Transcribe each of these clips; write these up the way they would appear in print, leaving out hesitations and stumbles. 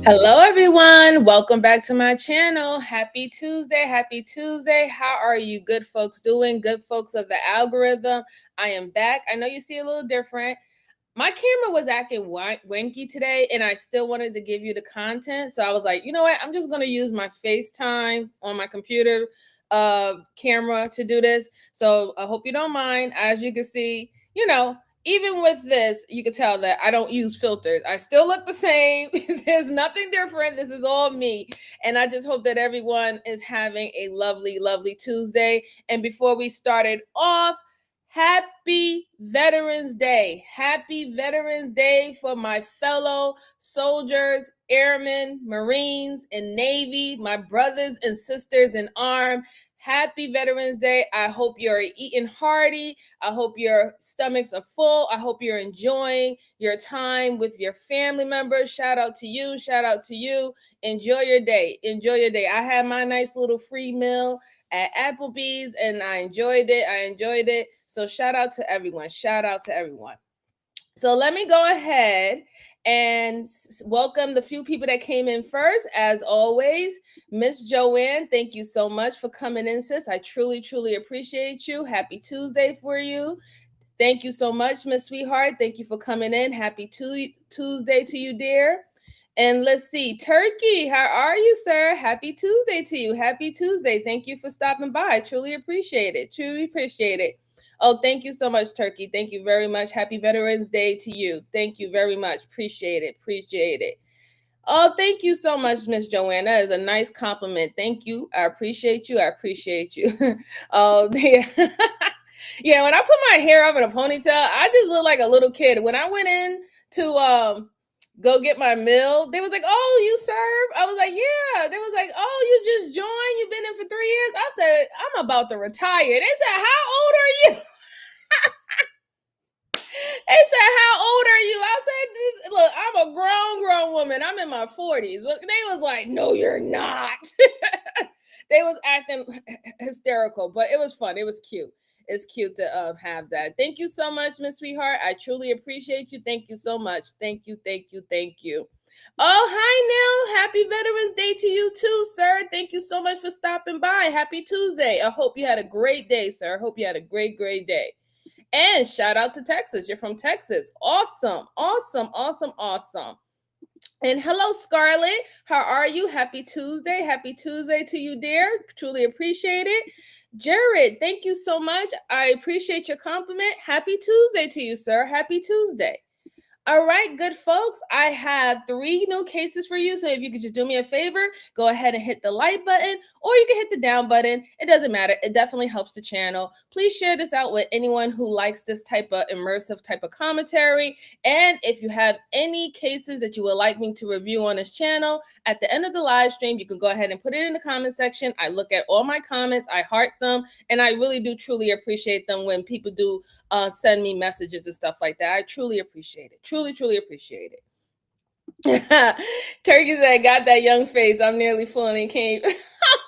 Hello, everyone. Welcome back to my channel. Happy Tuesday. Happy Tuesday. How are you good folks doing? Good folks of the algorithm. I am back. I know you see a little different. My camera was acting wanky today, and I still wanted to give you the content. So I was like, you know what? I'm just going to use my FaceTime on my computer camera to do this. So I hope you don't mind. As you can see, even with this, you can tell that I don't use filters. I still look the same. There's nothing different. This is all me. And I just hope that everyone is having a lovely, lovely Tuesday. And before we started off, happy Veterans Day. Happy Veterans Day for my fellow soldiers, airmen, Marines, and Navy, my brothers and sisters in arms. Happy Veterans Day. I hope you're eating hearty. I hope your stomachs are full. I hope you're enjoying your time with your family members. Shout out to you. Shout out to you. Enjoy your day. Enjoy your day. I had my nice little free meal at Applebee's and I enjoyed it. I enjoyed it. So shout out to everyone. Shout out to everyone. So let me go ahead and welcome the few people that came in first. As always, Miss Joanne, thank you so much for coming in, sis. I truly, truly appreciate you. Happy Tuesday for you. Thank you so much, Miss Sweetheart. Thank you for coming in. Happy Tuesday to you, dear. And let's see, Turkey, how are you, sir? Happy Tuesday to you. Happy Tuesday. Thank you for stopping by. I truly appreciate it. Truly appreciate it. Oh, thank you so much, Turkey. Thank you very much. Happy Veterans Day to you. Thank you very much. Appreciate it. Appreciate it. Oh, thank you so much, Miss Joanna. That is a nice compliment. Thank you. I appreciate you. I appreciate you. Oh, yeah. Yeah, when I put my hair up in a ponytail, I just look like a little kid. When I went in to go get my meal, they was like, "Oh, you serve?" I was like, "Yeah." They was like, "Oh, you just joined? You've been in for 3 years?" I said, "I'm about to retire." They said, "How old are you?" They said, "How old are you?" I said, "Look, I'm a grown woman. I'm in my 40s." Look, they was like, "No, you're not." They was acting hysterical, but it was fun. It was cute. It's cute to have that. Thank you so much, Miss Sweetheart. I truly appreciate you. Thank you so much. Thank you, thank you, thank you. Oh, hi, Neil. Happy Veterans Day to you too, sir. Thank you so much for stopping by. Happy Tuesday. I hope you had a great day, sir. I hope you had a great, great day. And shout out to Texas. You're from Texas. Awesome, awesome, awesome, awesome. And hello, Scarlett. How are you? Happy Tuesday. Happy Tuesday to you, dear. Truly appreciate it. Jared, thank you so much. I appreciate your compliment. Happy Tuesday to you, sir. Happy Tuesday. All right, good folks. I have 3 new cases for you. So if you could just do me a favor, go ahead and hit the like button or you can hit the down button. It doesn't matter. It definitely helps the channel. Please share this out with anyone who likes this type of immersive type of commentary. And if you have any cases that you would like me to review on this channel, at the end of the live stream, you can go ahead and put it in the comment section. I look at all my comments. I heart them. And I really do truly appreciate them when people do send me messages and stuff like that. I truly appreciate it. Truly, truly appreciate it. Turkey said, "Got that young face. I'm nearly full and came."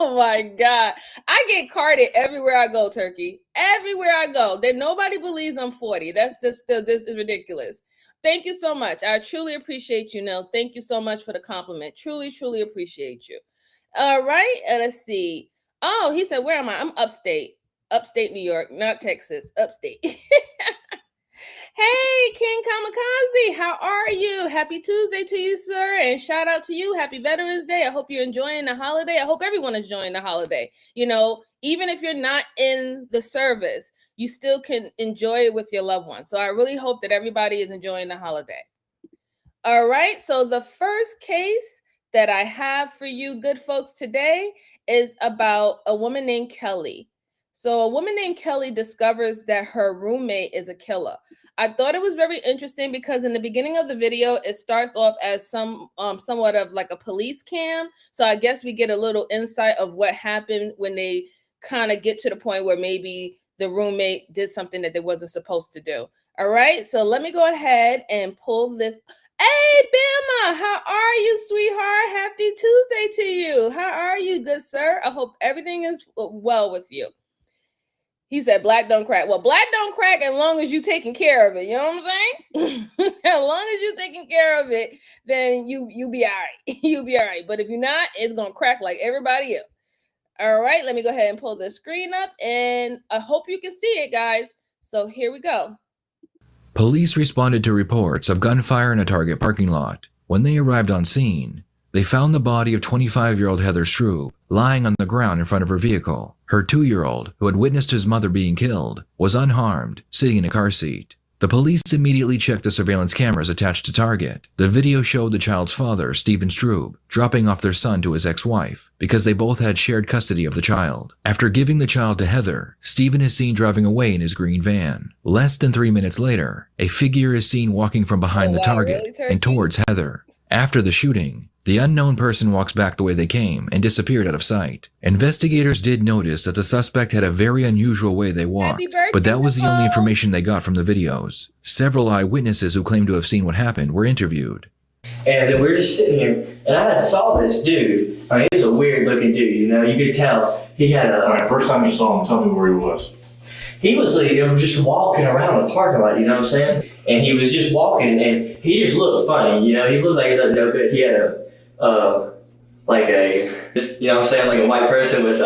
Oh my God. I get carded everywhere I go, Turkey. Everywhere I go. Then nobody believes I'm 40. That's just this is ridiculous. Thank you so much. I truly appreciate you, Nell. Thank you so much for the compliment. Truly, truly appreciate you. All right. Let's see. Oh, he said, "Where am I?" I'm upstate. Upstate New York, not Texas. Upstate. Hey, King Kamikaze, how are you? Happy Tuesday to you, sir. And shout out to you. Happy Veterans Day. I hope you're enjoying the holiday. I hope everyone is enjoying the holiday. You know, even if you're not in the service, you still can enjoy it with your loved ones. So I really hope that everybody is enjoying the holiday. All right. So the first case that I have for you, good folks, today is about a woman named Kelly. So a woman named Kelly discovers that her roommate is a killer. I thought it was very interesting because in the beginning of the video, it starts off as somewhat of like a police cam. So I guess we get a little insight of what happened when they kind of get to the point where maybe the roommate did something that they wasn't supposed to do. All right, so let me go ahead and pull this. Hey, Bama, how are you, sweetheart? Happy Tuesday to you. How are you, good sir? I hope everything is well with you. He said black don't crack. Well, black don't crack as long as you taking care of it. You know what I'm saying? As long as you taking care of it, then you be all right. You'll be all right. But if you're not, it's gonna crack like everybody else. All right, let me go ahead and pull the screen up, and I hope you can see it, guys. So here we go. Police responded to reports of gunfire in a Target parking lot. When they arrived on scene, they found the body of 25-year-old Heather Strube lying on the ground in front of her vehicle. Her 2-year-old, who had witnessed his mother being killed, was unharmed, sitting in a car seat. The police immediately checked the surveillance cameras attached to Target. The video showed the child's father, Stephen Strube, dropping off their son to his ex-wife because they both had shared custody of the child. After giving the child to Heather, Stephen is seen driving away in his green van. Less than 3 minutes later, a figure is seen walking from behind the Target and towards Heather. After the shooting, the unknown person walks back the way they came and disappeared out of sight. Investigators did notice that the suspect had a very unusual way they walked, but that was the only information they got from the videos. Several eyewitnesses who claimed to have seen what happened were interviewed. And then we were just sitting here, and I had saw this dude. I mean, he was a weird looking dude, you know, you could tell. He had a... All right, first time you saw him, tell me where he was. He was like, just walking around the parking lot, you know what I'm saying? And he was just walking, and he just looked funny, you know? He looked like he was up to no good. He had like a, you know what I'm saying, like a white person with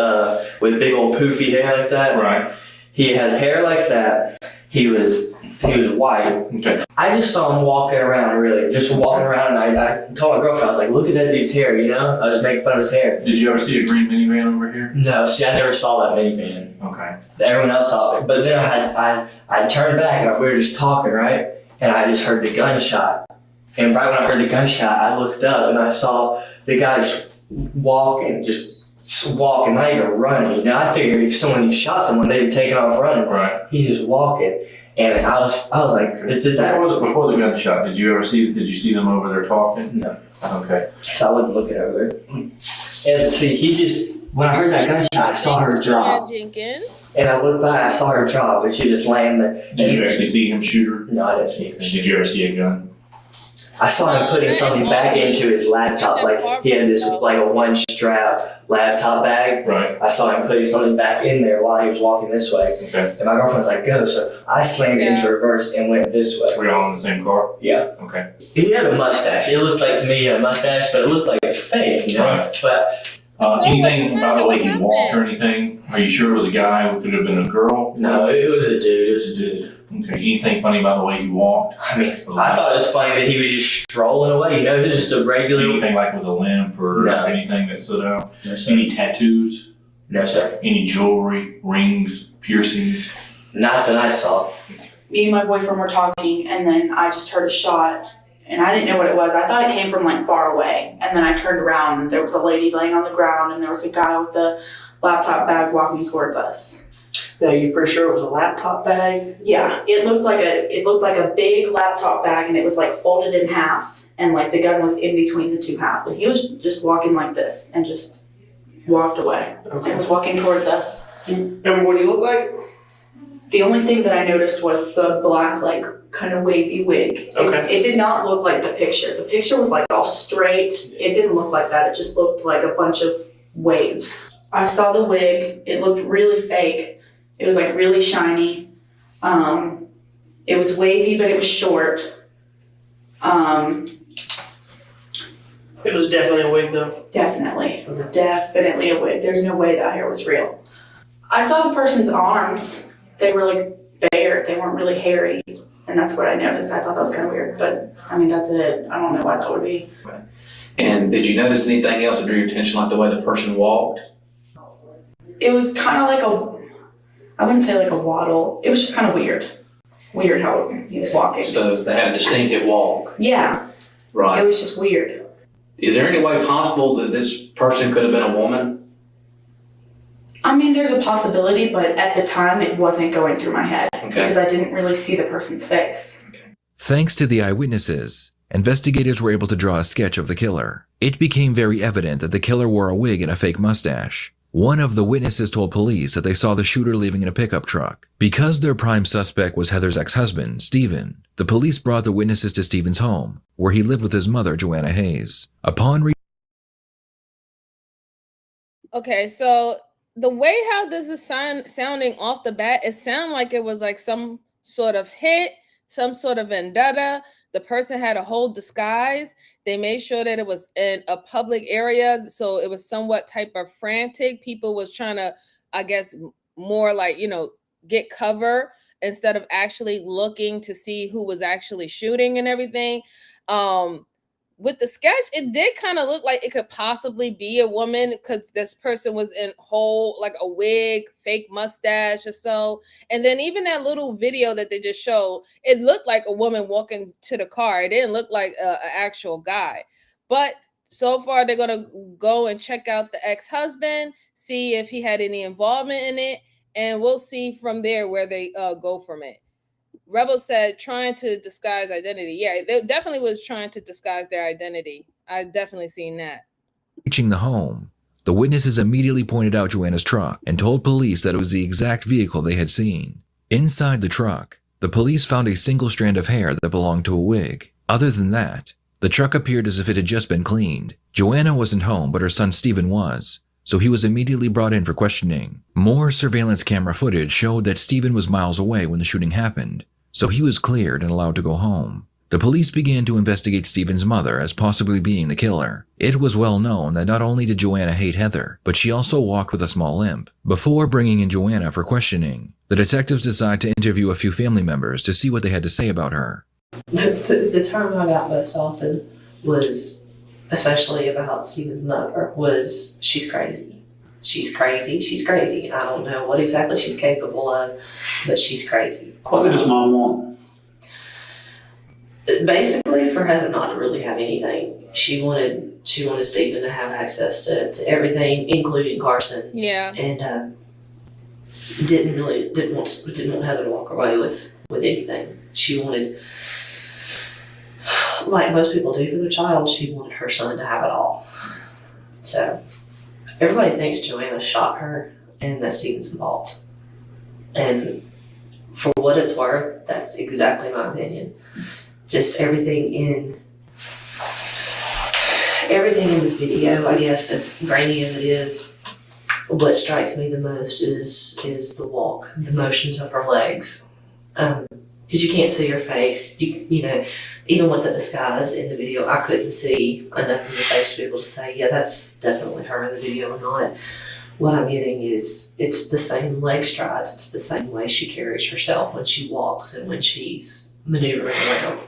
big old poofy hair like that. Right. He had hair like that. He was white. Okay. I just saw him walking around, really, just walking around, and I told my girlfriend, I was like, look at that dude's hair, you know? I was making fun of his hair. Did you ever see a green minivan over here? No, see, I never saw that minivan. Okay. Everyone else saw it. But then I turned back, and we were just talking, right? And I just heard the gunshot. And right when I heard the gunshot, I looked up, and I saw the guy just walking, not even running. You know, I figured if someone shot someone, they'd be taking off running. Right. He's just walking. And I was like, did that. Before the gunshot, did you see them over there talking? No. Okay. So I wasn't looking over there. And see, when I heard that gunshot, I saw her drop. And I looked by, I saw her drop, and she just laying there. Did you actually see him shoot her? No, I didn't see him. Did you ever see a gun? I saw him putting something back into his laptop. Like, he had this, like, a one-strap laptop bag. Right. I saw him putting something back in there while he was walking this way. Okay. And my girlfriend was like, go. So I slammed into reverse and went this way. Were y'all in the same car? Yeah. Okay. He had a mustache. It looked like to me he had a mustache, but it looked like it was fake, you know? Right. But anything about the way he walked or anything? Are you sure it was a guy? It could have been a girl? no, it was a dude. Okay. Anything funny about the way he walked? I mean, I thought it was funny that he was just strolling away, you know? He was just a regular... Anything like with a limp or No. anything that stood out? No, sir. Any tattoos? No, sir. Any jewelry, rings, piercings? Not that I saw. Me and my boyfriend were talking, and then I just heard a shot, and I didn't know what it was. I thought it came from like far away, and then I turned around, and there was a lady laying on the ground, and there was a guy with a laptop bag walking towards us. Now, you pretty sure it was a laptop bag? Yeah, it looked like a big laptop bag, and it was like folded in half, and like the gun was in between the two halves. And he was just walking like this, and just walked away. Okay. It was walking towards us. Remember what he looked like? The only thing that I noticed was the black, like, kind of wavy wig. Okay. It did not look like the picture. The picture was like all straight. It didn't look like that. It just looked like a bunch of waves. I saw the wig. It looked really fake. It was like really shiny. It was wavy, but it was short. It was definitely a wig, though. Definitely. Okay. Definitely a wig. There's no way that hair was real. I saw the person's arms. They were like bare. They weren't really hairy. And that's what I noticed. I thought that was kind of weird. But, I mean, that's it. I don't know what that would be. Okay. And did you notice anything else that drew your attention, like the way the person walked? It was kind of like I wouldn't say like a waddle. It was just kind of weird. Weird how he was walking. So they had a distinctive walk. Yeah. Right. It was just weird. Is there any way possible that this person could have been a woman? I mean, there's a possibility, but at the time it wasn't going through my head because I didn't really see the person's face. Thanks to the eyewitnesses, investigators were able to draw a sketch of the killer. It became very evident that the killer wore a wig and a fake mustache. One of the witnesses told police that they saw the shooter leaving in a pickup truck. Because their prime suspect was Heather's ex-husband, Stephen, the police brought the witnesses to Stephen's home, where he lived with his mother, Joanna Hayes. Okay, so the way how this is sounding off the bat, it sounded like it was like some sort of hit, some sort of vendetta. The person had a whole disguise. They made sure that it was in a public area, so it was somewhat type of frantic. People was trying to, I guess, more like, get cover instead of actually looking to see who was actually shooting and everything. With the sketch, it did kind of look like it could possibly be a woman because this person was in whole, like a wig, fake mustache or so. And then even that little video that they just showed, it looked like a woman walking to the car. It didn't look like an actual guy. But so far, they're going to go and check out the ex-husband, see if he had any involvement in it. And we'll see from there where they go from it. Rebel said trying to disguise identity. Yeah, they definitely was trying to disguise their identity. I definitely seen that. Reaching the home, the witnesses immediately pointed out Joanna's truck and told police that it was the exact vehicle they had seen. Inside the truck, the police found a single strand of hair that belonged to a wig. Other than that, the truck appeared as if it had just been cleaned. Joanna wasn't home, but her son Stephen was, so he was immediately brought in for questioning. More surveillance camera footage showed that Stephen was miles away when the shooting happened, so he was cleared and allowed to go home. The police began to investigate Stephen's mother as possibly being the killer. It was well known that not only did Joanna hate Heather, but she also walked with a small limp. Before bringing in Joanna for questioning, the detectives decided to interview a few family members to see what they had to say about her. The term I got most often was, especially about Stephen's mother, was she's crazy. She's crazy. She's crazy. I don't know what exactly she's capable of, but she's crazy. What did his mom want? Basically, for Heather not to really have anything. She wanted Stephen to have access to everything, including Carson. Yeah. And didn't want Heather to walk away with anything. She wanted, like most people do for their child, she wanted her son to have it all. So everybody thinks Joanna shot her and that Stephen's involved. And for what it's worth, that's exactly my opinion. Just everything in the video, I guess, as grainy as it is, what strikes me the most is the walk, the motions of her legs. Because you can't see her face. You know, even with the disguise in the video, I couldn't see enough of the face to be able to say, yeah, that's definitely her in the video or not. What I'm getting is it's the same leg strides. It's the same way she carries herself when she walks and when she's maneuvering around.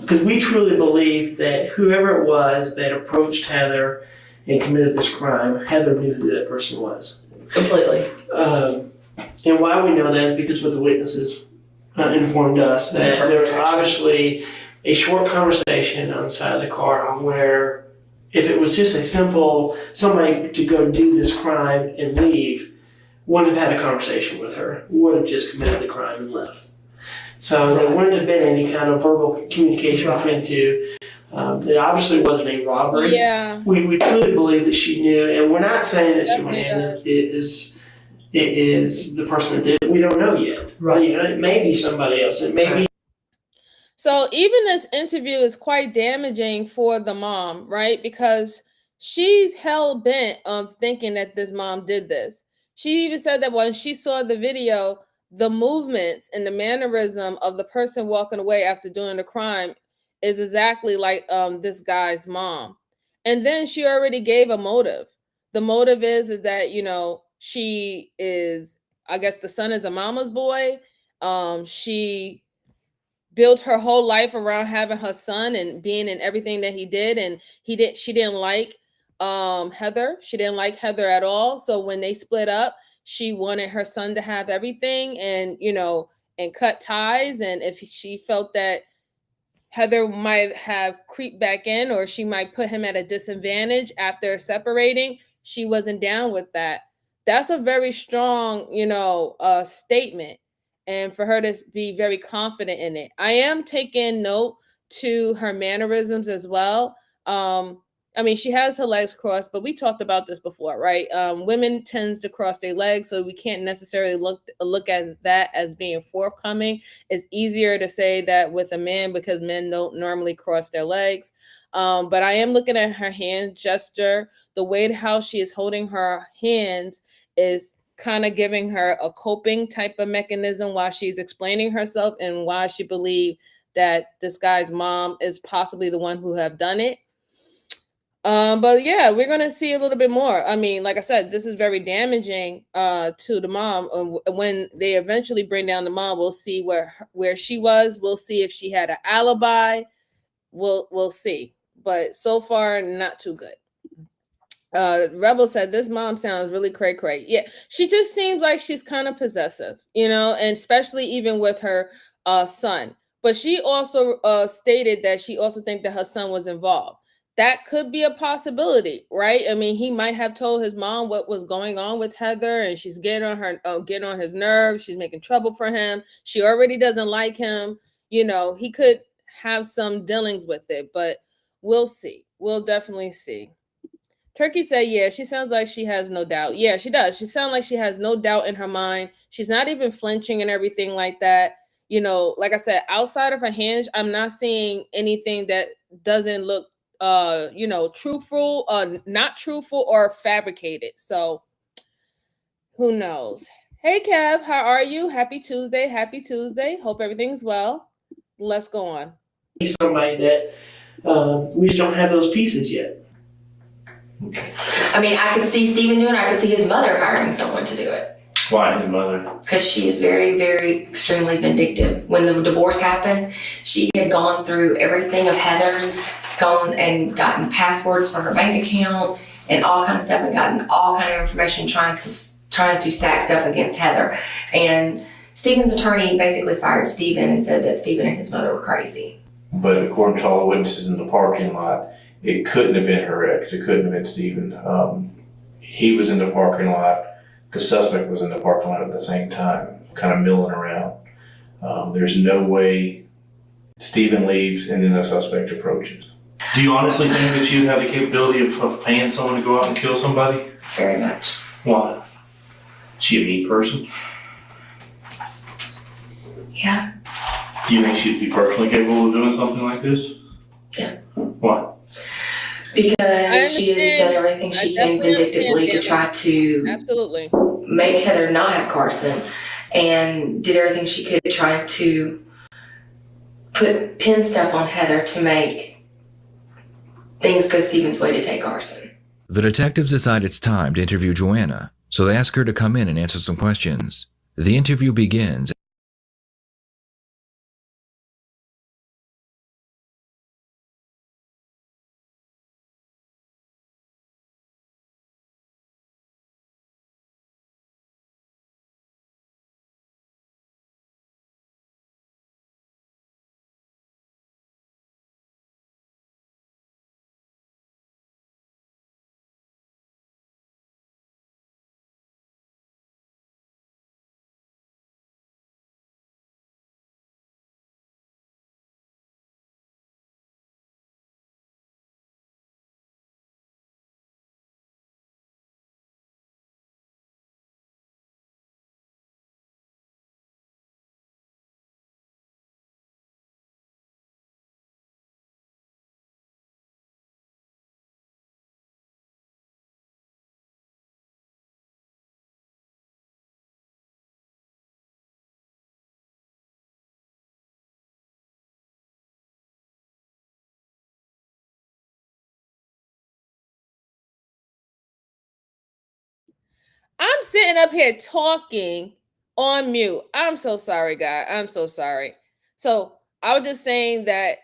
Because we truly believe that whoever it was that approached Heather and committed this crime, Heather knew who that person was. Completely. And why we know that is because what the witnesses informed us, that there was obviously a short conversation on the side of the car where if it was just a simple, somebody to go do this crime and leave, wouldn't have had a conversation with her, would have just committed the crime and left. So there wouldn't have been any kind of verbal communication between the two. It obviously wasn't a robbery. Yeah. We truly believe that she knew, and we're not saying that Definitely Joanna is the person that did it. We don't know yet. Right. You know, it may be somebody else. It may be. So even this interview is quite damaging for the mom, right? Because she's hell bent on thinking that this mom did this. She even said that when she saw the video, the movements and the mannerism of the person walking away after doing the crime is exactly like this guy's mom. And then she already gave a motive. The motive is that, she is, I guess the son is a mama's boy. She built her whole life around having her son and being in everything that he did. And she didn't like Heather. She didn't like Heather at all. So when they split up, she wanted her son to have everything and, and cut ties. And if she felt that Heather might have creeped back in or she might put him at a disadvantage after separating, she wasn't down with that. That's a very strong, statement. And for her to be very confident in it. I am taking note to her mannerisms as well. She has her legs crossed, but we talked about this before, right? Women tends to cross their legs, so we can't necessarily look at that as being forthcoming. It's easier to say that with a man because men don't normally cross their legs. But I am looking at her hand gesture, the way how she is holding her hands is kind of giving her a coping type of mechanism while she's explaining herself and why she believed that this guy's mom is possibly the one who have done it. But yeah, we're gonna see a little bit more. I mean, like I said, this is very damaging to the mom. When they eventually bring down the mom, we'll see where she was. We'll see if she had an alibi. We'll see. But so far, not too good. Rebel said this mom sounds really cray cray. Yeah, she just seems like she's kind of possessive, and especially even with her son. But she also stated that she also think that her son was involved. That could be a possibility, right? I mean, he might have told his mom what was going on with Heather, and she's getting on his nerves. She's making trouble for him. She already doesn't like him. He could have some dealings with it, but we'll see. We'll definitely see. Turkey said, yeah, she sounds like she has no doubt. Yeah, she does. She sounds like she has no doubt in her mind. She's not even flinching and everything like that. Like I said, outside of her hands, I'm not seeing anything that doesn't look, truthful, not truthful or fabricated. So who knows? Hey, Kev, how are you? Happy Tuesday. Happy Tuesday. Hope everything's well. Let's go on. Somebody that we just don't have those pieces yet. I mean, I could see Steven doing it. I could see his mother hiring someone to do it. Why his mother? Because she is very, very extremely vindictive. When the divorce happened, she had gone through everything of Heather's, gone and gotten passwords for her bank account and all kind of stuff, and gotten all kind of information trying to stack stuff against Heather. And Steven's attorney basically fired Steven and said that Steven and his mother were crazy. But according to all the witnesses in the parking lot, it couldn't have been her ex. It couldn't have been Steven. He was in the parking lot. The suspect was in the parking lot at the same time, kind of milling around. There's no way Steven leaves and then the suspect approaches. Do you honestly think that you have the capability of paying someone to go out and kill somebody? Very much. Why? Is she a mean person? Yeah. Do you think she'd be personally capable of doing something like this? Yeah. Why? Because she has done everything she can vindictively to try to Absolutely make Heather not have Carson, and did everything she could trying to pin stuff on Heather to make things go Steven's way to take Carson. The detectives decide it's time to interview Joanna, so they ask her to come in and answer some questions. The interview begins. I'm sitting up here talking on mute. I'm so sorry, guy. I'm so sorry. So I was just saying that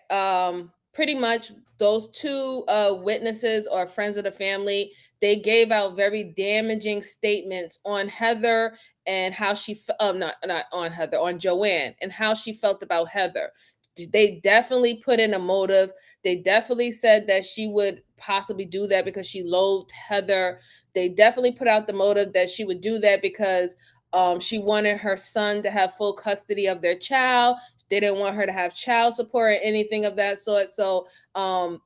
pretty much those two witnesses or friends of the family, they gave out very damaging statements on Heather and how she not on Heather, on Joanne, and how she felt about Heather. They definitely put in a motive. They definitely said that she would possibly do that because she loathed Heather. They definitely put out the motive that she would do that because she wanted her son to have full custody of their child. They didn't want her to have child support or anything of that sort. So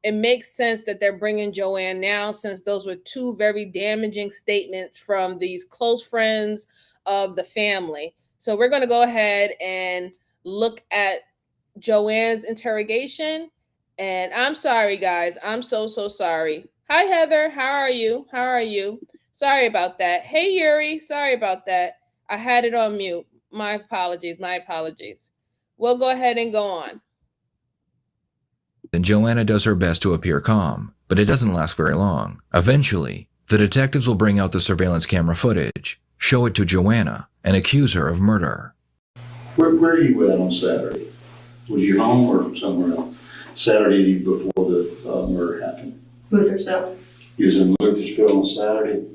it makes sense that they're bringing Joanne now, since those were two very damaging statements from these close friends of the family. So we're going to go ahead and look at Joanne's interrogation. And I'm sorry, guys. I'm so sorry. Hi, Heather. How are you? How are you? Sorry about that. Hey, Yuri. Sorry about that. I had it on mute. My apologies. My apologies. We'll go ahead and go on. Then Joanna does her best to appear calm, but it doesn't last very long. Eventually, the detectives will bring out the surveillance camera footage, show it to Joanna, and accuse her of murder. Where are you at on Saturday? Was you home or somewhere else? Saturday before the murder happened. Luthersville. You was in Luthersville on Saturday?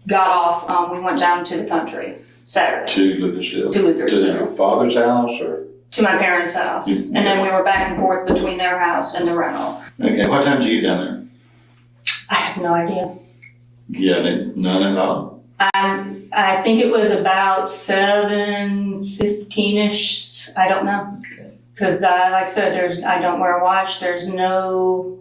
Got off, we went down to the country Saturday. To Luthersville? To Luthersville. To your father's house or? To my parents' house. And then we were back and forth between their house and the rental. Okay, what time did you get down there? I have no idea. Yeah, none at all? I think it was about 7:15-ish. I don't know. Because like I said, I don't wear a watch. There's no.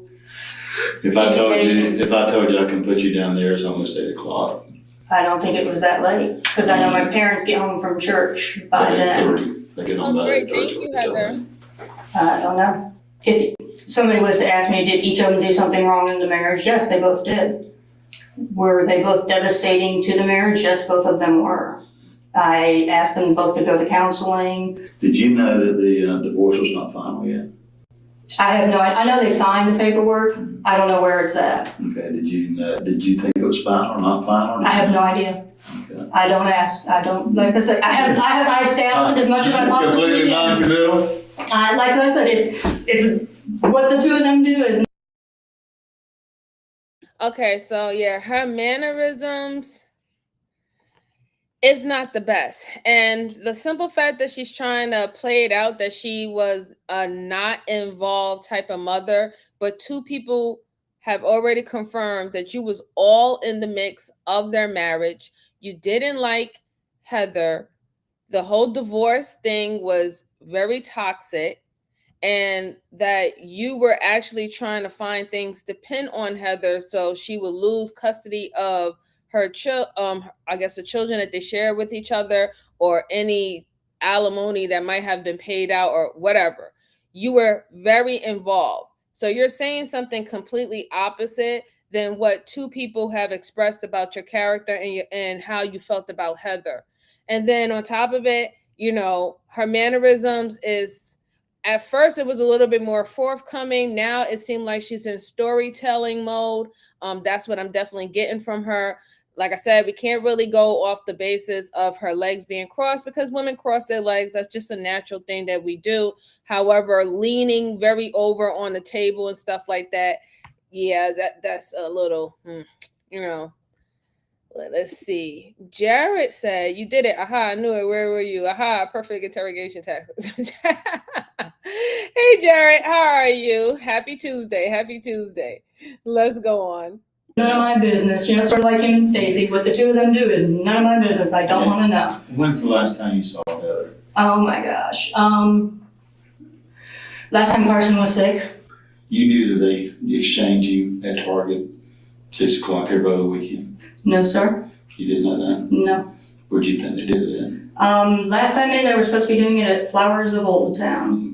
If I told you I can put you down there, it's almost 8 o'clock. I don't think it was that late. Because I know my parents get home from church by then. 8:30. They get home by 8:30. Thank you, Heather. I don't know. If somebody was to ask me, did each of them do something wrong in the marriage? Yes, they both did. Were they both devastating to the marriage? Yes, both of them were. I asked them both to go to counseling. Did you know that the divorce was not final yet? I have no idea. I know they signed the paperwork. I don't know where it's at. Okay, did you think it was final or not final? I have no idea. Okay. I don't ask. I don't, like I said, I have eyes down as much as I possibly Completely can. non-committal? Like I said, it's what the two of them do is. Okay, so yeah, her mannerisms is not the best. And the simple fact that she's trying to play it out that she was a not involved type of mother, but two people have already confirmed that you was all in the mix of their marriage. You didn't like Heather. The whole divorce thing was very toxic. And that you were actually trying to find things to pin on Heather so she would lose custody of her I guess the children that they share with each other, or any alimony that might have been paid out or whatever. You were very involved. So you're saying something completely opposite than what two people have expressed about your character and how you felt about Heather. And then on top of it, her mannerisms is, at first it was a little bit more forthcoming. Now it seemed like she's in storytelling mode. That's what I'm definitely getting from her. Like I said, we can't really go off the basis of her legs being crossed because women cross their legs. That's just a natural thing that we do. However, leaning very over on the table and stuff like that, yeah, that's a little, Let's see. Jared said, you did it. Aha, I knew it. Where were you? Aha, perfect interrogation text. Hey, Jared, how are you? Happy Tuesday. Happy Tuesday. Let's go on. None of my business, sort of like him and Stacy. What the two of them do is none of my business. I don't want to know. When's the last time you saw Heather? Oh my gosh. Last time Carson was sick. You knew that they exchanged you at Target 6 o'clock every other weekend? No, sir. You didn't know that? No. Where'd you think they did it at? Last I knew, they were supposed to be doing it at Flowers of Old Town.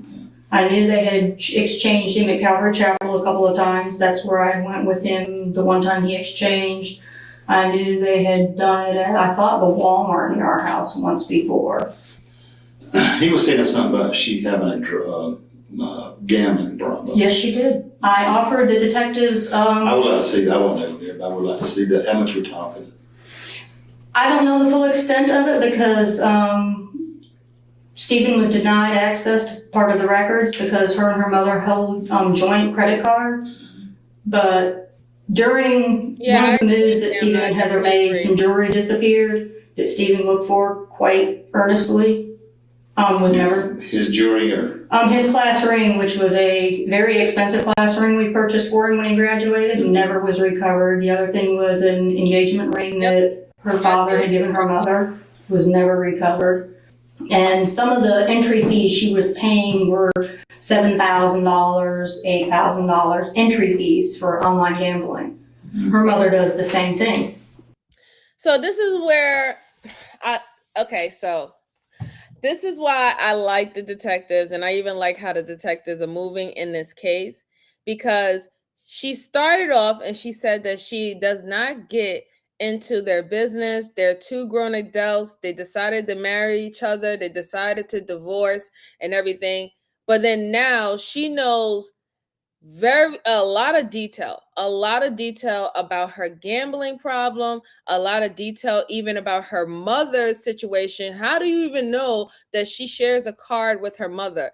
I knew they had exchanged him at Calvary Chapel a couple of times. That's where I went with him the one time he exchanged. I knew they had done it at, I thought, the Walmart near our house once before. He was saying something about she having a gambling problem. Yes, she did. I offered the detectives. I would like to see that. I wasn't over there, but I would like to see that. How much we're talking? I don't know the full extent of it because Stephen was denied access to part of the records because her and her mother hold joint credit cards. But during one of the moves that Stephen and Heather made, some jewelry disappeared that Stephen looked for quite earnestly. Was never his jewelry or his class ring, which was a very expensive class ring we purchased for him when he graduated, never was recovered. The other thing was an engagement ring that her father had given her mother, was never recovered. And some of the entry fees she was paying were $7,000, $8,000 entry fees for online gambling. Her mother does the same thing. So this is where this is why I like the detectives, and I even like how the detectives are moving in this case, because she started off and she said that she does not get into their business. They're two grown adults. They decided to marry each other. They decided to divorce and everything. But then now she knows a lot of detail about her gambling problem, a lot of detail even about her mother's situation. How do you even know that she shares a card with her mother?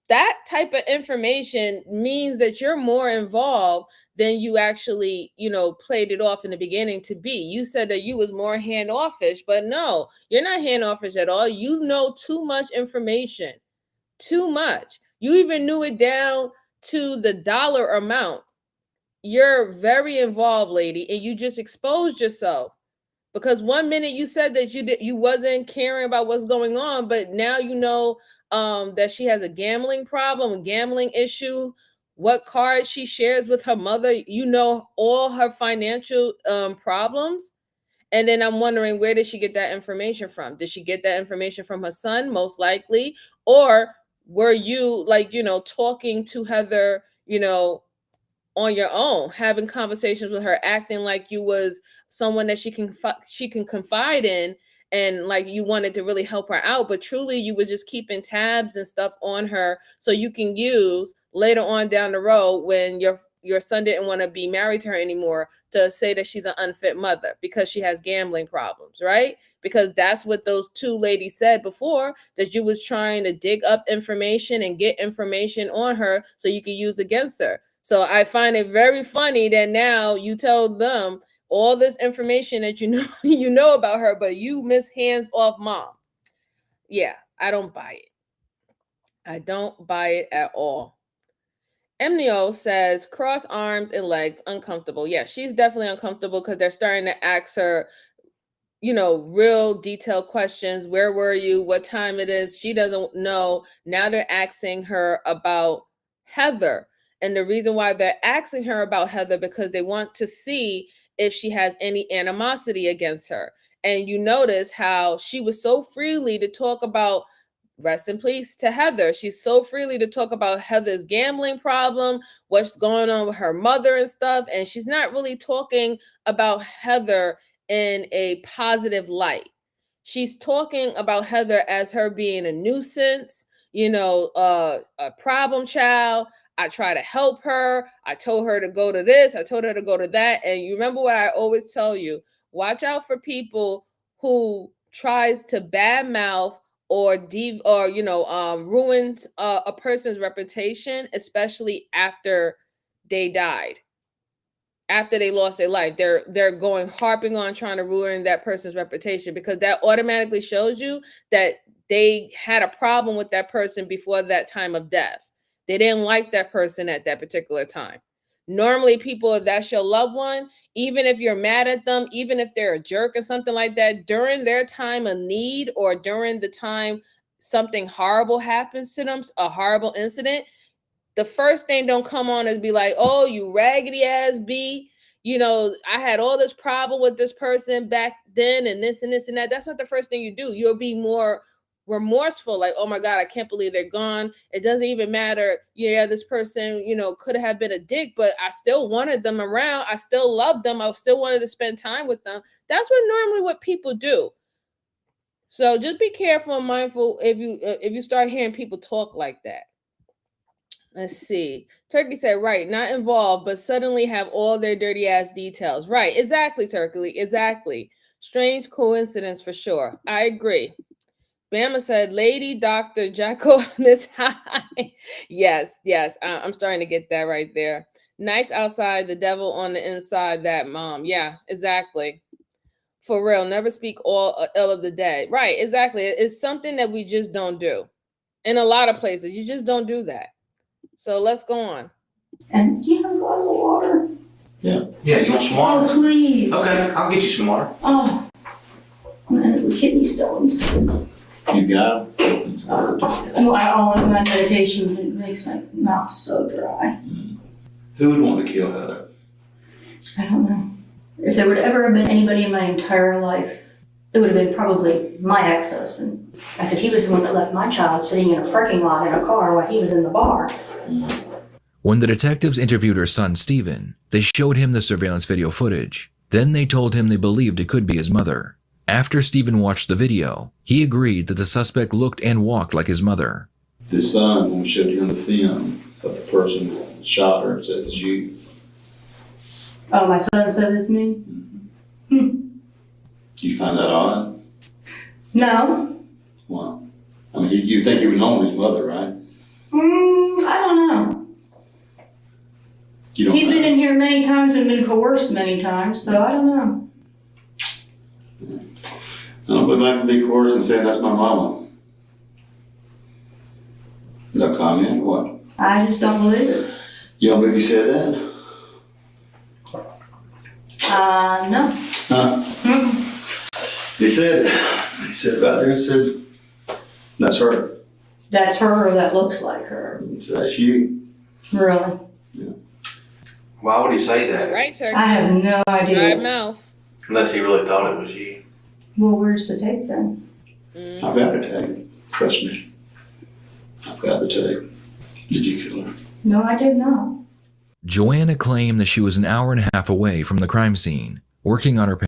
That type of information means that you're more involved than you actually, played it off in the beginning to be. You said that you was more handoffish, but no, you're not handoffish at all. You know too much information. Too much. You even knew it down to the dollar amount. You're very involved, lady, and you just exposed yourself. Because 1 minute you said that you wasn't caring about what's going on, but now you know that she has a gambling problem, a gambling issue, what cards she shares with her mother. You know all her financial problems. And then I'm wondering, where did she get that information from? Did she get that information from her son? Most likely. Or were you talking to Heather, on your own, having conversations with her, acting like you was someone that she can confide in, and like you wanted to really help her out, but truly you were just keeping tabs and stuff on her so you can use later on down the road when your son didn't want to be married to her anymore, to say that she's an unfit mother because she has gambling problems, right? Because that's what those two ladies said before, that you was trying to dig up information and get information on her so you could use against her. So I find it very funny that now you tell them all this information that you know about her, but you miss hands off mom. Yeah, I don't buy it. I don't buy it at all. Emnio says cross arms and legs, uncomfortable. Yeah, she's definitely uncomfortable because they're starting to ask her, real detailed questions. Where were you? What time it is? She doesn't know. Now they're asking her about Heather. And the reason why they're asking her about Heather, because they want to see if she has any animosity against her. And you notice how she was so freely to talk about, rest in peace to Heather. She's so freely to talk about Heather's gambling problem, what's going on with her mother and stuff. And she's not really talking about Heather in a positive light. She's talking about Heather as her being a nuisance, a problem child. I try to help her. I told her to go to this. I told her to go to that. And you remember what I always tell you, watch out for people who tries to badmouth or ruins a person's reputation, especially after they died. After they lost their life, they're going harping on trying to ruin that person's reputation, because that automatically shows you that they had a problem with that person before that time of death. They didn't like that person at that particular time. Normally, people, if that's your loved one, even if you're mad at them, even if they're a jerk or something like that, during their time of need or during the time something horrible happens to them, a horrible incident, the first thing don't come on is be like, oh, you raggedy ass B. I had all this problem with this person back then and this and this and that. That's not the first thing you do. You'll be more remorseful, like, oh my God, I can't believe they're gone. It doesn't even matter. Yeah, this person, could have been a dick, but I still wanted them around. I still loved them. I still wanted to spend time with them. That's what people do. So just be careful and mindful if you start hearing people talk like that. Let's see. Turkey said, right, not involved, but suddenly have all their dirty ass details. Right, exactly, Turkey, exactly. Strange coincidence for sure. I agree. Bama said, Lady Dr. Jacko Miss High. Yes, I'm starting to get that right there. Nice outside, the devil on the inside, that mom. Yeah, exactly. For real, never speak ill of the dead. Right, exactly. It's something that we just don't do. In a lot of places, you just don't do that. So let's go on. And do you have a glass of water? Yeah, you want some water? Oh, please. Okay, I'll get you some water. Oh, I'm gonna have kidney stones. You got it? All of my medication, it makes my mouth so dry. Who would want to kill Heather? I don't know. If there would ever have been anybody in my entire life, it would have been probably my ex-husband. I said, he was the one that left my child sitting in a parking lot in a car while he was in the bar. When the detectives interviewed her son, Stephen, they showed him the surveillance video footage. Then they told him they believed it could be his mother. After Stephen watched the video, he agreed that the suspect looked and walked like his mother. The son, when we showed you on the film of the person that shot her, it said it's you. Oh, my son says it's me? Do you find that odd? No. Wow. I mean, you think he would know his mother, right? I don't know. You don't He's been know. in here many times and been coerced many times, so I don't know. I don't believe I can be coerced and saying that's my mama. No comment, what? I just don't believe it. You don't believe he said that? No. Huh? He said about there, he said, that's her. That's her or that looks like her. So that's you. Really? Why would he say that? Right, Turkey. I have no Dry idea. mouth. Unless he really thought it was you. Well, where's the tape then? I've got the tape. Trust me. I've got the tape. Did you kill her? No, I did not. Joanna claimed that she was an hour and a half away from the crime scene, working on her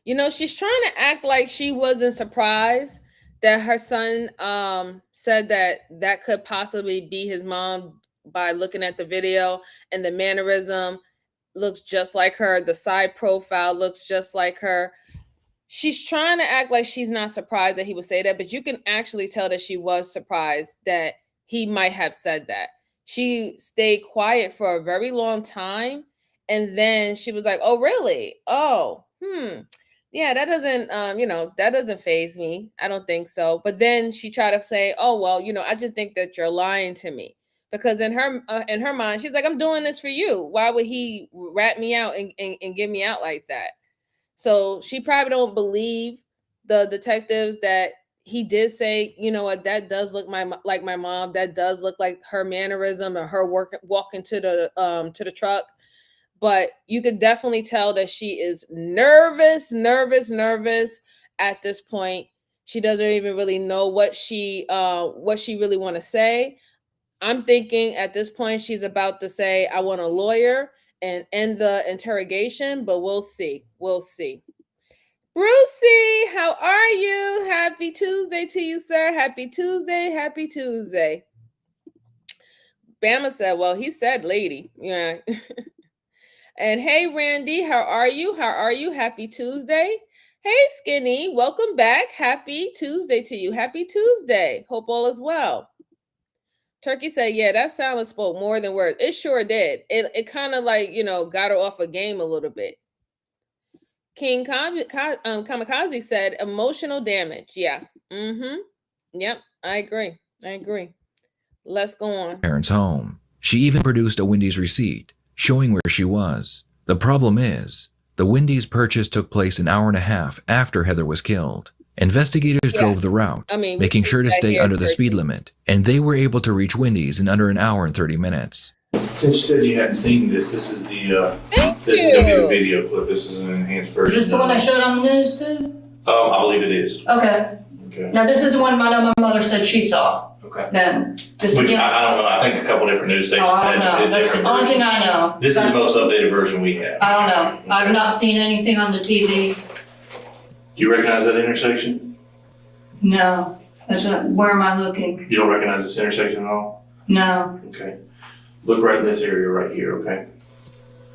You know, she's trying to act like she wasn't surprised that her son said that could possibly be his mom by looking at the video, and the mannerism looks just like her. The side profile looks just like her. She's trying to act like she's not surprised that he would say that, but you can actually tell that she was surprised that he might have said that. She stayed quiet for a very long time, and then she was like, "Oh, really? Oh, yeah, that doesn't, that doesn't faze me. I don't think so." But then she tried to say, "Oh, well, I just think that you're lying to me." Because in her mind, she's like, "I'm doing this for you. Why would he rat me out and get me out like that?" So she probably don't believe the detectives that he did say, "You know what, that does look like my mom. That does look like her mannerism or her walking to the truck." But you could definitely tell that she is nervous at this point. She doesn't even really know what she really want to say. I'm thinking at this point she's about to say, "I want a lawyer," and end the interrogation, but we'll see. We'll see. Brucey, how are you? Happy Tuesday to you, sir. Happy Tuesday. Happy Tuesday. Bama said, well, he said lady. Yeah. And hey, Randy, how are you? How are you? Happy Tuesday. Hey, Skinny, welcome back. Happy Tuesday to you. Happy Tuesday. Hope all is well. Turkey said, yeah, that silence spoke more than words. It sure did. It kind of like, got her off a game a little bit. King Kamikaze said emotional damage. Yeah. Yep. I agree. Let's go on. parents' home. She even produced a Wendy's receipt, showing where she was. The problem is, the Wendy's purchase took place an hour and a half after Heather was killed. Investigators drove the route, making sure to stay under the speed limit, and they were able to reach Wendy's in under an hour and 30 minutes. Since you said you hadn't seen this, this is the Thank this you. is gonna be the video clip. This is an enhanced version. Is this the one I showed on the news too? I believe it is. Okay. Okay. Now this is the one I know my mother said she saw. Okay. Then this Which again. I don't know. I think a couple different news stations Oh, I had don't know. did That's the different only thing versions. I know. This is the most updated version we have. I don't know. I've not seen anything on the TV. Do you recognize that intersection? No. Where am I looking? You don't recognize this intersection at all? No. Okay. Look right in this area right here, okay?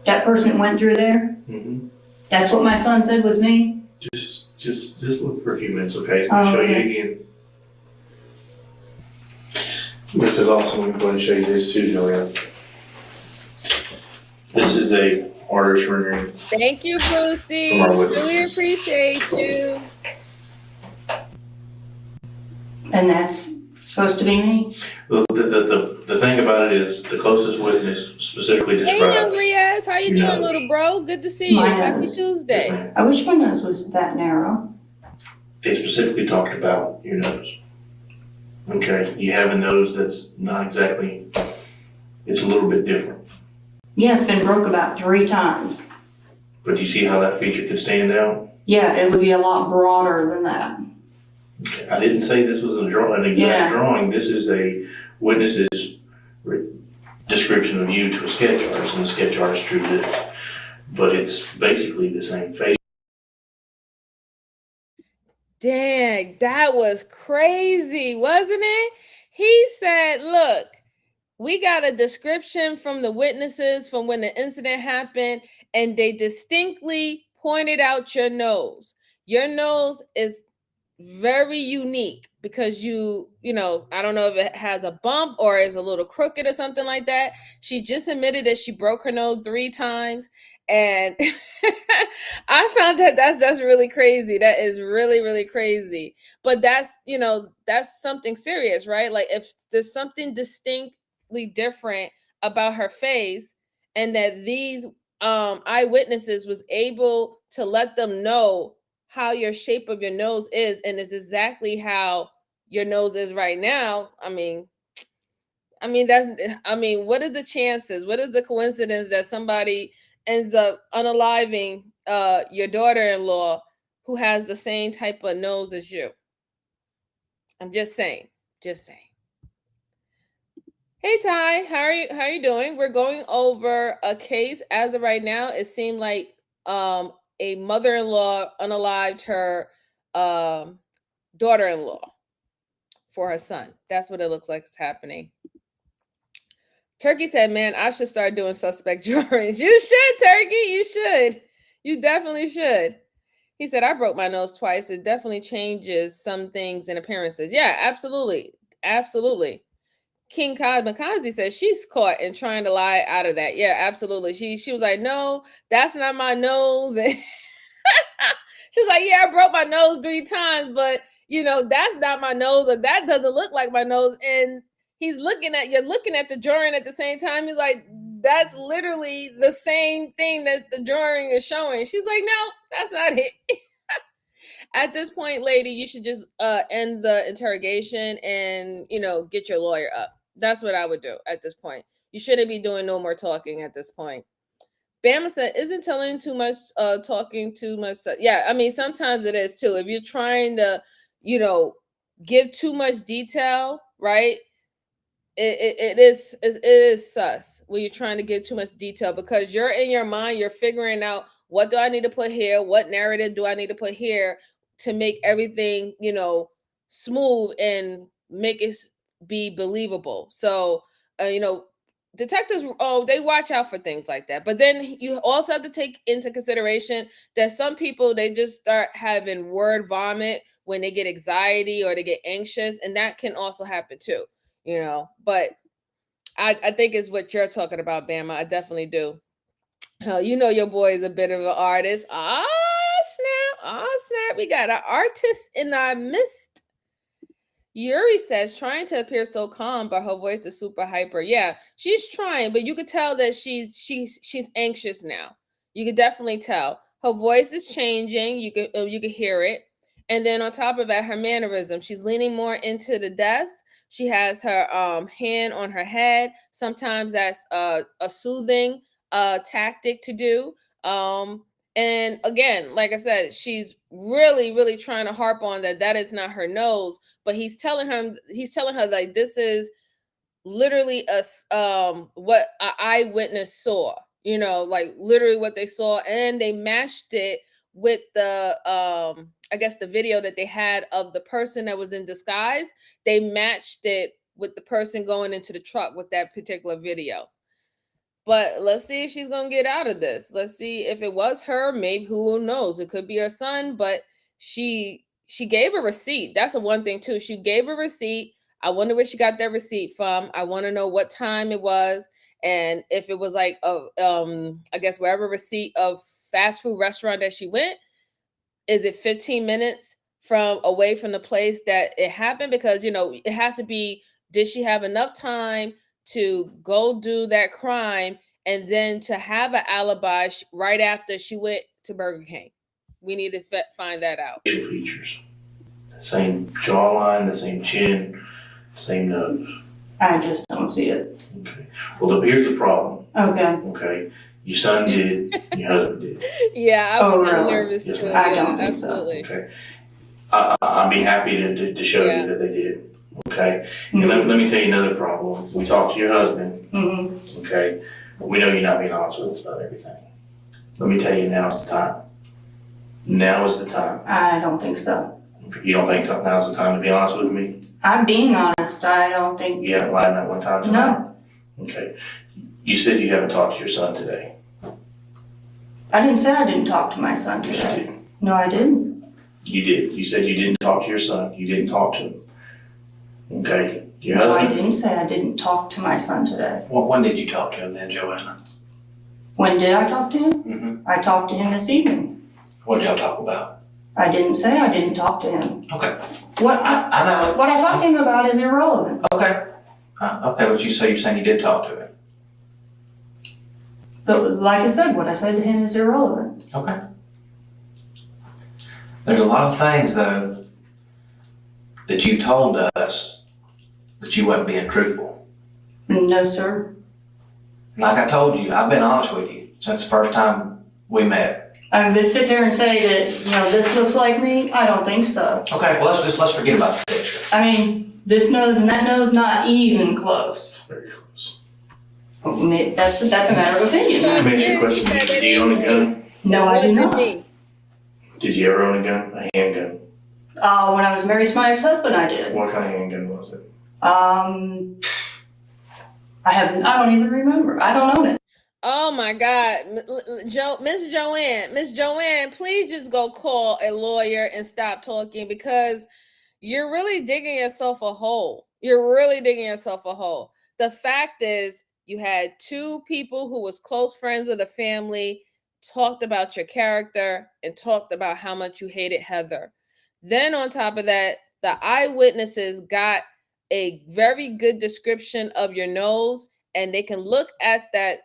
That person that went through there? Mm-hmm. That's what my son said was me? Just look for a few minutes, okay? So Oh, I'll show okay. you again. This is also, I'm going to show you this too, Joanne. This is a artist rendering. Thank you, Brucey. From our witnesses. Really appreciate you. And that's supposed to be me? The thing about it is the closest witness specifically Hey, described. Hungry Ass. How you Your doing, nose. little bro? Good to see you. My Happy nose. Tuesday. I wish my nose was that narrow. They specifically talked about your nose. Okay, you have a nose that's not exactly, it's a little bit different. Yeah, it's been broke about 3 times. But you see how that feature could stand out? Yeah, it would be a lot broader than that. Okay. I didn't say this was an exact Yeah. drawing. This is a witness's description of you to a sketch artist, and the sketch artist drew this. But it's basically the same face. Dang, that was crazy, wasn't it? He said, look, we got a description from the witnesses from when the incident happened, and they distinctly pointed out your nose. Your nose is very unique because you know, I don't know if it has a bump or is a little crooked or something like that. She just admitted that she broke her nose 3 times, and I found that that's really crazy. That is really, really crazy. But that's, you know, that's something serious, right? Like if there's something distinctly different about her face, and that these eyewitnesses was able to let them know how your shape of your nose is, and it's exactly how your nose is right now. I mean, what is the chances? What is the coincidence that somebody ends up unaliving your daughter-in-law who has the same type of nose as you? I'm just saying. Just saying. Hey Ty, how are you doing? We're going over a case as of right now. It seemed like a mother-in-law unalived her daughter-in-law for her son. That's what it looks like is happening. Turkey said, man, I should start doing suspect drawings. You should, Turkey. You should. You definitely should. He said, I broke my nose twice. It definitely changes some things in appearances. Yeah, absolutely. Absolutely. King Kamikaze says she's caught and trying to lie out of that. Yeah, absolutely. She was like, no, that's not my nose. And she's like, yeah, I broke my nose 3 times, but you know, that's not my nose, or that doesn't look like my nose. And you're looking at the drawing at the same time. He's like, that's literally the same thing that the drawing is showing. She's like, no, that's not it. At this point, lady, you should just end the interrogation and, you know, get your lawyer up. That's what I would do at this point. You shouldn't be doing no more talking at this point. Bama said, isn't telling too much, talking too much. Yeah, I mean, sometimes it is too. If you're trying to, you know, give too much detail, right? It is sus when you're trying to give too much detail, because you're in your mind, you're figuring out, what do I need to put here? What narrative do I need to put here to make everything, you know, smooth and make it be believable? So, you know, detectives, they watch out for things like that. But then you also have to take into consideration that some people, they just start having word vomit when they get anxiety or they get anxious, and that can also happen too, you know. But I think it's what you're talking about, Bama. I definitely do. You know, your boy is a bit of an artist. Snap. We got an artist in our midst. Yuri says, trying to appear so calm, but her voice is super hyper. Yeah, she's trying, but you could tell that she's anxious now. You could definitely tell. Her voice is changing. You could hear it. And then on top of that, her mannerism. She's leaning more into the desk. She has her hand on her head. Sometimes that's a soothing tactic to do. And again, like I said, she's really, really trying to harp on that is not her nose. But he's telling her like, this is literally what an eyewitness saw, you know, like literally what they saw, and they matched it with the I guess the video that they had of the person that was in disguise. They matched it with the person going into the truck with that particular video. But let's see if she's gonna get out of this. Let's see if it was her. Maybe, who knows? It could be her son. But she gave a receipt. That's the one thing too. She gave a receipt. I wonder where she got that receipt from. I want to know what time it was, and if it was like I guess wherever receipt of fast food restaurant that she went. Is it 15 minutes from away from the place that it happened? Because, you know, it has to be, did she have enough time to go do that crime and then to have an alibi right after she went to Burger King? We need to find that out. Facial features. The same jawline, the same chin, same nose. I just don't see it. Okay. Well, here's the problem. Okay. Okay. Your son did, your husband did. Yeah, I was really? nervous too. I don't think so. Okay. I'd be happy to show you that they did. Okay? And let me tell you another problem. We talked to your husband, Mm-hmm. okay? We know you're not being honest with us about everything. Let me tell you, now's the time. Now is the time. I don't think so. You don't think now's the time to be honest with me? I'm being honest. I don't think. You haven't lied that one time tonight? No. Okay. You said you haven't talked to your son today. I didn't say I didn't talk to my son Yes, today. you did. No, I didn't. You did. You said you didn't talk to your son. You didn't talk to him. Okay. Your No, I husband. didn't say I didn't talk to my son today. When did you talk to him then, Joanna? When did I talk to him? Mm-hmm. I talked to him this evening. What did y'all talk about? I didn't say I didn't talk to him. Okay. What I know. what I talked to him about is irrelevant. Okay. Okay, but you're saying you did talk to him. But like I said, what I said to him is irrelevant. Okay. There's a lot of things, though, that you've told us that you wasn't being truthful. No, sir. Like I told you, I've been honest with you since the first time we met. I would sit there and say that, this looks like me. I don't think so. Okay, well, let's forget about the picture. I mean, this nose and that nose, not even close. Very close. That's a matter of opinion. Let me ask you a question. Do you own a gun? No, I do not. Me. Did you ever own a gun? A handgun? When I was married to my ex-husband, I did. What kind of handgun was it? I don't even remember. I don't own it. Oh my God, Miss Joanne, please just go call a lawyer and stop talking, because you're really digging yourself a hole. You're really digging yourself a hole. The fact is, you had two people who was close friends of the family talked about your character and talked about how much you hated Heather. Then on top of that, the eyewitnesses got a very good description of your nose, and they can look at that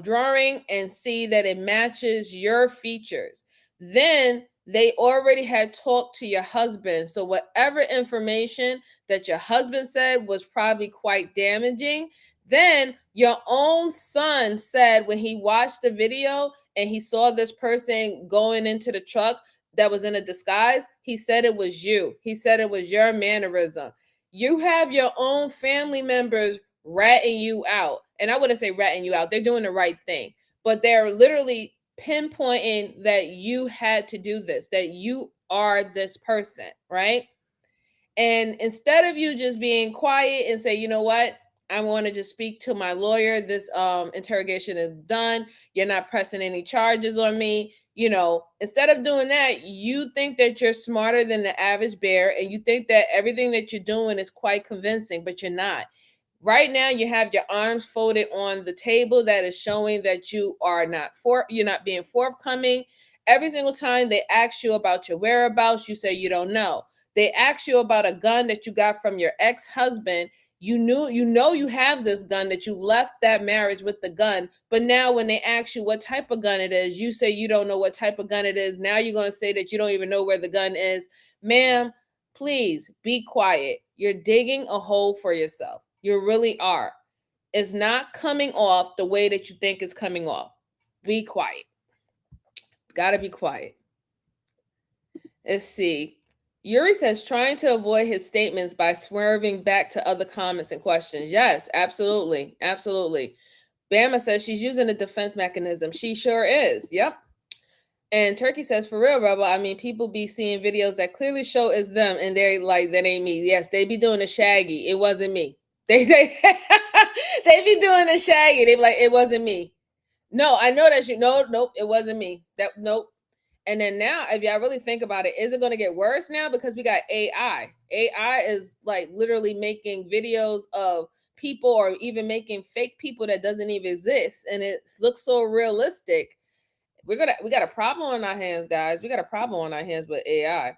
drawing and see that it matches your features. Then they already had talked to your husband. So whatever information that your husband said was probably quite damaging. Then your own son said when he watched the video and he saw this person going into the truck that was in a disguise, he said it was you. He said it was your mannerism. You have your own family members ratting you out. And I wouldn't say ratting you out. They're doing the right thing. But they're literally pinpointing that you had to do this, that you are this person, right? And instead of you just being quiet and say, you know what, I want to just speak to my lawyer. This interrogation is done. You're not pressing any charges on me. Instead of doing that, you think that you're smarter than the average bear, and you think that everything that you're doing is quite convincing, but you're not. Right now, you have your arms folded on the table. That is showing that you're not being forthcoming. Every single time they ask you about your whereabouts, you say you don't know. They ask you about a gun that you got from your ex-husband. You have this gun, that you left that marriage with the gun. But now when they ask you what type of gun it is, you say you don't know what type of gun it is. Now you're going to say that you don't even know where the gun is. Ma'am, please be quiet. You're digging a hole for yourself. You really are. It's not coming off the way that you think it's coming off. Be quiet. Gotta be quiet. Let's see. Yuri says trying to avoid his statements by swerving back to other comments and questions. Yes, absolutely. Absolutely. Bama says she's using a defense mechanism. She sure is. Yep. And Turkey says, for real, Rebel, I mean, people be seeing videos that clearly show it's them, and they're like, that ain't me. Yes, they be doing the shaggy. It wasn't me. They be doing the shaggy. They be like, it wasn't me. No, I know that nope, it wasn't me. Nope. And then now, if y'all really think about it, is it going to get worse now? Because we got AI. AI is like literally making videos of people, or even making fake people that doesn't even exist. And it looks so realistic. We got a problem on our hands, guys. We got a problem on our hands with AI.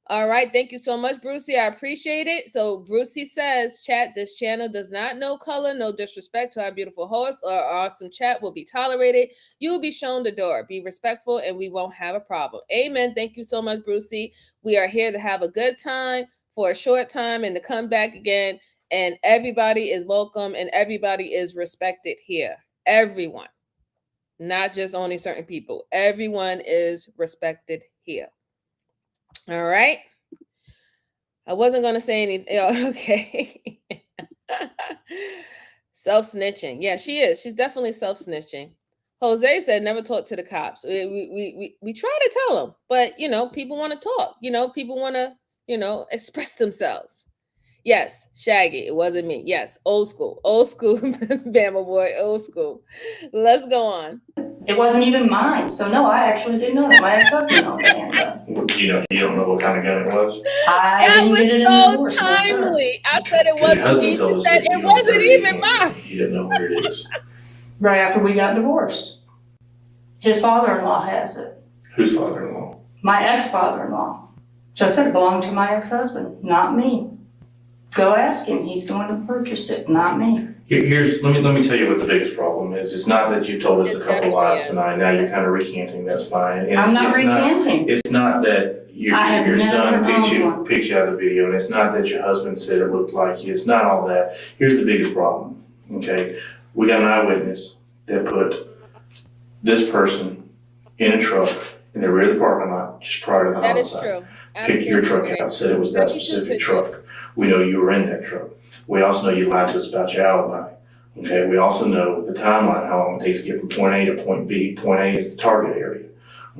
All right, thank you so much, Brucey. I appreciate it. So Brucey says, chat, this channel does not know color, no disrespect to our beautiful host. Or awesome chat will be tolerated. You will be shown the door. Be respectful and we won't have a problem. Amen. Thank you so much, Brucey. We are here to have a good time for a short time and to come back again. And everybody is welcome and everybody is respected here. Everyone. Not just only certain people. Everyone is respected here. All right. I wasn't going to say anything. Okay. Self-snitching. Yeah, she is. She's definitely self-snitching. Jose said never talk to the cops. We try to tell them, but people want to talk. People want to express themselves. Yes, Shaggy. It wasn't me. Yes, old school, Bama boy, old school. Let's go on. It wasn't even mine, so no, I actually didn't know that. My ex-husband owned the handgun. You don't know what kind of gun it was? I That didn't get was it in the so divorce, no, sir. timely. I said it Because your wasn't me. husband She told us said that it you wasn't don't even know mine. He doesn't know where it is. Right after we got divorced. His father-in-law has it. Whose father-in-law? My ex-father-in-law. So I said it belonged to my ex-husband, not me. Go ask him. He's the one who purchased it, not me. Let me tell you what the biggest problem is. It's not that you told us It a couple definitely lies is. tonight. Now you're kind of recanting. That's fine. And I'm not it's recanting. It's not that I have your son never picked owned one. you out of the video, and it's not that your husband said it looked like you. It's not all that. Here's the biggest problem. Okay, we got an eyewitness that put this person in a truck in the rear of the parking lot just prior to the That is homicide. true. Picked your truck Absolutely. out, said it was that specific truck. We know you were in that truck. We also know you lied to us about your alibi. Okay, we also know the timeline, how long it takes to get from point A to point B. Point A is the target area.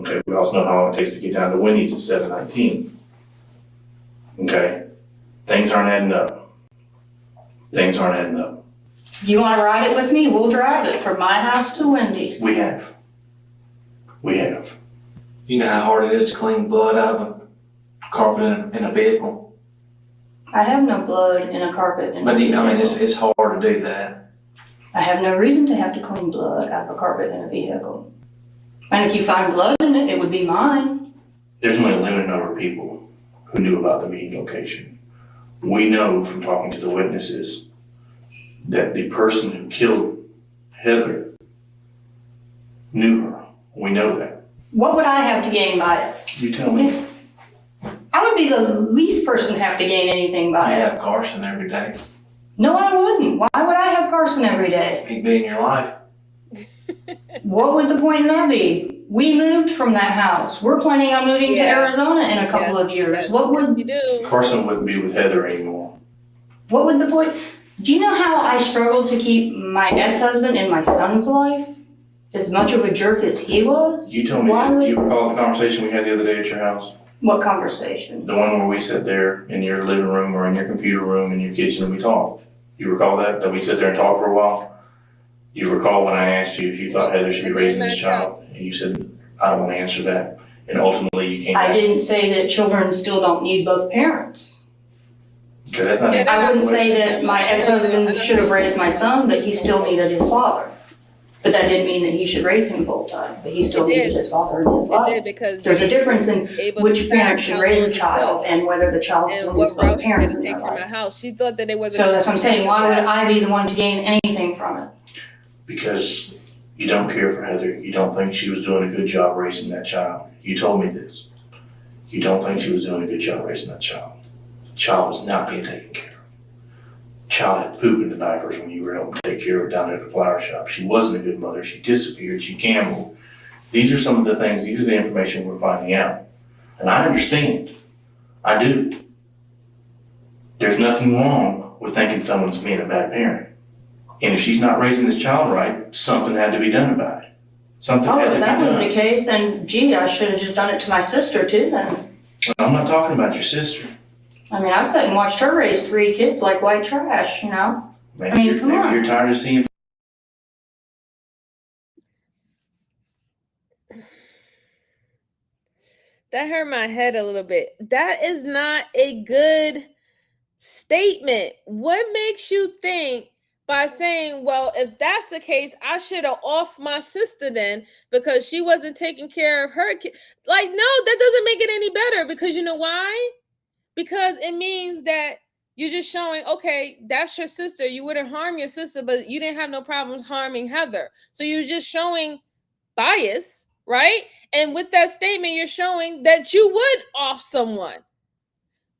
Okay, we also know how long it takes to get down to Wendy's at 719. Okay, things aren't adding up. Things aren't adding up. You want to ride it with me? We'll drive it from my house to Wendy's. We have. You know how hard it is to clean blood out of a carpet in a vehicle? I have no blood in a carpet. It's hard to do that. I have no reason to have to clean blood out of a carpet in a vehicle. And if you find blood in it, it would be mine. There's only a limited number of people who knew about the meeting location. We know from talking to the witnesses that the person who killed Heather knew her. We know that. What would I have to gain by it? You tell me. I would be the least person to have to gain anything You by it. have Carson every day. No, I wouldn't. Why would I have Carson every day? He'd be in your life. What would the point of that be? We moved from that house. We're planning on moving to Yeah. Arizona in a couple of years. Yes, What would you do? Carson wouldn't be with Heather anymore. the point? Do you know how I struggled to keep my ex-husband in my son's life? As much of a jerk as he was? You told me, Why do would- you recall the conversation we had the other day at your house? What conversation? The one where we sat there in your living room or in your computer room in your kitchen and we talked. You recall that? That we sat there and talked for a while? You recall when I asked you if you thought Heather should be raising this child? And you said, I don't want to answer that. And ultimately you came I back. didn't say that children still don't need both parents. Okay, that's not. Yeah, I wouldn't say question. that my ex-husband should have raised my son, but he still needed his father. But that didn't mean that he should raise him full time, but he still It did. needed his father in his It life. did because There's a they difference in able to which track parent should how raise long a he child lived and whether the child still and needs what route both she parents had in to take their from life. the house. She thought that they were. So that's what I'm saying. Why would I be the one to gain anything from it? Because you don't care for Heather. You don't think she was doing a good job raising that child. You told me this. You don't think she was doing a good job raising that child. The child was not being taken care of. Child had poop in the diapers when you were helping take care of her down at the flower shop. She wasn't a good mother. She disappeared. She gambled. These are some of the things, these are the information we're finding out. And I understand. I do. There's nothing wrong with thinking someone's being a bad parent. And if she's not raising this child right, something had to be done about it. Something Oh, had to if be that was the done. case, then gee, I should have just done it to my sister too then. I'm not talking about your sister. I mean, I sat and watched her raise 3 kids like white trash, you know? Maybe I mean, come on. you're tired of seeing. That hurt my head a little bit. That is not a good statement. What makes you think by saying, well, if that's the case, I should have off my sister then because she wasn't taking care of her kid? Like, no, that doesn't make it any better because you know why? Because it means that you're just showing, okay, that's your sister. You wouldn't harm your sister, but you didn't have no problem harming Heather. So you're just showing bias, right? And with that statement, you're showing that you would off someone.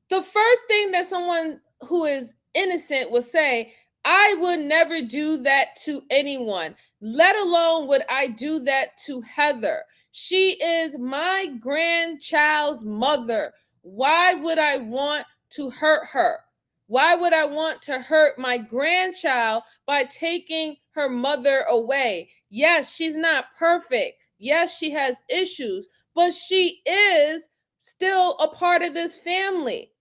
The first thing that someone who is innocent would say, I would never do that to anyone, let alone would I do that to Heather. She is my grandchild's mother. Why would I want to hurt her? Why would I want to hurt my grandchild by taking her mother away? Yes, she's not perfect. Yes, she has issues, but she is still a part of this family.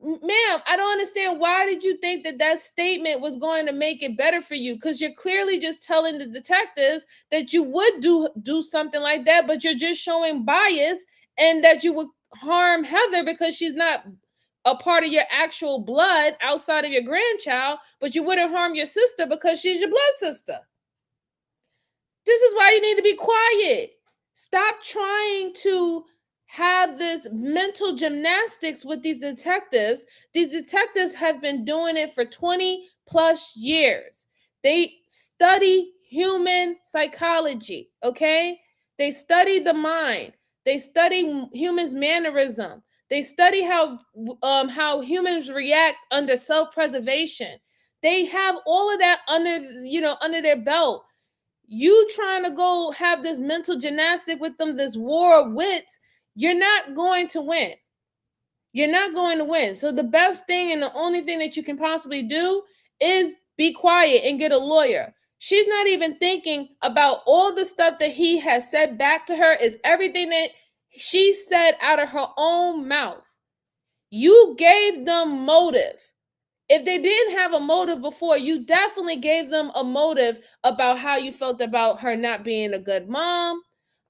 Ma'am, I don't understand. Why did you think that that statement was going to make it better for you? Because you're clearly just telling the detectives that you would do something like that, but you're just showing bias and that you would harm Heather because she's not a part of your actual blood outside of your grandchild, but you wouldn't harm your sister because she's your blood sister. This is why you need to be quiet. Stop trying to have this mental gymnastics with these detectives. These detectives have been doing it for 20 plus years. They study human psychology, okay? They study the mind. They study humans' mannerism. They study how humans react under self-preservation. They have all of that under their belt. You trying to go have this mental gymnastic with them, this war of wits, you're not going to win. You're not going to win. So the best thing and the only thing that you can possibly do is be quiet and get a lawyer. She's not even thinking about all the stuff that he has said back to her is everything that she said out of her own mouth. You gave them motive. If they didn't have a motive before, you definitely gave them a motive about how you felt about her not being a good mom,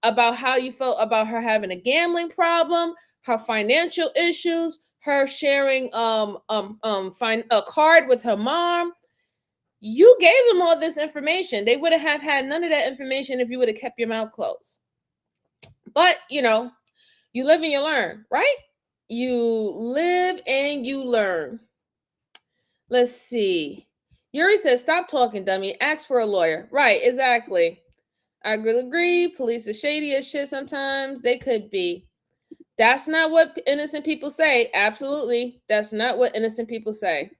about how you felt about her having a gambling problem, her financial issues, her sharing a card with her mom. You gave them all this information. They wouldn't have had none of that information if you would have kept your mouth closed. But, you live and you learn, right? You live and you learn. Let's see. Yuri says, stop talking, dummy. Ask for a lawyer. Right, exactly. I agree. Police are shady as shit sometimes. They could be. That's not what innocent people say. Absolutely. That's not what innocent people say.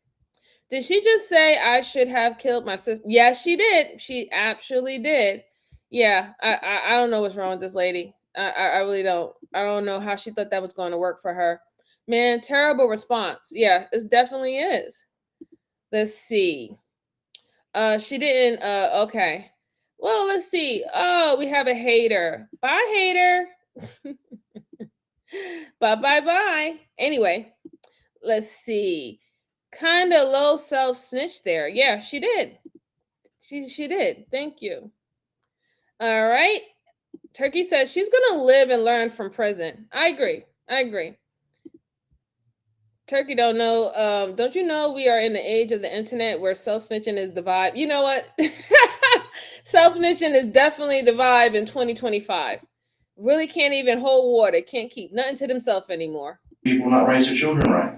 Did she just say I should have killed my sister? Yes, she did. She actually did. Yeah, I don't know what's wrong with this lady. I really don't. I don't know how she thought that was going to work for her. Man, terrible response. Yeah, it definitely is. Let's see. She didn't. Okay. Well, let's see. Oh, we have a hater. Bye, hater. Bye. Anyway, let's see. Kind of low self snitch there. Yeah, she did. She did. Thank you. All right. Turkey says she's gonna live and learn from prison. I agree. Turkey don't know. Don't you know we are in the age of the internet where self-snitching is the vibe? You know what? Self-snitching is definitely the vibe in 2025. Really can't even hold water. Can't keep nothing to themselves anymore. People not raise their children right.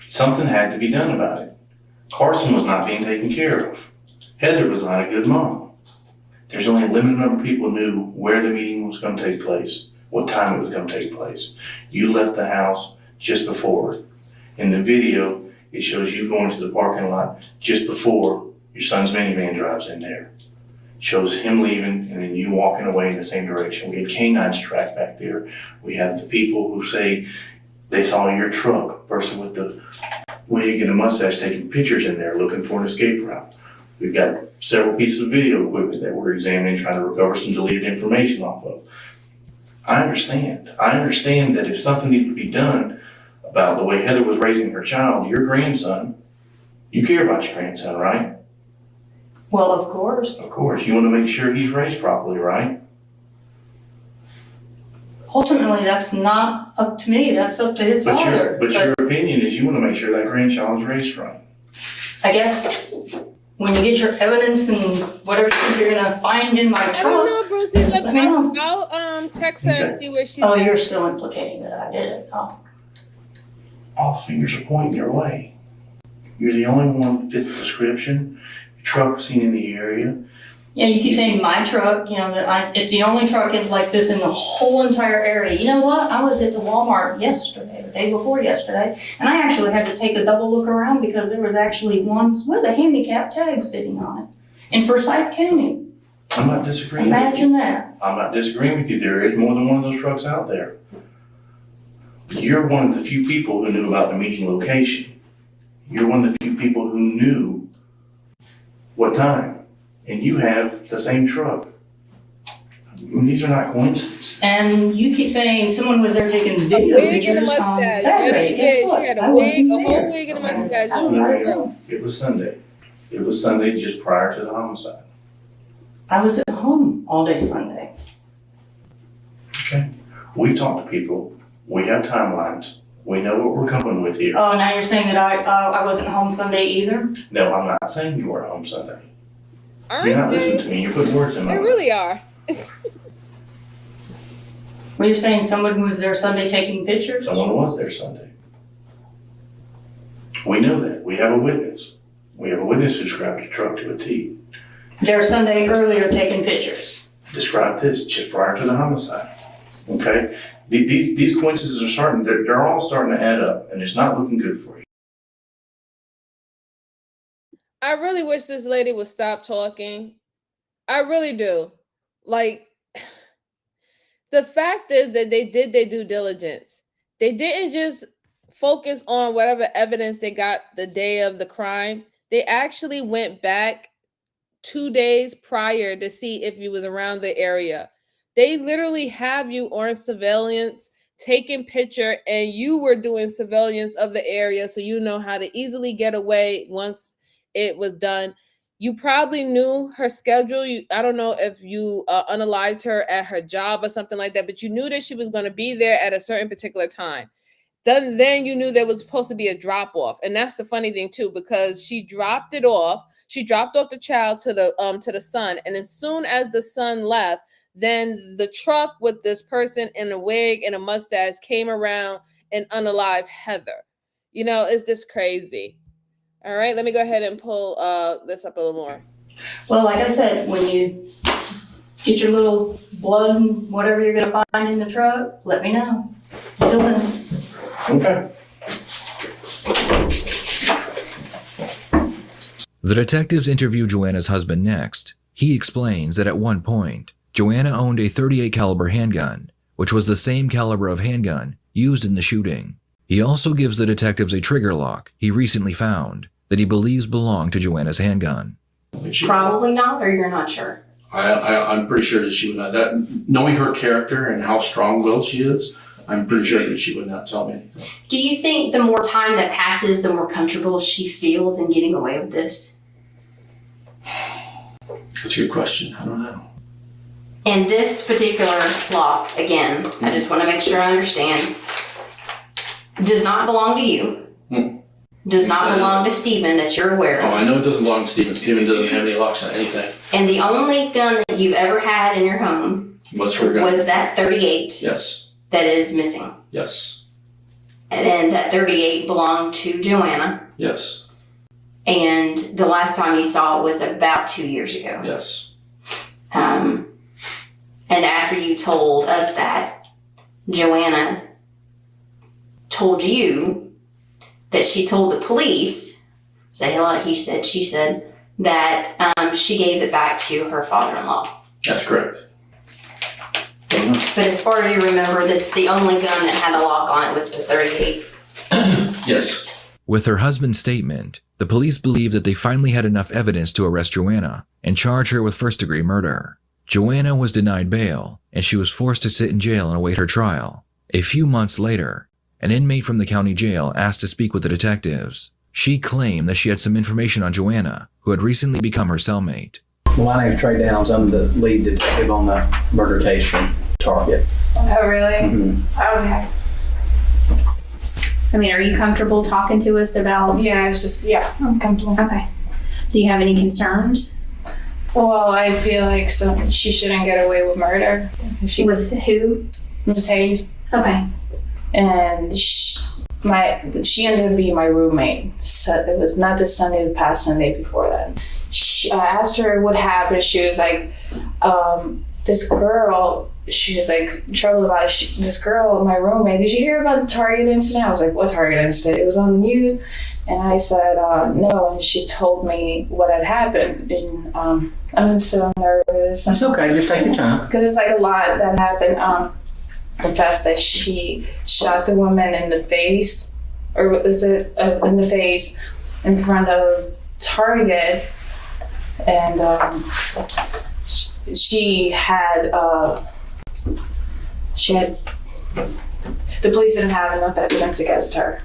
Something had to be done about it. Carson was not being taken care of. Heather was not a good mom. There's only a limited number of people who knew where the meeting was going to take place, what time it was going to take place. You left the house just before. In the video, it shows you going to the parking lot just before your son's minivan drives in there. It shows him leaving and then you walking away in the same direction. We had canines tracked back there. We have the people who say they saw your truck, a person with the wig and a mustache taking pictures in there looking for an escape route. We've got several pieces of video equipment that we're examining, trying to recover some deleted information off of. I understand that if something needed to be done about the way Heather was raising her child, your grandson, you care about your grandson, right? Well, of course. Of course. You want to make sure he's raised properly, right? Ultimately, that's not up to me. That's up to his father. But your opinion is you want to make sure that grandchild is raised right. I guess when you get your evidence and whatever you think you're gonna find in my truck. I don't know, Brucey. Let me know. I'll text her and see where she's Oh, at. you're still implicating that I did it. Oh. All the fingers are pointing your way. You're the only one that fits the description. Your truck was seen in the area. Yeah, you keep saying my truck, it's the only truck like this in the whole entire area. You know what? I was at the Walmart yesterday, the day before yesterday, and I actually had to take a double look around because there was actually one with a handicap tag sitting on it in Forsyth County. I'm not disagreeing Imagine that. I'm not disagreeing with you. There is more than one of those trucks out there. You're one of the few people who knew about the meeting location. You're one of the few people who knew what time. And you have the same truck. I mean, these are not coincidences. And you keep saying someone was there taking video wig and a pictures on mustache. Saturday. Yes, Guess she did. what? She had I a wig, wasn't a whole there. wig and a So, mustache. I was right. It was Sunday. It was Sunday just prior to the homicide. I was at home all day Sunday. Okay. We've talked to people. We have timelines. We know what we're coming with here. Oh, now you're saying that I wasn't home Sunday either? No, I'm not saying you were home Sunday. Aren't You're not they? listening to me. You're putting words in my They mouth. really are. Well, you're saying someone was there Sunday taking pictures? Someone was there Sunday. We know that. We have a witness. We have a witness who described the truck to a T. There Sunday earlier taking pictures. Described this just prior to the homicide. Okay? These coincidences are starting, they're all starting to add up, and it's not looking good for you. I really wish this lady would stop talking. I really do. Like, the fact is that they did their due diligence. They didn't just focus on whatever evidence they got the day of the crime. They actually went back 2 days prior to see if you was around the area. They literally have you on surveillance, taking picture, and you were doing surveillance of the area so you know how to easily get away once it was done. You probably knew her schedule. I don't know if you unalived her at her job or something like that, but you knew that she was going to be there at a certain particular time. Then you knew there was supposed to be a drop off, and that's the funny thing too, because she dropped it off. She dropped off the child to the son, and as soon as the son left, then the truck with this person in a wig and a mustache came around and unalived Heather. You know, it's just crazy. All right, let me go ahead and pull this up a little more. Well, like I said, when you get your little blood and whatever you're gonna find in the truck, let me know. Until then. Okay. The detectives interview Joanna's husband next. He explains that at one point, Joanna owned a .38 caliber handgun, which was the same caliber of handgun used in the shooting. He also gives the detectives a trigger lock he recently found that he believes belonged to Joanna's handgun. Probably not, or you're not sure? I'm pretty sure that she would not. That, knowing her character and how strong-willed she is, I'm pretty sure that she would not tell me anything. Do you think the more time that passes, the more comfortable she feels in getting away with this? That's a good question. I don't know. And this particular lock, again, I just want to make sure I understand, does not belong to you. Does not belong to Stephen that you're aware Oh, of. I know it doesn't belong to Stephen. Stephen doesn't have any locks on anything. And the only gun that you've ever had in your home What's her gun? was that .38 Yes. that is missing. Yes. And then that .38 belonged to Joanna. Yes. And the last time you saw it was about 2 years ago. Yes. And after you told us that, Joanna told you that she told the police, say a lot of he said, she said, that she gave it back to her father-in-law. That's correct. But as far as you remember, the only gun that had a lock on it was the .38. Yes. With her husband's statement, the police believe that they finally had enough evidence to arrest Joanna and charge her with first-degree murder. Joanna was denied bail, and she was forced to sit in jail and await her trial. A few months later, an inmate from the county jail asked to speak with the detectives. She claimed that she had some information on Joanna, who had recently become her cellmate. My name's Trey Downs. I'm the lead detective on the murder case from Target. Oh, really? Mm-hmm. Okay. I mean, are you comfortable talking to us about? Yeah, I'm comfortable. Okay. Do you have any concerns? Well, I feel like she shouldn't get away with murder. With who? Miss Hayes. Okay. And she ended up being my roommate. So it was not the Sunday, the past Sunday before that. I asked her what happened. She was like, this girl, she was like troubled about it. This girl, my roommate, did you hear about the Target incident? I was like, what Target incident? It was on the news. And I said, no. And she told me what had happened. And I'm so nervous. It's okay. Just take your time. Because it's like a lot that happened. confessed that she shot the woman in the face, or was it in the face in front of Target, and she had the police didn't have enough evidence against her.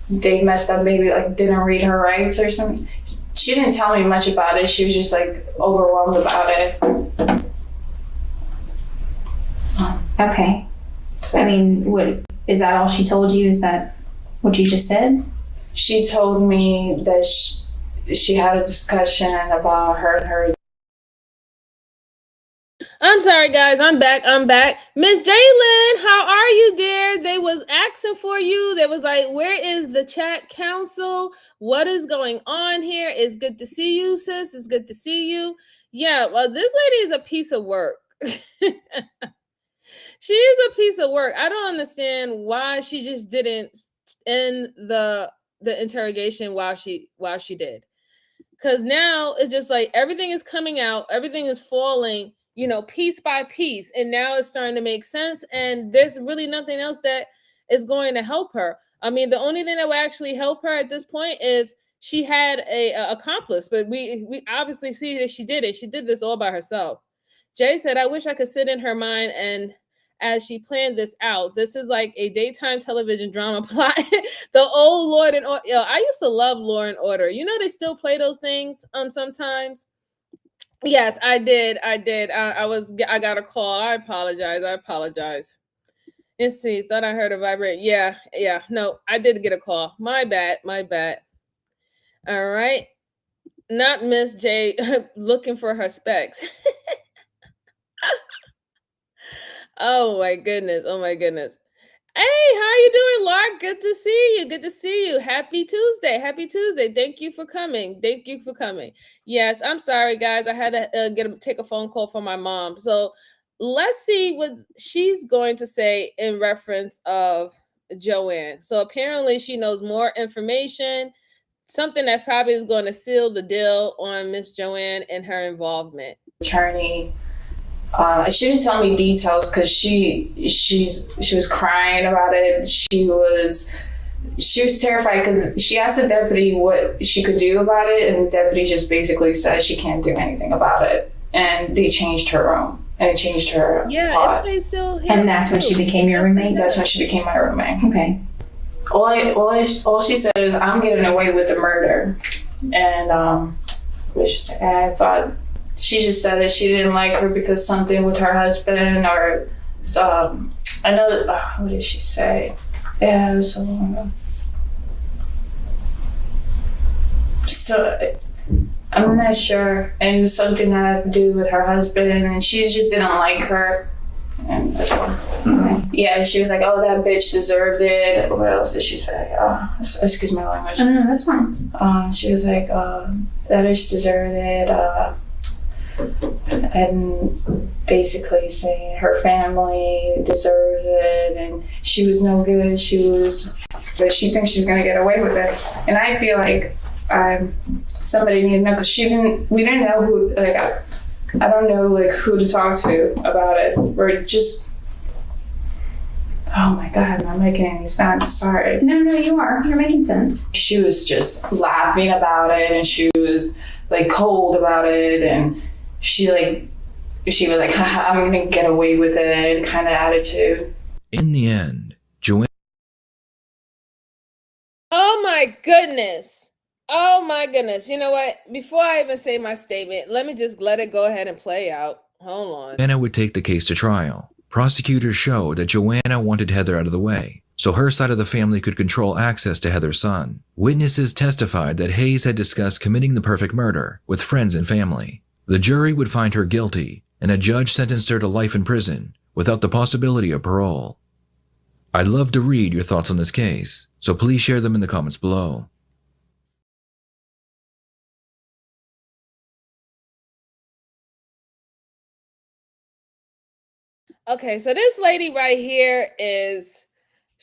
They messed up, maybe like didn't read her rights or something. She didn't tell me much about it. She was just like overwhelmed about it. Okay. I mean, what is that all she told you? Is that what you just said? She told me that she had a discussion about her and her. I'm sorry, guys. I'm back. Miss Jalen, how are you, dear? They was asking for you. They was like, where is the chat council? What is going on here? It's good to see you, sis. It's good to see you. Yeah, well, this lady is a piece of work. She is a piece of work. I don't understand why she just didn't end the interrogation while she did. Because now it's just like everything is coming out, everything is falling, piece by piece, and now it's starting to make sense, and there's really nothing else that is going to help her. I mean, the only thing that will actually help her at this point is she had a accomplice, but we obviously see that she did it. She did this all by herself. Jay said, I wish I could sit in her mind and as she planned this out. This is like a daytime television drama plot. The old Law and Order. I used to love Law and Order. They still play those things sometimes. Yes, I did. I got a call. I apologize. Let's see. Thought I heard a vibrate. Yeah. No, I did get a call. My bad. All right. Not Miss J looking for her specs. Oh my goodness. Hey, how you doing, Lark? Good to see you. Happy Tuesday. Thank you for coming. Yes, I'm sorry, guys. I had to take a phone call from my mom. So let's see what she's going to say in reference of Joanne. So apparently she knows more information, something that probably is going to seal the deal on Miss Joanne and her involvement. Attorney. She didn't tell me details because she was crying about it. She was terrified because she asked the deputy what she could do about it, and the deputy just basically said she can't do anything about it. And they changed her room, and they changed her pot. And that's when she became your roommate? That's when she became my roommate. Okay. All she said is, I'm getting away with the murder. And I thought, she just said that she didn't like her because something with her husband or I know, what did she say? Yeah, it was so long ago. So I'm not sure. And it was something that had to do with her husband, and she just didn't like her. And that's why. Okay. Yeah, she was like, oh, that bitch deserved it. What else did she say? Excuse my language. No, that's fine. She was like, that bitch deserved it. And basically saying her family deserves it, and she was no good. But she thinks she's gonna get away with it. And I feel like somebody needed to know, because we didn't know who. Like I don't know who to talk to about it, or just. Oh my God, I'm not making any sense. Sorry. No, you are. You're making sense. She was just laughing about it, and she was cold about it, and she was like, haha, I'm gonna get away with it kind of attitude. In the end, Joanne. Oh my goodness. You know what? Before I even say my statement, let me just let it go ahead and play out. Hold on. Joanna would take the case to trial. Prosecutors showed that Joanna wanted Heather out of the way, so her side of the family could control access to Heather's son. Witnesses testified that Hayes had discussed committing the perfect murder with friends and family. The jury would find her guilty, and a judge sentenced her to life in prison without the possibility of parole. I'd love to read your thoughts on this case, so please share them in the comments below. Okay, so this lady right here is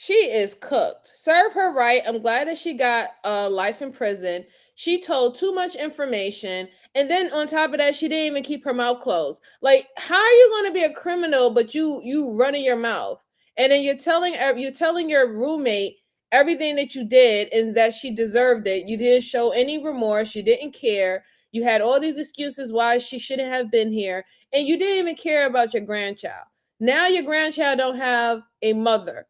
She is cooked. Serve her right. I'm glad that she got life in prison. She told too much information, and then on top of that, she didn't even keep her mouth closed. Like, how are you going to be a criminal, but you running your mouth, and then you're telling your roommate everything that you did and that she deserved it. You didn't show any remorse. You didn't care. You had all these excuses why she shouldn't have been here, and you didn't even care about your grandchild. Now your grandchild don't have a mother.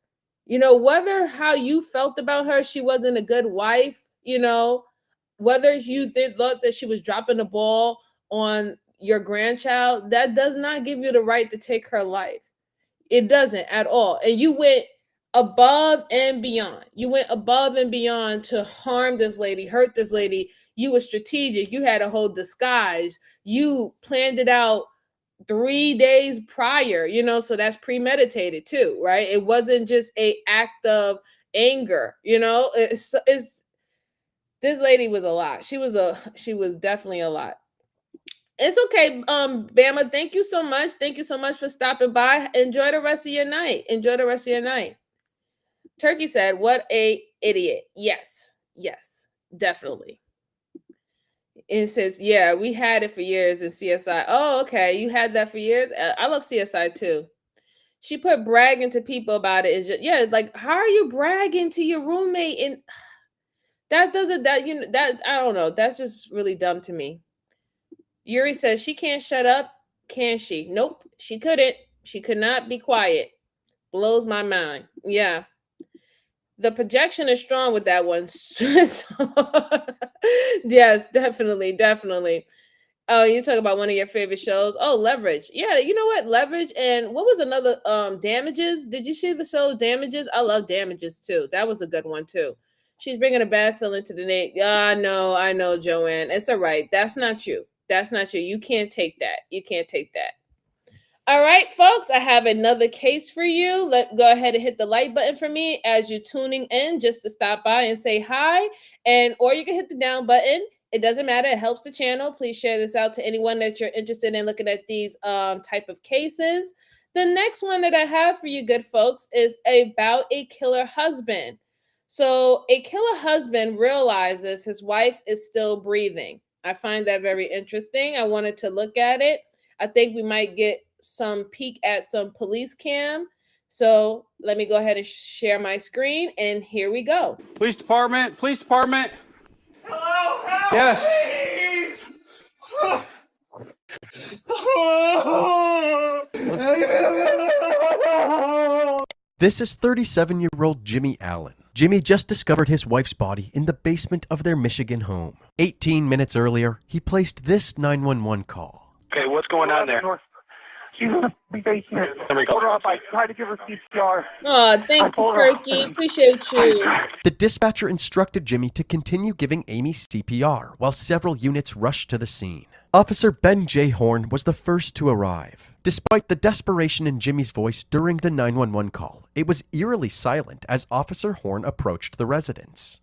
Whether how you felt about her, she wasn't a good wife, whether you thought that she was dropping the ball on your grandchild, that does not give you the right to take her life. It doesn't at all. And you went above and beyond. You went above and beyond to harm this lady, hurt this lady. You were strategic. You had a whole disguise. You planned it out 3 days prior, so that's premeditated too, right? It wasn't just a act of anger, it's this lady was a lot. She was definitely a lot. It's okay. Bama, thank you so much. Thank you so much for stopping by. Enjoy the rest of your night. Turkey said, "What a idiot." Yes, definitely. It says, yeah, we had it for years in CSI. Oh, okay. You had that for years? I love CSI too. She put bragging to people about it. Is just, yeah, like, how are you bragging to your roommate? And that doesn't, that, I don't know. That's just really dumb to me. Yuri says, she can't shut up, can she? Nope, she couldn't. She could not be quiet. Blows my mind. Yeah. The projection is strong with that one. Yes, definitely. Oh, you talk about one of your favorite shows. Oh, Leverage. Yeah, you know what? Leverage, and what was another Damages? Did you see the show Damages? I love Damages too. That was a good one too. She's bringing a bad feeling to the name. Yeah, I know, Joanne. It's all right. That's not you. You can't take that. All right, folks, I have another case for you. Go ahead and hit the like button for me as you're tuning in, just to stop by and say hi, or you can hit the down button. It doesn't matter. It helps the channel. Please share this out to anyone that you're interested in looking at these type of cases. The next one that I have for you, good folks, is about a killer husband. So a killer husband realizes his wife is still breathing. I find that very interesting. I wanted to look at it. I think we might get some peek at some police cam. So let me go ahead and share my screen, and here we go. Police department. Hello, help, Yes. please. This is 37-year-old Jimmy Allen. Jimmy just discovered his wife's body in the basement of their Michigan home. 18 minutes earlier, he placed this 911 call. Okay, what's going on there? She's in the basement. Hold her up. I tried to give her CPR. Oh, thank you, Turkey. Appreciate you. The dispatcher instructed Jimmy to continue giving Amy CPR while several units rushed to the scene. Officer Ben J. Horn was the first to arrive. Despite the desperation in Jimmy's voice during the 911 call, it was eerily silent as Officer Horn approached the residence.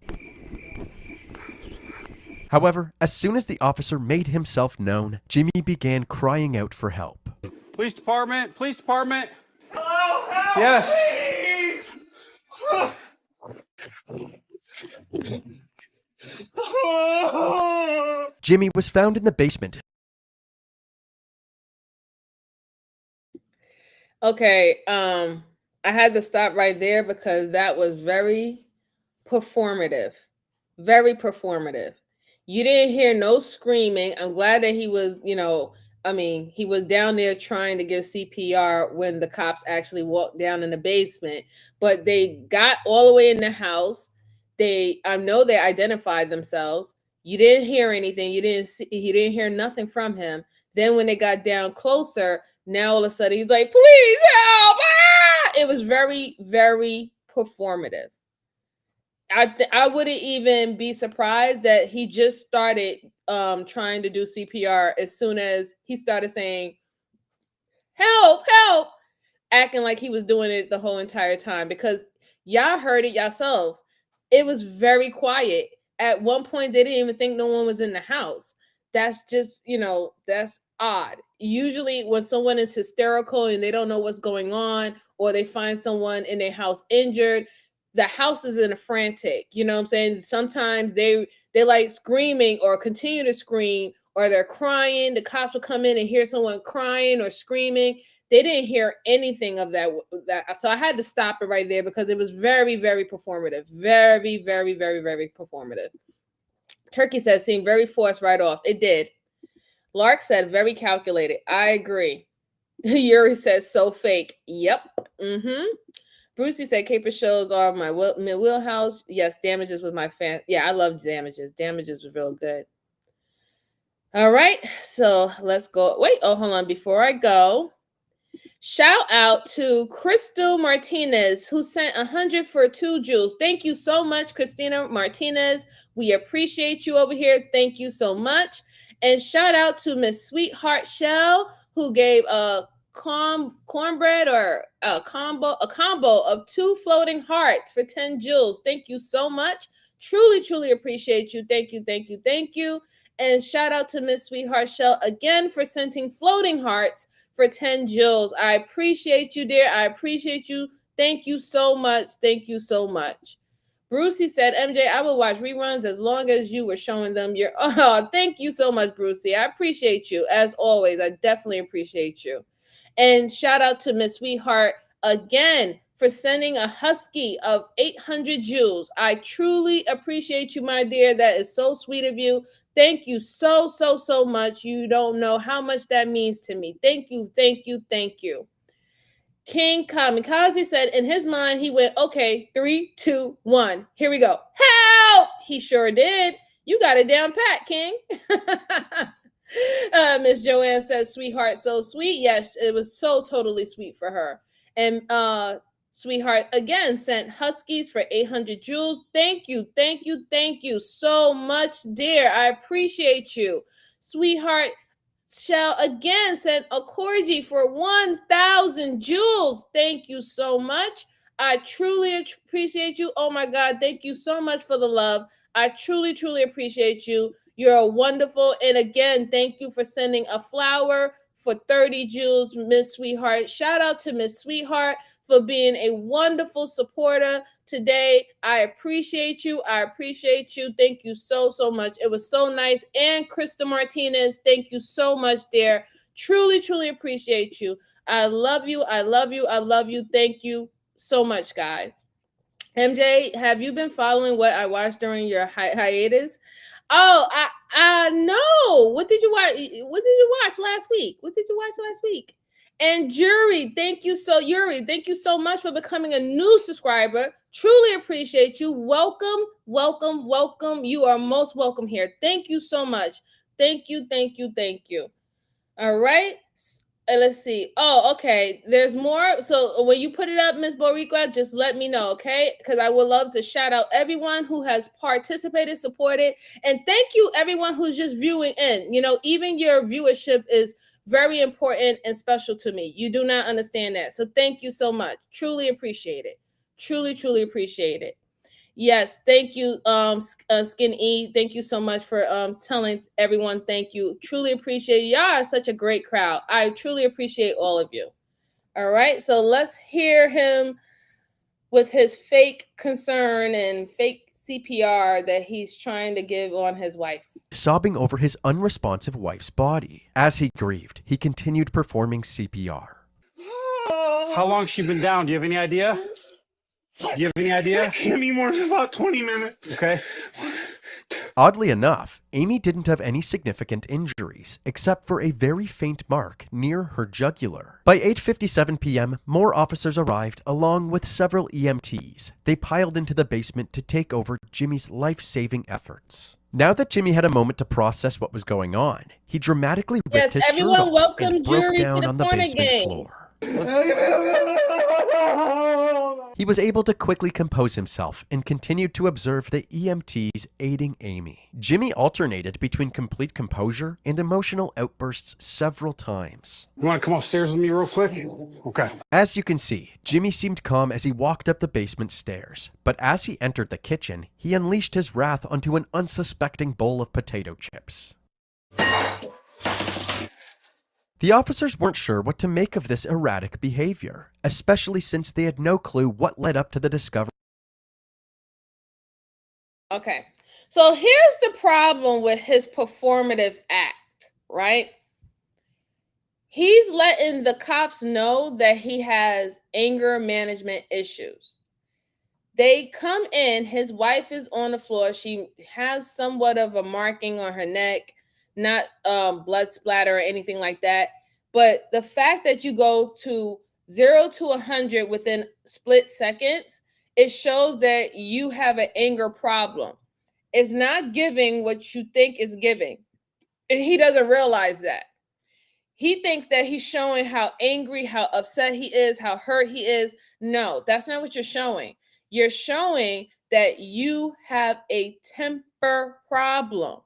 However, as soon as the officer made himself known, Jimmy began crying out for help. Police department. Hello, help, Yes. please. Jimmy was found in the basement. Okay, I had to stop right there because that was very performative. Very performative. You didn't hear no screaming. I'm glad that he was, he was down there trying to give CPR when the cops actually walked down in the basement, but they got all the way in the house. I know they identified themselves. You didn't hear anything. You didn't hear nothing from him. Then when they got down closer, now all of a sudden he's like, "Please help!" Ah! It was very, very performative. I wouldn't even be surprised that he just started trying to do CPR as soon as he started saying, "Help, help," acting like he was doing it the whole entire time, because y'all heard it yourself. It was very quiet. At one point, they didn't even think no one was in the house. That's just, that's odd. Usually when someone is hysterical and they don't know what's going on, or they find someone in their house injured, the house is in a frantic. You know what I'm saying? Sometimes they like screaming or continue to scream, or they're crying. The cops will come in and hear someone crying or screaming. They didn't hear anything of that. So I had to stop it right there because it was very, very performative. Very, very, very, very performative. Turkey says seemed very forced right off. It did. Lark said very calculated. I agree. Yuri says so fake. Yep. Brucey said caper shows are my wheelhouse. Yes, Damages was my fan. Yeah, I love Damages. Damages was real good. All right, so let's go. Wait, hold on. Before I go, shout out to Crystal Martinez, who sent 100 for 2 jewels. Thank you so much, Christina Martinez. We appreciate you over here. Thank you so much. And shout out to Miss Sweetheart Shell, who gave a cornbread or a combo of 2 floating hearts for 10 jewels. Thank you so much. Truly, truly appreciate you. Thank you, thank you, thank you. And shout out to Miss Sweetheart Shell again for sending floating hearts for 10 jewels. I appreciate you, dear. I appreciate you. Thank you so much. Thank you so much. Brucey said, MJ, I will watch reruns as long as you were showing them your... Oh, thank you so much, Brucey. I appreciate you. As always, I definitely appreciate you. And shout out to Miss Sweetheart again for sending a husky of 800 jewels. I truly appreciate you, my dear. That is so sweet of you. Thank you so, so, so much. You don't know how much that means to me. Thank you, thank you, thank you. King Kamikaze said in his mind, he went, okay, 3, 2, 1. Here we go. Help! He sure did. You got it down pat, King. Miss Joanne says, sweetheart, so sweet. Yes, it was so totally sweet for her. And Sweetheart again sent huskies for 800 jewels. Thank you, thank you, thank you so much, dear. I appreciate you. Sweetheart Shell again sent a corgi for 1,000 jewels. Thank you so much. I truly appreciate you. Oh my God, thank you so much for the love. I truly, truly appreciate you. You're wonderful. And again, thank you for sending a flower for 30 jewels, Miss Sweetheart. Shout out to Miss Sweetheart for being a wonderful supporter today. I appreciate you. I appreciate you. Thank you so, so much. It was so nice. And Krista Martinez, thank you so much, dear. Truly, truly appreciate you. I love you. I love you. I love you. Thank you so much, guys. MJ, have you been following what I watched during your hiatus? Oh, I know. What did you watch? What did you watch last week? What did you watch last week? And Yuri, thank you so much for becoming a new subscriber. Truly appreciate you. Welcome, welcome, welcome. You are most welcome here. Thank you so much. Thank you, thank you, thank you. All right. Let's see. Oh, okay. There's more. So when you put it up, Miss Boriqua, just let me know, okay? Because I would love to shout out everyone who has participated, supported, and thank you everyone who's just viewing in. You know, even your viewership is very important and special to me. You do not understand that. So thank you so much. Truly appreciate it. Truly, truly appreciate it. Yes, thank you, Skin E. Thank you so much for telling everyone thank you. Truly appreciate it. Y'all are such a great crowd. I truly appreciate all of you. All right, so let's hear him with his fake concern and fake CPR that he's trying to give on his wife. Sobbing over his unresponsive wife's body. As he grieved, he continued performing CPR. How long has she been down? Do you have any idea? Do you have any idea? Can't be more than about 20 minutes. Okay. Oddly enough, Amy didn't have any significant injuries, except for a very faint mark near her jugular. By 8:57 p.m., more officers arrived along with several EMTs. They piled into the basement to take over Jimmy's life-saving efforts. Now that Jimmy had a moment to process what was going on, he dramatically ripped his shirt off and broke down on the basement floor. He was able to quickly compose himself and continued to observe the EMTs aiding Amy. Jimmy alternated between complete composure and emotional outbursts several times. You want to come upstairs with me real quick? Okay. As you can see, Jimmy seemed calm as he walked up the basement stairs, but as he entered the kitchen, he unleashed his wrath onto an unsuspecting bowl of potato chips. The officers weren't sure what to make of this erratic behavior, especially since they had no clue what led up to the discovery. Okay, so here's the problem with his performative act, right? He's letting the cops know that he has anger management issues. They come in, his wife is on the floor. She has somewhat of a marking on her neck, not blood splatter or anything like that. But the fact that you go to 0 to 100 within split seconds, it shows that you have an anger problem. It's not giving what you think it's giving. And he doesn't realize that. He thinks that he's showing how angry, how upset he is, how hurt he is. No, that's not what you're showing. You're showing that you have a temper problem.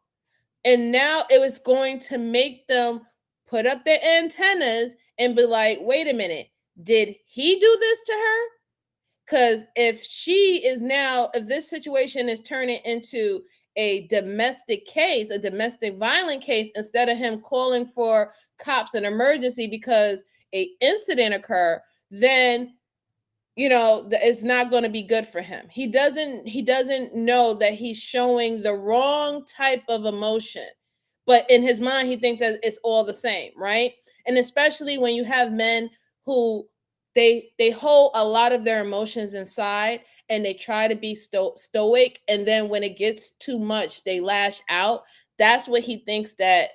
And now it was going to make them put up their antennas and be like, wait a minute, did he do this to her? Because if this situation is turning into a domestic case, a domestic violent case, instead of him calling for cops an emergency because a incident occurred, then it's not going to be good for him. He doesn't know that he's showing the wrong type of emotion, but in his mind he thinks that it's all the same, right? And especially when you have men who they hold a lot of their emotions inside and they try to be stoic, and then when it gets too much they lash out. That's what he thinks that's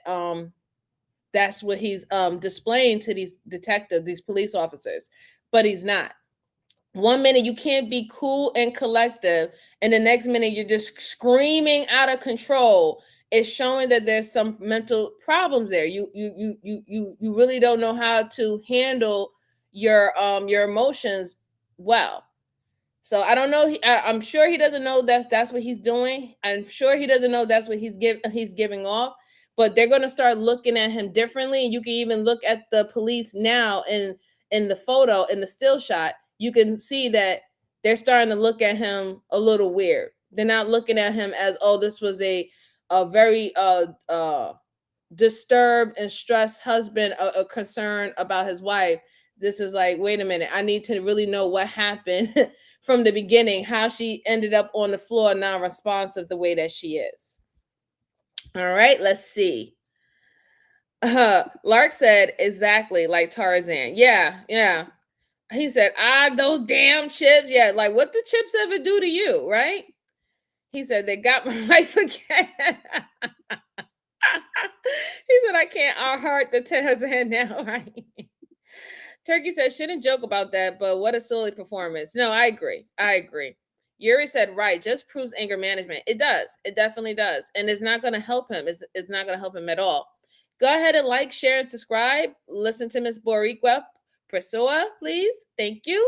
what he's displaying to these detectives, these police officers, but he's not. One minute you can't be cool and collective, and the next minute you're just screaming out of control. It's showing that there's some mental problems there. You really don't know how to handle your emotions well. So I don't know. I'm sure he doesn't know that's what he's doing. I'm sure he doesn't know that's what he's giving off. But they're going to start looking at him differently. And you can even look at the police now in the photo, in the still shot. You can see that they're starting to look at him a little weird. They're not looking at him as, oh, this was a very disturbed and stressed husband, a concern about his wife. This is like, wait a minute, I need to really know what happened from the beginning, how she ended up on the floor non-responsive the way that she is. All right, let's see. Lark said, exactly like Tarzan. Yeah. He said, those damn chips. Yeah, like what the chips ever do to you, right? He said, they got my life again. He said, I can't heart the Tarzan now, right? Turkey says, shouldn't joke about that, but what a silly performance. No, I agree. Yuri said, right, just proves anger management. It does. It definitely does. And it's not going to help him. It's not going to help him at all. Go ahead and like, share, and subscribe. Listen to Miss Boriqua Priscilla, please. Thank you.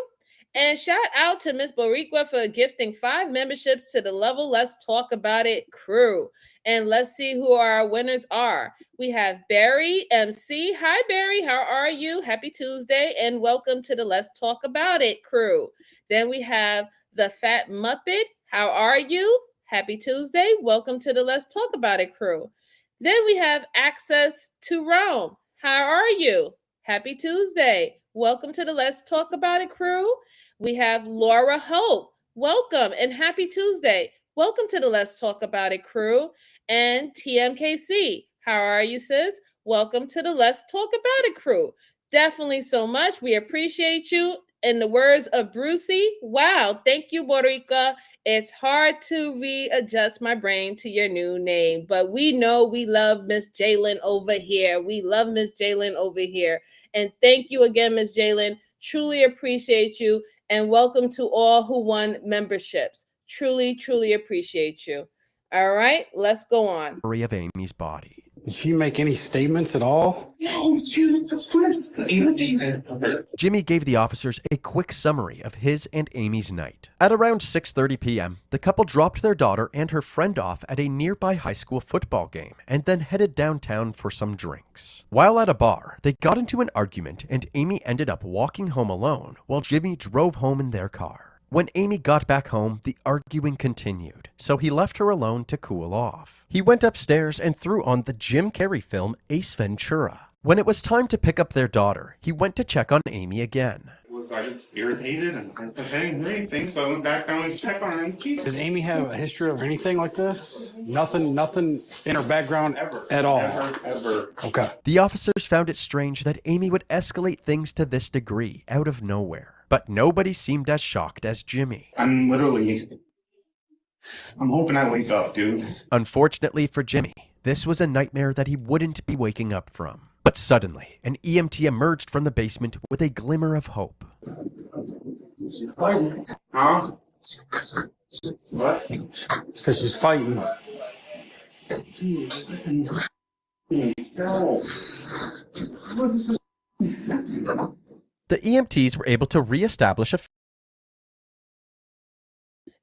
And shout out to Miss Boriqua for gifting 5 memberships to the Level Let's Talk About It crew. And let's see who our winners are. We have Barry MC. Hi, Barry. How are you? Happy Tuesday and welcome to the Let's Talk About It crew. Then we have the Fat Muppet. How are you? Happy Tuesday. Welcome to the Let's Talk About It crew. Then we have Access to Rome. How are you? Happy Tuesday. Welcome to the Let's Talk About It crew. We have Laura Hope. Welcome and happy Tuesday. Welcome to the Let's Talk About It crew. And TMKC. How are you, sis? Welcome to the Let's Talk About It crew. Definitely so much. We appreciate you. In the words of Brucey, wow, thank you, Borica. It's hard to readjust my brain to your new name, but we know we love Miss Jalen over here. We love Miss Jalen over here. And thank you again, Miss Jalen. Truly appreciate you. And welcome to all who won memberships. Truly, truly appreciate you. All right, let's go on. Of Amy's body. Did she make any statements at all? Jimmy gave the officers a quick summary of his and Amy's night. At around 6:30 p.m., the couple dropped their daughter and her friend off at a nearby high school football game and then headed downtown for some drinks. While at a bar, they got into an argument and Amy ended up walking home alone while Jimmy drove home in their car. When Amy got back home, the arguing continued, so he left her alone to cool off. He went upstairs and threw on the Jim Carrey film Ace Ventura. When it was time to pick up their daughter, he went to check on Amy again. Was I just irritated and I didn't hear anything, so I went back down and checked on her. Does Amy have a history of anything like this? Nothing in her background at all? Ever. Okay. The officers found it strange that Amy would escalate things to this degree out of nowhere. But nobody seemed as shocked as Jimmy. I'm hoping I wake up, dude. Unfortunately for Jimmy, this was a nightmare that he wouldn't be waking up from. But suddenly, an EMT emerged from the basement with a glimmer of hope. She's fighting. Huh? What? Says she's fighting. No. The EMTs were able to reestablish a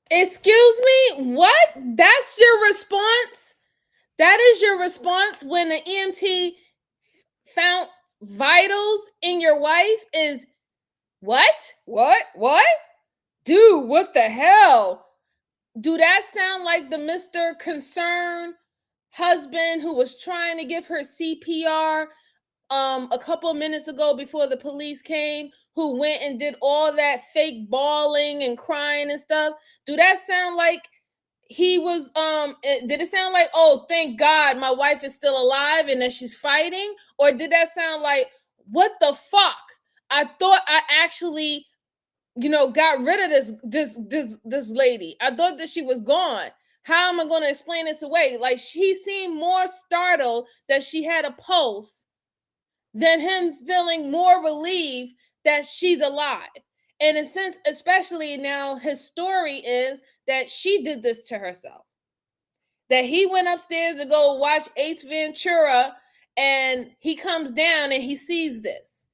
Excuse me? What? That's your response? That is your response when the EMT found vitals in your wife is what? What? Dude, what the hell? Do that sound like the Mr. Concerned husband who was trying to give her CPR a couple minutes ago before the police came, who went and did all that fake bawling and crying and stuff? Do that sound like he was did it sound like, oh, thank God my wife is still alive and that she's fighting? Or did that sound like, what the fuck? I thought I actually, got rid of this lady. I thought that she was gone. How am I going to explain this away? Like, she seemed more startled that she had a pulse than him feeling more relieved that she's alive. And in a sense, especially now, his story is that she did this to herself. That he went upstairs to go watch Ace Ventura, and he comes down and he sees this.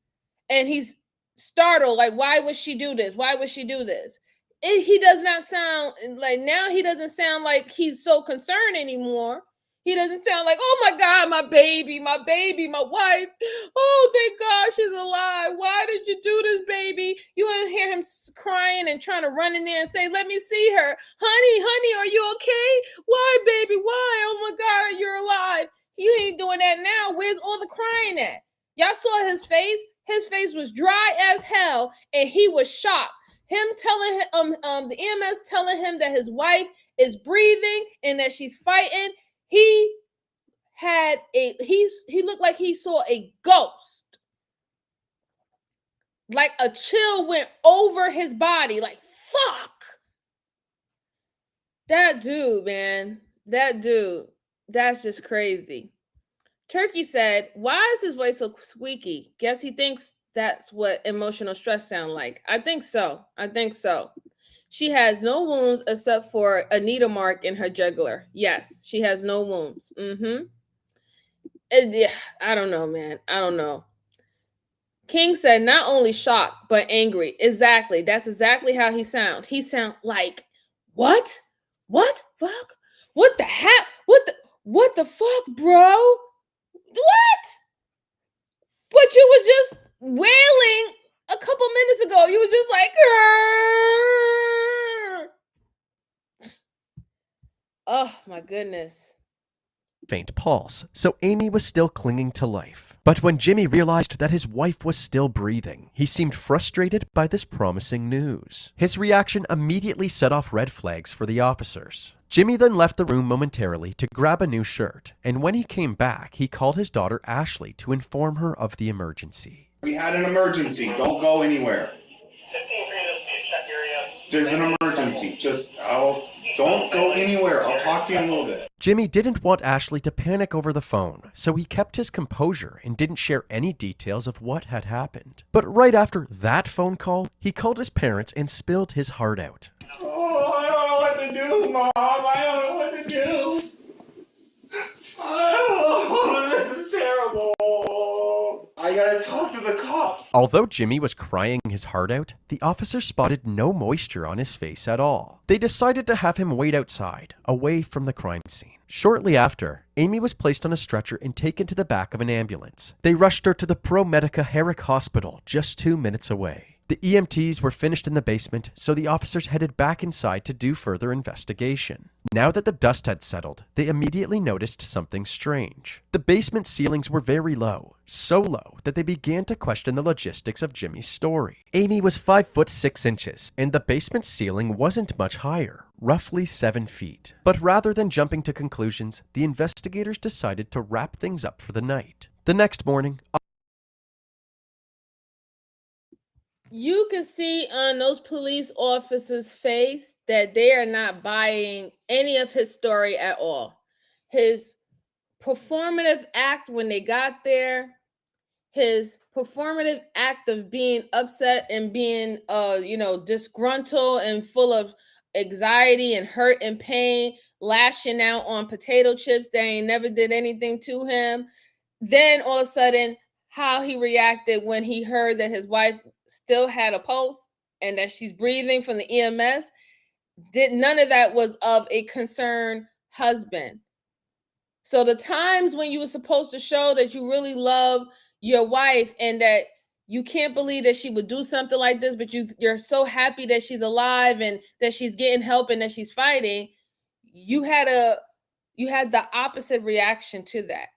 And he's startled, like, why would she do this? Why would she do this? He does not sound like, now he doesn't sound like he's so concerned anymore. He doesn't sound like, oh my God, my baby, my wife. Oh, thank God she's alive. Why did you do this, baby? You wouldn't hear him crying and trying to run in there and say, let me see her. Honey, are you okay? Why, baby? Why? Oh my God, you're alive. You ain't doing that now. Where's all the crying at? Y'all saw his face. His face was dry as hell, and he was shocked. Him telling him, the EMS telling him that his wife is breathing and that she's fighting. He looked like he saw a ghost. Like a chill went over his body. Like, fuck. That dude, man. That dude. That's just crazy. Turkey said, why is his voice so squeaky? Guess he thinks that's what emotional stress sound like. I think so. She has no wounds except for a needle mark in her jugular. Yes, she has no wounds. Yeah, I don't know, man. I don't know. King said, not only shocked, but angry. Exactly. That's exactly how he sounds. He sounds like, what? What? Fuck? What the hell? What the fuck, bro? What? But you was just wailing a couple minutes ago. You were just like, grrr. Oh my goodness. faint pulse, so Amy was still clinging to life. But when Jimmy realized that his wife was still breathing, he seemed frustrated by this promising news. His reaction immediately set off red flags for the officers. Jimmy then left the room momentarily to grab a new shirt, and when he came back, he called his daughter Ashley to inform her of the emergency. We had an emergency. Don't go anywhere. There's an emergency. Don't go anywhere. I'll talk to you in a little bit. Jimmy didn't want Ashley to panic over the phone, so he kept his composure and didn't share any details of what had happened. But right after that phone call, he called his parents and spilled his heart out. Oh, I don't know what to do, Mom. I don't know what to do. Oh, this is terrible. I gotta talk to the cops. Although Jimmy was crying his heart out, the officers spotted no moisture on his face at all. They decided to have him wait outside, away from the crime scene. Shortly after, Amy was placed on a stretcher and taken to the back of an ambulance. They rushed her to the Pro Medica Herrick Hospital, just 2 minutes away. The EMTs were finished in the basement, so the officers headed back inside to do further investigation. Now that the dust had settled, they immediately noticed something strange. The basement ceilings were very low, so low that they began to question the logistics of Jimmy's story. Amy was 5 foot 6 inches, and the basement ceiling wasn't much higher, roughly 7 feet. But rather than jumping to conclusions, the investigators decided to wrap things up for the night. The next morning, you can see on those police officers' face that they are not buying any of his story at all. His performative act when they got there, his performative act of being upset and being disgruntled and full of anxiety and hurt and pain, lashing out on potato chips that ain't never did anything to him. Then all of a sudden, how he reacted when he heard that his wife still had a pulse and that she's breathing from the EMS, none of that was of a concerned husband. So the times when you were supposed to show that you really love your wife and that you can't believe that she would do something like this, but you're so happy that she's alive and that she's getting help and that she's fighting, you had the opposite reaction to that.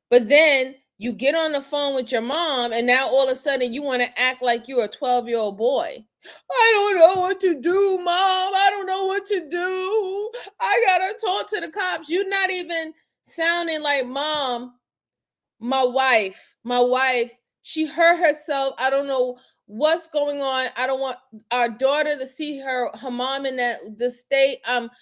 But then you get on the phone with your mom, and now all of a sudden you want to act like you're a 12-year-old boy. I don't know what to do, Mom. I don't know what to do. I gotta talk to the cops. You're not even sounding like Mom. My wife, she hurt herself. I don't know what's going on. I don't want our daughter to see her mom in the state. Can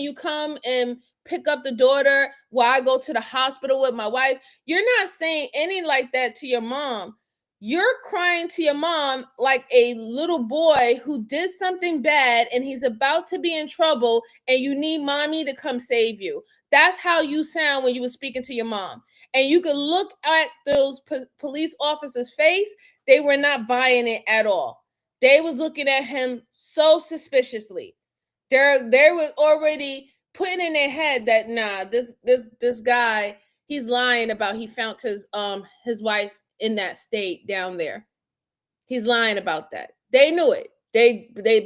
you come and pick up the daughter while I go to the hospital with my wife? You're not saying any like that to your mom. You're crying to your mom like a little boy who did something bad and he's about to be in trouble and you need mommy to come save you. That's how you sound when you were speaking to your mom. And you could look at those police officers' face. They were not buying it at all. They was looking at him so suspiciously. They was already putting in their head that nah, this guy, he's lying about he found his wife in that state down there. He's lying about that. They knew it.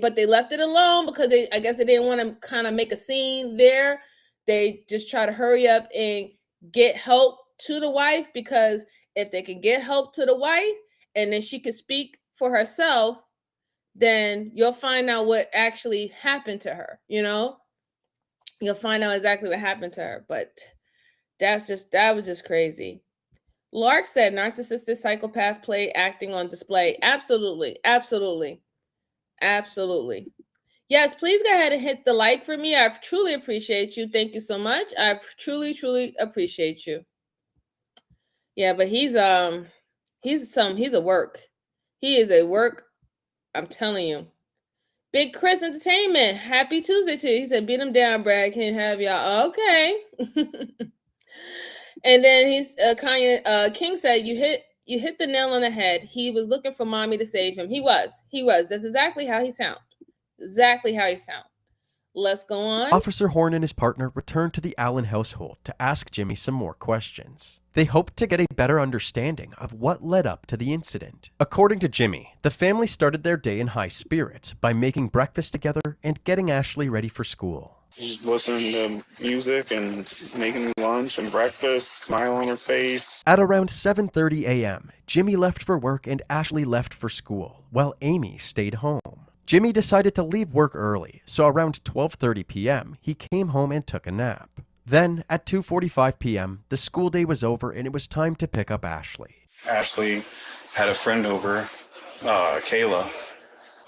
But they left it alone because I guess they didn't want to kind of make a scene there. They just try to hurry up and get help to the wife, because if they can get help to the wife and then she can speak for herself, then you'll find out what actually happened to her. You'll find out exactly what happened to her. But that was just crazy. Lark said narcissistic psychopath play acting on display. Absolutely. Yes, please go ahead and hit the like for me. I truly appreciate you. Thank you so much. I truly appreciate you. Yeah, but he's a work. He is a work. I'm telling you. Big Chris Entertainment. Happy Tuesday to you. He said, beat him down, Brad. Can't have y'all. Okay. And then King said, you hit the nail on the head. He was looking for mommy to save him. He was. That's exactly how he sound. Let's go on. Officer Horn and his partner returned to the Allen household to ask Jimmy some more questions. They hoped to get a better understanding of what led up to the incident. According to Jimmy, the family started their day in high spirits by making breakfast together and getting Ashley ready for school. Just listening to music and making lunch and breakfast, smile on her face. At around 7:30 a.m., Jimmy left for work and Ashley left for school, while Amy stayed home. Jimmy decided to leave work early, so around 12:30 p.m., he came home and took a nap. Then, at 2:45 p.m., the school day was over and it was time to pick up Ashley. Ashley had a friend over, Kayla,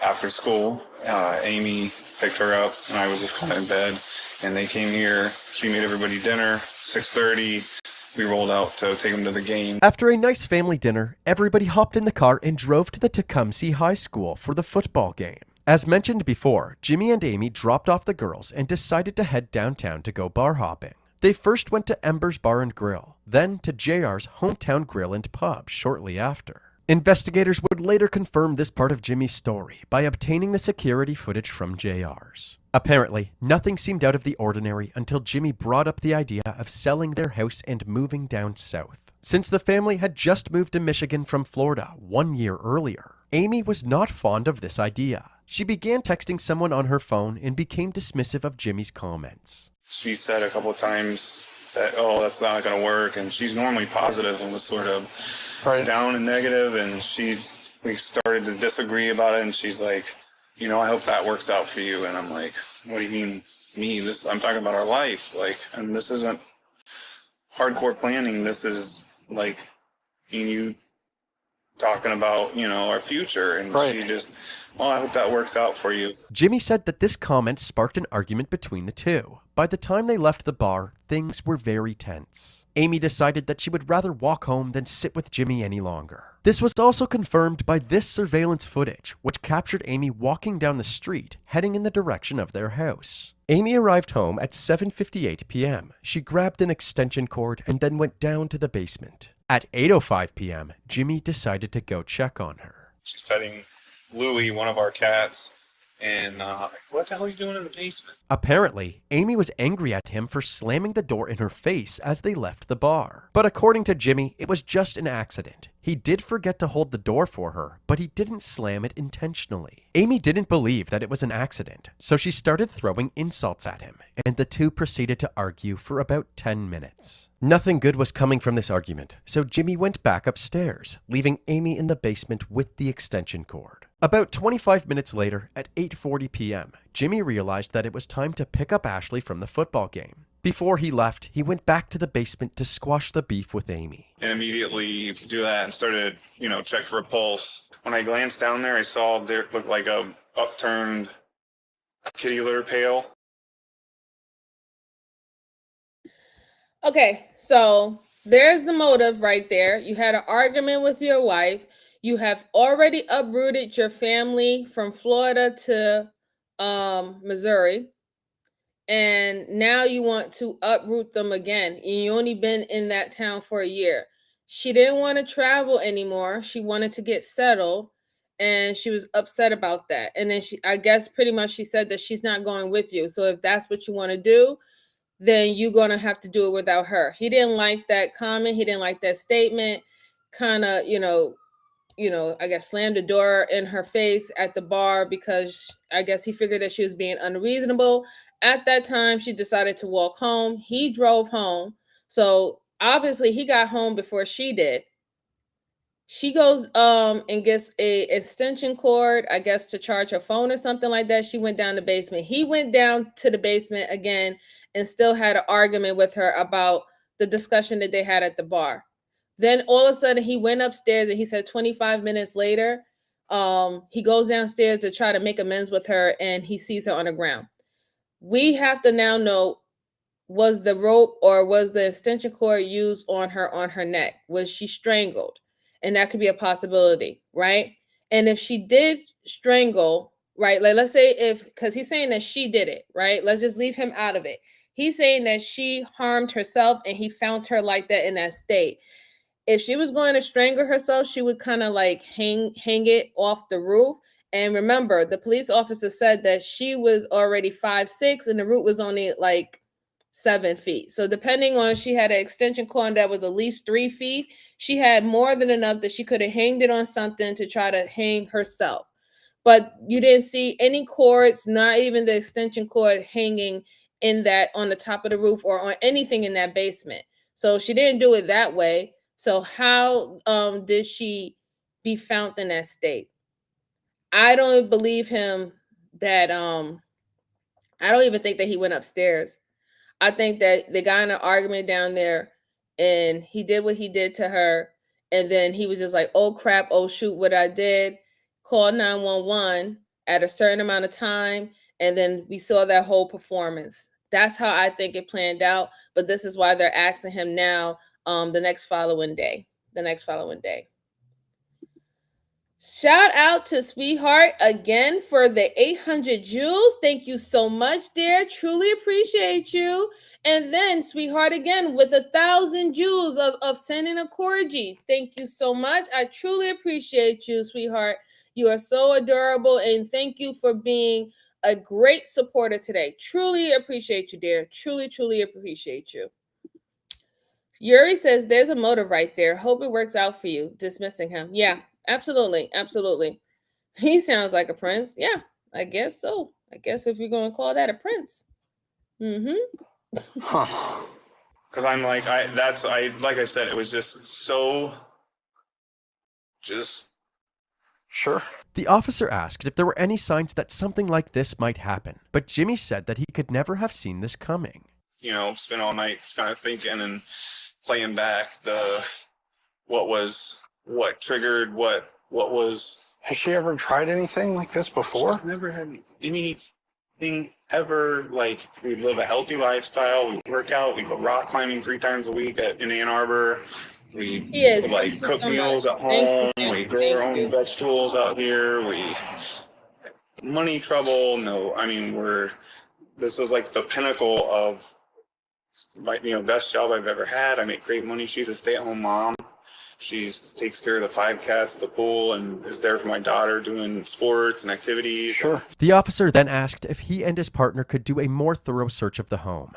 after school. Amy picked her up and I was just kind of in bed. And they came here, she made everybody dinner, 6:30. We rolled out to take them to the game. After a nice family dinner, everybody hopped in the car and drove to the Tecumseh High School for the football game. As mentioned before, Jimmy and Amy dropped off the girls and decided to head downtown to go bar hopping. They first went to Ember's Bar and Grill, then to JR's Hometown Grill and Pub shortly after. Investigators would later confirm this part of Jimmy's story by obtaining the security footage from JR's. Apparently, nothing seemed out of the ordinary until Jimmy brought up the idea of selling their house and moving down south. Since the family had just moved to Michigan from Florida 1 year earlier, Amy was not fond of this idea. She began texting someone on her phone and became dismissive of Jimmy's comments. She said a couple of times that, oh, that's not going to work. And she's normally positive and was sort of down and negative. And we started to disagree about it. And she's like, you know, I hope that works out for you. And I'm like, what do you mean me? I'm talking about our life. Like, and this isn't hardcore planning. This is like you talking about, you know, our future. And she just, well, I hope that works out for you. Jimmy said that this comment sparked an argument between the two. By the time they left the bar, things were very tense. Amy decided that she would rather walk home than sit with Jimmy any longer. This was also confirmed by this surveillance footage, which captured Amy walking down the street, heading in the direction of their house. Amy arrived home at 7:58 p.m. She grabbed an extension cord and then went down to the basement. At 8:05 p.m., Jimmy decided to go check on her. She's petting Louie, one of our cats, and what the hell are you doing in the basement? Apparently, Amy was angry at him for slamming the door in her face as they left the bar. But according to Jimmy, it was just an accident. He did forget to hold the door for her, but he didn't slam it intentionally. Amy didn't believe that it was an accident, so she started throwing insults at him, and the two proceeded to argue for about 10 minutes. Nothing good was coming from this argument, so Jimmy went back upstairs, leaving Amy in the basement with the extension cord. About 25 minutes later, at 8:40 p.m., Jimmy realized that it was time to pick up Ashley from the football game. Before he left, he went back to the basement to squash the beef with Amy. And immediately do that and started, you know, check for a pulse. When I glanced down there, I saw there looked like a upturned kitty litter pail. Okay, so there's the motive right there. You had an argument with your wife. You have already uprooted your family from Florida to Missouri. And now you want to uproot them again. And you only been in that town for a year. She didn't want to travel anymore. She wanted to get settled. And she was upset about that. And then I guess pretty much she said that she's not going with you. So if that's what you want to do, then you're going to have to do it without her. He didn't like that comment. He didn't like that statement. Kind of, I guess slammed the door in her face at the bar because I guess he figured that she was being unreasonable. At that time, she decided to walk home. He drove home. So obviously he got home before she did. She goes and gets a extension cord, I guess, to charge her phone or something like that. She went down the basement. He went down to the basement again and still had an argument with her about the discussion that they had at the bar. Then all of a sudden he went upstairs and he said 25 minutes later, he goes downstairs to try to make amends with her and he sees her on the ground. We have to now know, was the rope or was the extension cord used on her neck? Was she strangled? And that could be a possibility, right? And if she did strangle, right? Like let's say because he's saying that she did it, right? Let's just leave him out of it. He's saying that she harmed herself and he found her like that in that state. If she was going to strangle herself, she would kind of like hang it off the roof. And remember, the police officer said that she was already 5'6" and the roof was only like 7 feet. So depending on, she had an extension cord that was at least 3 feet. She had more than enough that she could have hanged it on something to try to hang herself. But you didn't see any cords, not even the extension cord hanging in that on the top of the roof or on anything in that basement. So she didn't do it that way. So how did she be found in that state? I don't believe him that I don't even think that he went upstairs. I think that they got in an argument down there and he did what he did to her. And then he was just like, oh crap, oh shoot, what I did. Called 911 at a certain amount of time. And then we saw that whole performance. That's how I think it planned out. But this is why they're asking him now the next following day. Shout out to Sweetheart again for the 800 jewels. Thank you so much, dear. Truly appreciate you. And then Sweetheart again with 1,000 jewels of sending a corgi. Thank you so much. I truly appreciate you, Sweetheart. You are so adorable. And thank you for being a great supporter today. Truly appreciate you, dear. Truly, truly appreciate you. Yuri says there's a motive right there. Hope it works out for you. Dismissing him. Yeah, absolutely. Absolutely. He sounds like a prince. Yeah, I guess so. I guess if you're going to call that a prince. Huh. Because I'm like, like I said, it was just so, sure. The officer asked if there were any signs that something like this might happen, but Jimmy said that he could never have seen this coming. You know, spent all night kind of thinking and playing back what triggered, what was. Has she ever tried anything like this before? She's never had anything ever. Like, we live a healthy lifestyle, we work out, we go rock climbing 3 times a week in Ann Arbor. We cook meals at home. We grow our own vegetables out here. Money trouble. No, I mean, this is like the pinnacle of best job I've ever had. I make great money. She's a stay-at-home mom. She takes care of the 5 cats, the pool, and is there for my daughter doing sports and activities. Sure. The officer then asked if he and his partner could do a more thorough search of the home.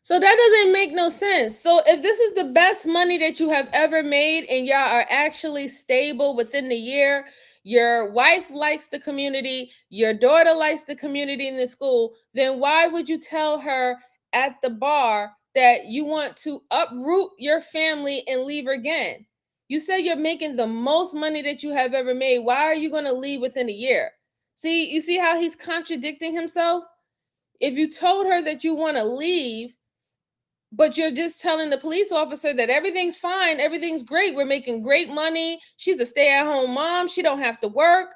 So that doesn't make no sense. So if this is the best money that you have ever made and y'all are actually stable within the year, your wife likes the community, your daughter likes the community in the school, then why would you tell her at the bar that you want to uproot your family and leave again? You said you're making the most money that you have ever made. Why are you going to leave within a year? See, you see how he's contradicting himself? If you told her that you want to leave, but you're just telling the police officer that everything's fine, everything's great, we're making great money, she's a stay-at-home mom, she don't have to work,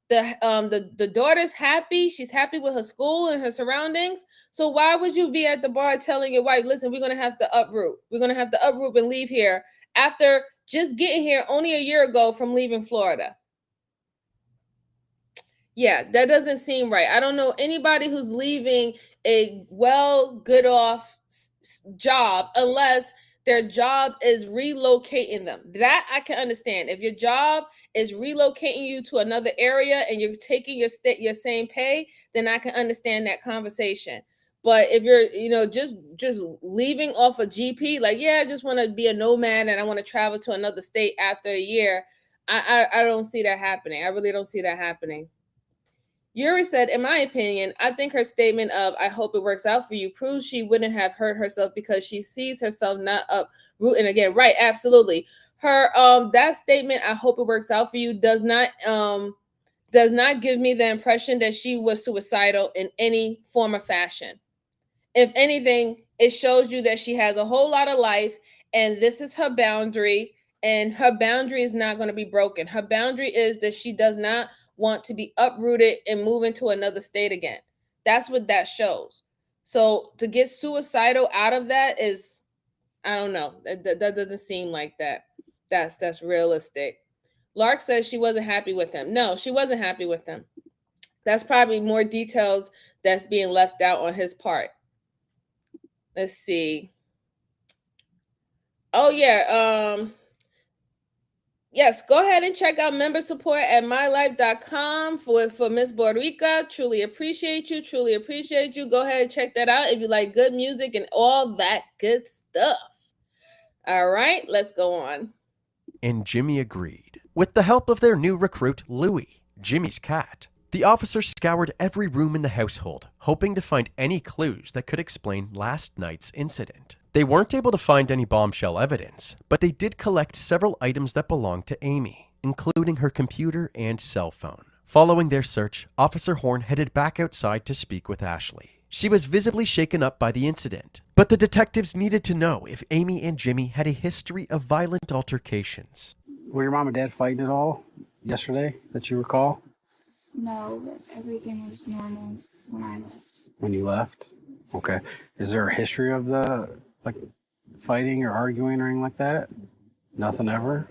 the daughter's happy, she's happy with her school and her surroundings. So why would you be at the bar telling your wife, listen, we're going to have to uproot and leave here after just getting here only a year ago from leaving Florida? Yeah, that doesn't seem right. I don't know anybody who's leaving a good off job unless their job is relocating them. That I can understand. If your job is relocating you to another area and you're taking your same pay, then I can understand that conversation. But if you're, just leaving off a GP, like, yeah, I just want to be a nomad and I want to travel to another state after a year, I don't see that happening. I really don't see that happening. Yuri said, in my opinion, I think her statement of, I hope it works out for you, proves she wouldn't have hurt herself because she sees herself not uprooting again. Right, absolutely. Her that statement, I hope it works out for you, does not give me the impression that she was suicidal in any form or fashion. If anything, it shows you that she has a whole lot of life and this is her boundary, and her boundary is not going to be broken. Her boundary is that she does not want to be uprooted and move into another state again. That's what that shows. So to get suicidal out of that is, I don't know. That doesn't seem like that. That's realistic. Lark says she wasn't happy with him. No, she wasn't happy with him. That's probably more details that's being left out on his part. Let's see. Oh yeah. Yes, go ahead and check out member support at mylife.com for Miss Borrica. Truly appreciate you. Go ahead and check that out if you like good music and all that good stuff. All right, let's go on. And Jimmy agreed. With the help of their new recruit, Louie, Jimmy's cat, the officer scoured every room in the household, hoping to find any clues that could explain last night's incident. They weren't able to find any bombshell evidence, but they did collect several items that belonged to Amy, including her computer and cell phone. Following their search, Officer Horn headed back outside to speak with Ashley. She was visibly shaken up by the incident, but the detectives needed to know if Amy and Jimmy had a history of violent altercations. Were your mom and dad fighting at all yesterday that you recall? No, but everything was normal when I left. When you left? Okay. Is there a history of the fighting or arguing or anything like that? Nothing ever?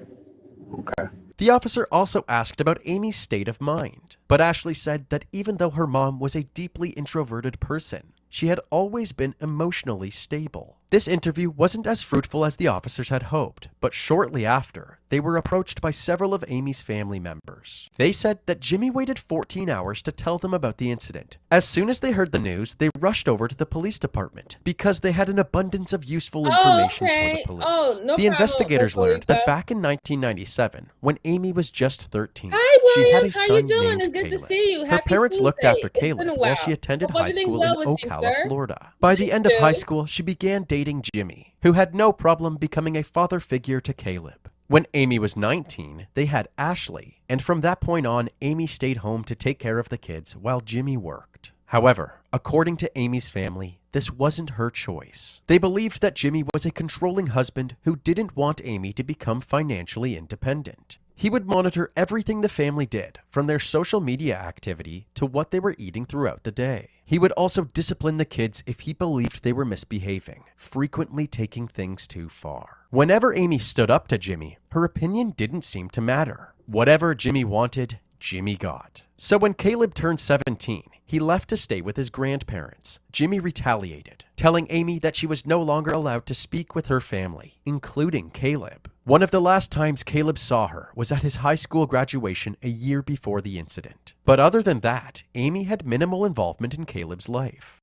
Okay. The officer also asked about Amy's state of mind, but Ashley said that even though her mom was a deeply introverted person, she had always been emotionally stable. This interview wasn't as fruitful as the officers had hoped, but shortly after, they were approached by several of Amy's family members. They said that Jimmy waited 14 hours to tell them about the incident. As soon as they heard the news, they rushed over to the police department because they had an abundance of useful information for the police. Oh, no The problem. investigators Miss learned that Malika. back in 1997, when Amy was just 13, Hi, she had William. a How you son doing? named It's good to Caleb. see you. Her Happy parents looked Tuesday. after It's been a Caleb while. while she attended Hope high everything's school well in with you, Ocala, sir. Florida. By the You end of high too. school, she began dating Jimmy, who had no problem becoming a father figure to Caleb. When Amy was 19, they had Ashley, and from that point on, Amy stayed home to take care of the kids while Jimmy worked. However, according to Amy's family, this wasn't her choice. They believed that Jimmy was a controlling husband who didn't want Amy to become financially independent. He would monitor everything the family did, from their social media activity to what they were eating throughout the day. He would also discipline the kids if he believed they were misbehaving, frequently taking things too far. Whenever Amy stood up to Jimmy, her opinion didn't seem to matter. Whatever Jimmy wanted, Jimmy got. So when Caleb turned 17, he left to stay with his grandparents. Jimmy retaliated, telling Amy that she was no longer allowed to speak with her family, including Caleb. One of the last times Caleb saw her was at his high school graduation a year before the incident. But other than that, Amy had minimal involvement in Caleb's life.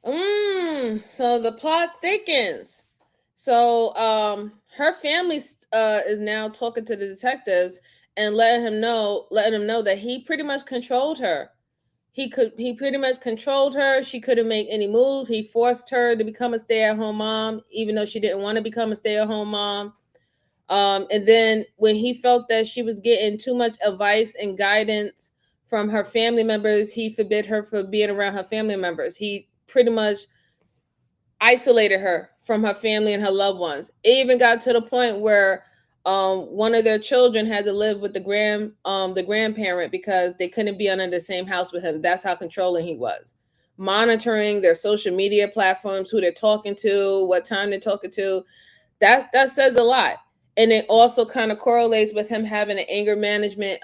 So the plot thickens. So her family is now talking to the detectives and letting them know that he pretty much controlled her. He pretty much controlled her. She couldn't make any move. He forced her to become a stay-at-home mom, even though she didn't want to become a stay-at-home mom. And then when he felt that she was getting too much advice and guidance from her family members, he forbid her from being around her family members. He pretty much isolated her from her family and her loved ones. It even got to the point where one of their children had to live with the grandparent because they couldn't be under the same house with him. That's how controlling he was. Monitoring their social media platforms, who they're talking to, what time they're talking to. That says a lot. And it also kind of correlates with him having an anger management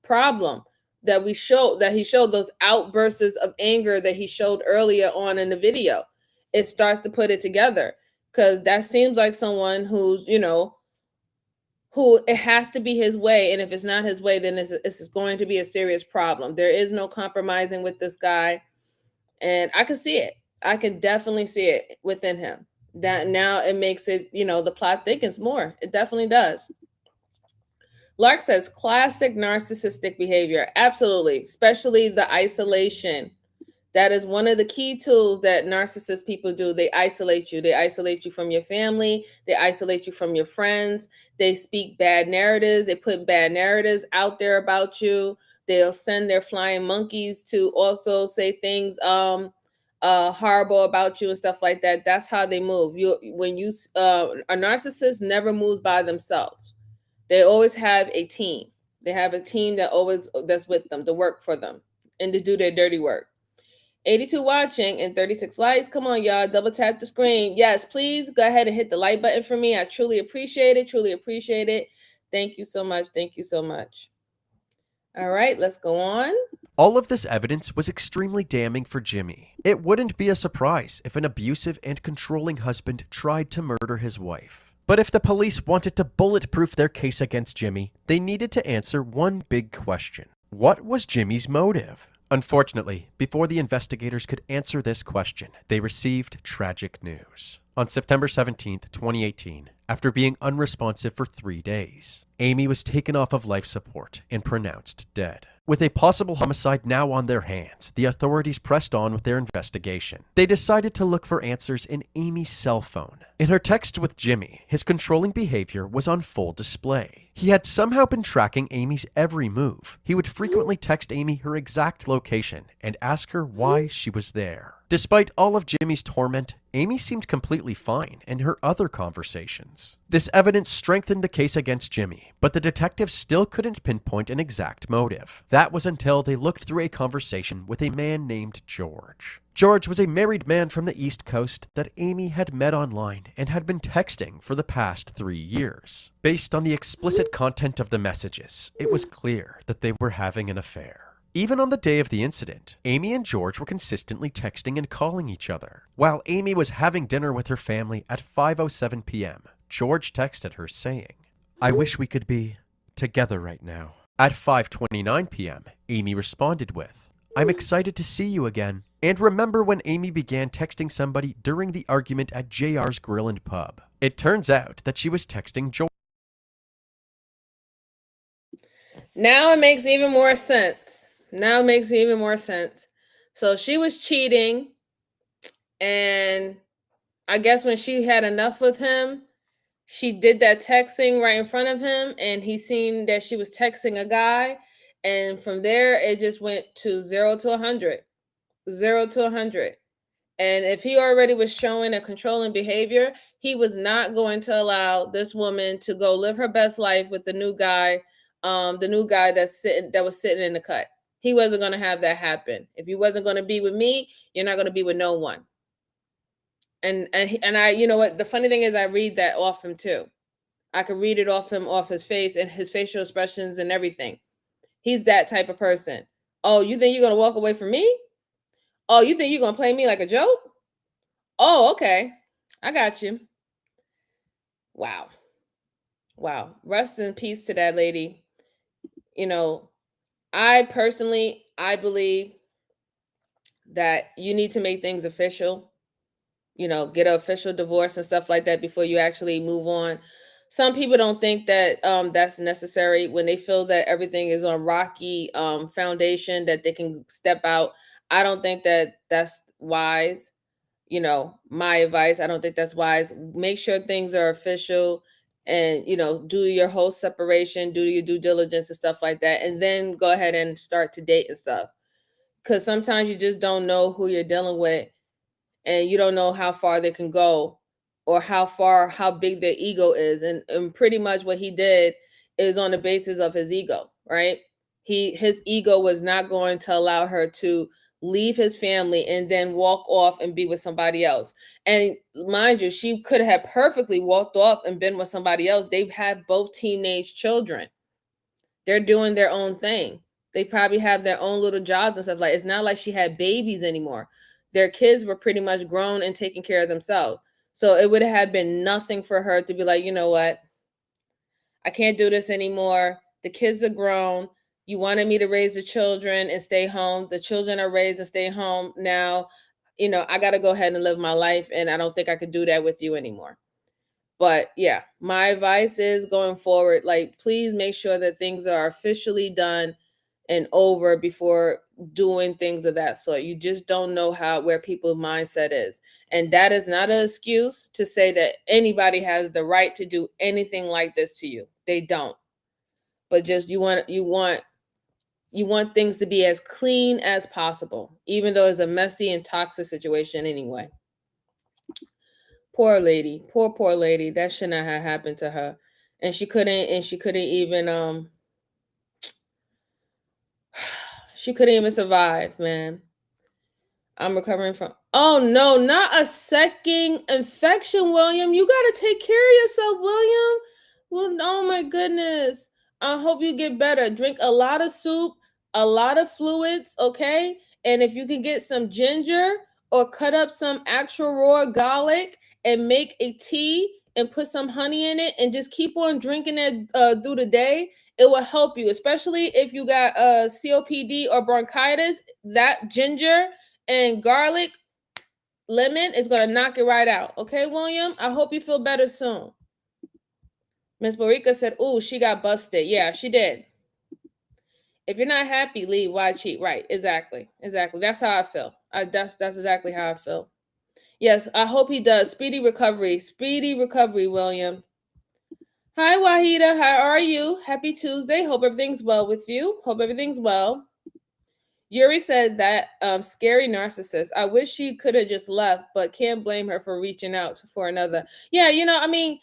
problem that he showed those outbursts of anger that he showed earlier on in the video. It starts to put it together, because that seems like someone who's, who it has to be his way. And if it's not his way, then it's going to be a serious problem. There is no compromising with this guy. And I can see it. I can definitely see it within him. That now it makes it, the plot thickens more. It definitely does. Lark says classic narcissistic behavior. Absolutely. Especially the isolation. That is one of the key tools that narcissist people do. They isolate you. They isolate you from your family. They isolate you from your friends. They speak bad narratives. They put bad narratives out there about you. They'll send their flying monkeys to also say things horrible about you and stuff like that. That's how they move. A narcissist never moves by themselves. They always have a team. They have a team that's with them to work for them and to do their dirty work. 82 watching and 36 likes. Come on, y'all. Double tap the screen. Yes, please go ahead and hit the like button for me. I truly appreciate it. Truly appreciate it. Thank you so much. Thank you so much. All right, let's go on. All of this evidence was extremely damning for Jimmy. It wouldn't be a surprise if an abusive and controlling husband tried to murder his wife. But if the police wanted to bulletproof their case against Jimmy, they needed to answer one big question. What was Jimmy's motive? Unfortunately, before the investigators could answer this question, they received tragic news. On September 17th, 2018, after being unresponsive for 3 days, Amy was taken off of life support and pronounced dead. With a possible homicide now on their hands, the authorities pressed on with their investigation. They decided to look for answers in Amy's cell phone. In her text with Jimmy, his controlling behavior was on full display. He had somehow been tracking Amy's every move. He would frequently text Amy her exact location and ask her why she was there. Despite all of Jimmy's torment, Amy seemed completely fine in her other conversations. This evidence strengthened the case against Jimmy, but the detectives still couldn't pinpoint an exact motive. That was until they looked through a conversation with a man named George. George was a married man from the East Coast that Amy had met online and had been texting for the past 3 years. Based on the explicit content of the messages, it was clear that they were having an affair. Even on the day of the incident, Amy and George were consistently texting and calling each other. While Amy was having dinner with her family at 5:07 p.m., George texted her saying, "I wish we could be together right now." At 5:29 p.m., Amy responded with, "I'm excited to see you again." And remember when Amy began texting somebody during the argument at JR's Grill and Pub? It turns out that she was texting George. Now it makes even more sense. Now it makes even more sense. So she was cheating, and I guess when she had enough with him, she did that texting right in front of him, and he seen that she was texting a guy, and from there it just went to 0 to 100. 0 to 100. And if he already was showing a controlling behavior, he was not going to allow this woman to go live her best life with the new guy that was sitting in the cut. He wasn't going to have that happen. If he wasn't going to be with me, you're not going to be with no one. And I, you know what? The funny thing is, I read that off him too. I could read it off him, off his face and his facial expressions and everything. He's that type of person. Oh, you think you're going to walk away from me? Oh, you think you're going to play me like a joke? Oh, okay. I got you. Wow. Wow. Rest in peace to that lady. You know, I believe that you need to make things official. You know, get an official divorce and stuff like that before you actually move on. Some people don't think that that's necessary when they feel that everything is on rocky foundation, that they can step out. I don't think that that's wise. You know, my advice, I don't think that's wise. Make sure things are official, and, you know, do your whole separation, do your due diligence and stuff like that, and then go ahead and start to date and stuff. Because sometimes you just don't know who you're dealing with, and you don't know how far they can go, or how big their ego is. And pretty much what he did is on the basis of his ego, right? His ego was not going to allow her to leave his family and then walk off and be with somebody else. And mind you, she could have perfectly walked off and been with somebody else. They've had both teenage children. They're doing their own thing. They probably have their own little jobs and stuff. Like, it's not like she had babies anymore. Their kids were pretty much grown and taking care of themselves. So it would have been nothing for her to be like, you know what? I can't do this anymore. The kids are grown. You wanted me to raise the children and stay home. The children are raised and stay home. Now, you know, I got to go ahead and live my life, and I don't think I could do that with you anymore. But yeah, my advice is going forward, like, please make sure that things are officially done and over before doing things of that sort. You just don't know where people's mindset is. And that is not an excuse to say that anybody has the right to do anything like this to you. They don't. But just you want things to be as clean as possible, even though it's a messy and toxic situation anyway. Poor lady, poor lady. That should not have happened to her. And she couldn't even she couldn't even survive, man. I'm recovering from, oh no, not a second infection, William. You gotta take care of yourself, William. Well, oh my goodness. I hope you get better. Drink a lot of soup, a lot of fluids, okay? And if you can get some ginger or cut up some actual raw garlic and make a tea and put some honey in it and just keep on drinking it through the day, it will help you, especially if you got COPD or bronchitis. That ginger and garlic, lemon is going to knock it right out. Okay, William? I hope you feel better soon. Miss Marika said, "Ooh, she got busted." Yeah, she did. If you're not happy, leave. Why cheat? Right. Exactly. That's how I feel. That's exactly how I feel. Yes, I hope he does. Speedy recovery, William. Hi, Wahida. How are you? Happy Tuesday. Hope everything's well with you. Hope everything's well. Yuri said that scary narcissist. I wish she could have just left, but can't blame her for reaching out for another. Yeah, I mean,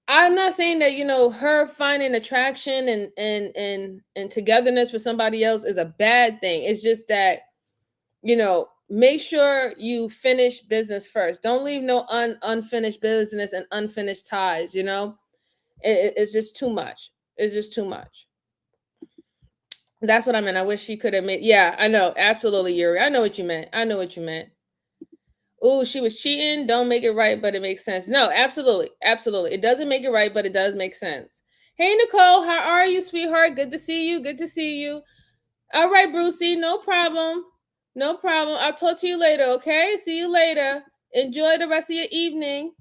I'm not saying that, her finding attraction and togetherness with somebody else is a bad thing. It's just that, make sure you finish business first. Don't leave no unfinished business and unfinished ties. It's just too much. It's just too much. That's what I meant. I wish she could admit. Yeah, I know. Absolutely, Yuri. I know what you meant. I know what you meant. Oh, she was cheating. Don't make it right, but it makes sense. No, absolutely. Absolutely. It doesn't make it right, but it does make sense. Hey, Nicole, how are you, sweetheart? Good to see you. Good to see you. All right, Brucey, no problem. No problem. I'll talk to you later, okay? See you later. Enjoy the rest of your evening.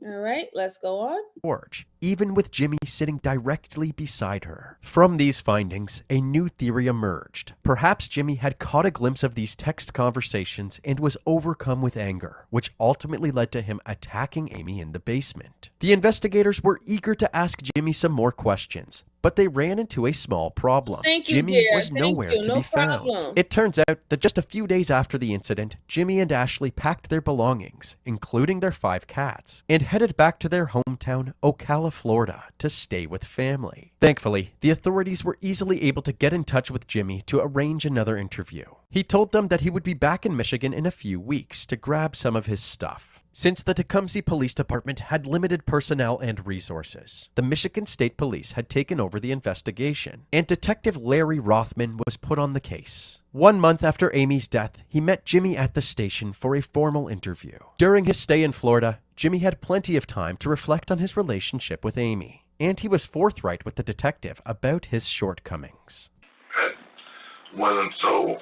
All right, let's go on. Porch, even with Jimmy sitting directly beside her. From these findings, a new theory emerged. Perhaps Jimmy had caught a glimpse of these text conversations and was overcome with anger, which ultimately led to him attacking Amy in the basement. The investigators were eager to ask Jimmy some more questions, but they ran into a small problem. Thank you, Jimmy dear. was Thank nowhere you. to No be found. problem. It turns out that just a few days after the incident, Jimmy and Ashley packed their belongings, including their 5 cats, and headed back to their hometown, Ocala, Florida, to stay with family. Thankfully, the authorities were easily able to get in touch with Jimmy to arrange another interview. He told them that he would be back in Michigan in a few weeks to grab some of his stuff. Since the Tecumseh Police Department had limited personnel and resources, the Michigan State Police had taken over the investigation, and Detective Larry Rothman was put on the case. 1 month after Amy's death, he met Jimmy at the station for a formal interview. During his stay in Florida, Jimmy had plenty of time to reflect on his relationship with Amy, and he was forthright with the detective about his shortcomings. It wasn't so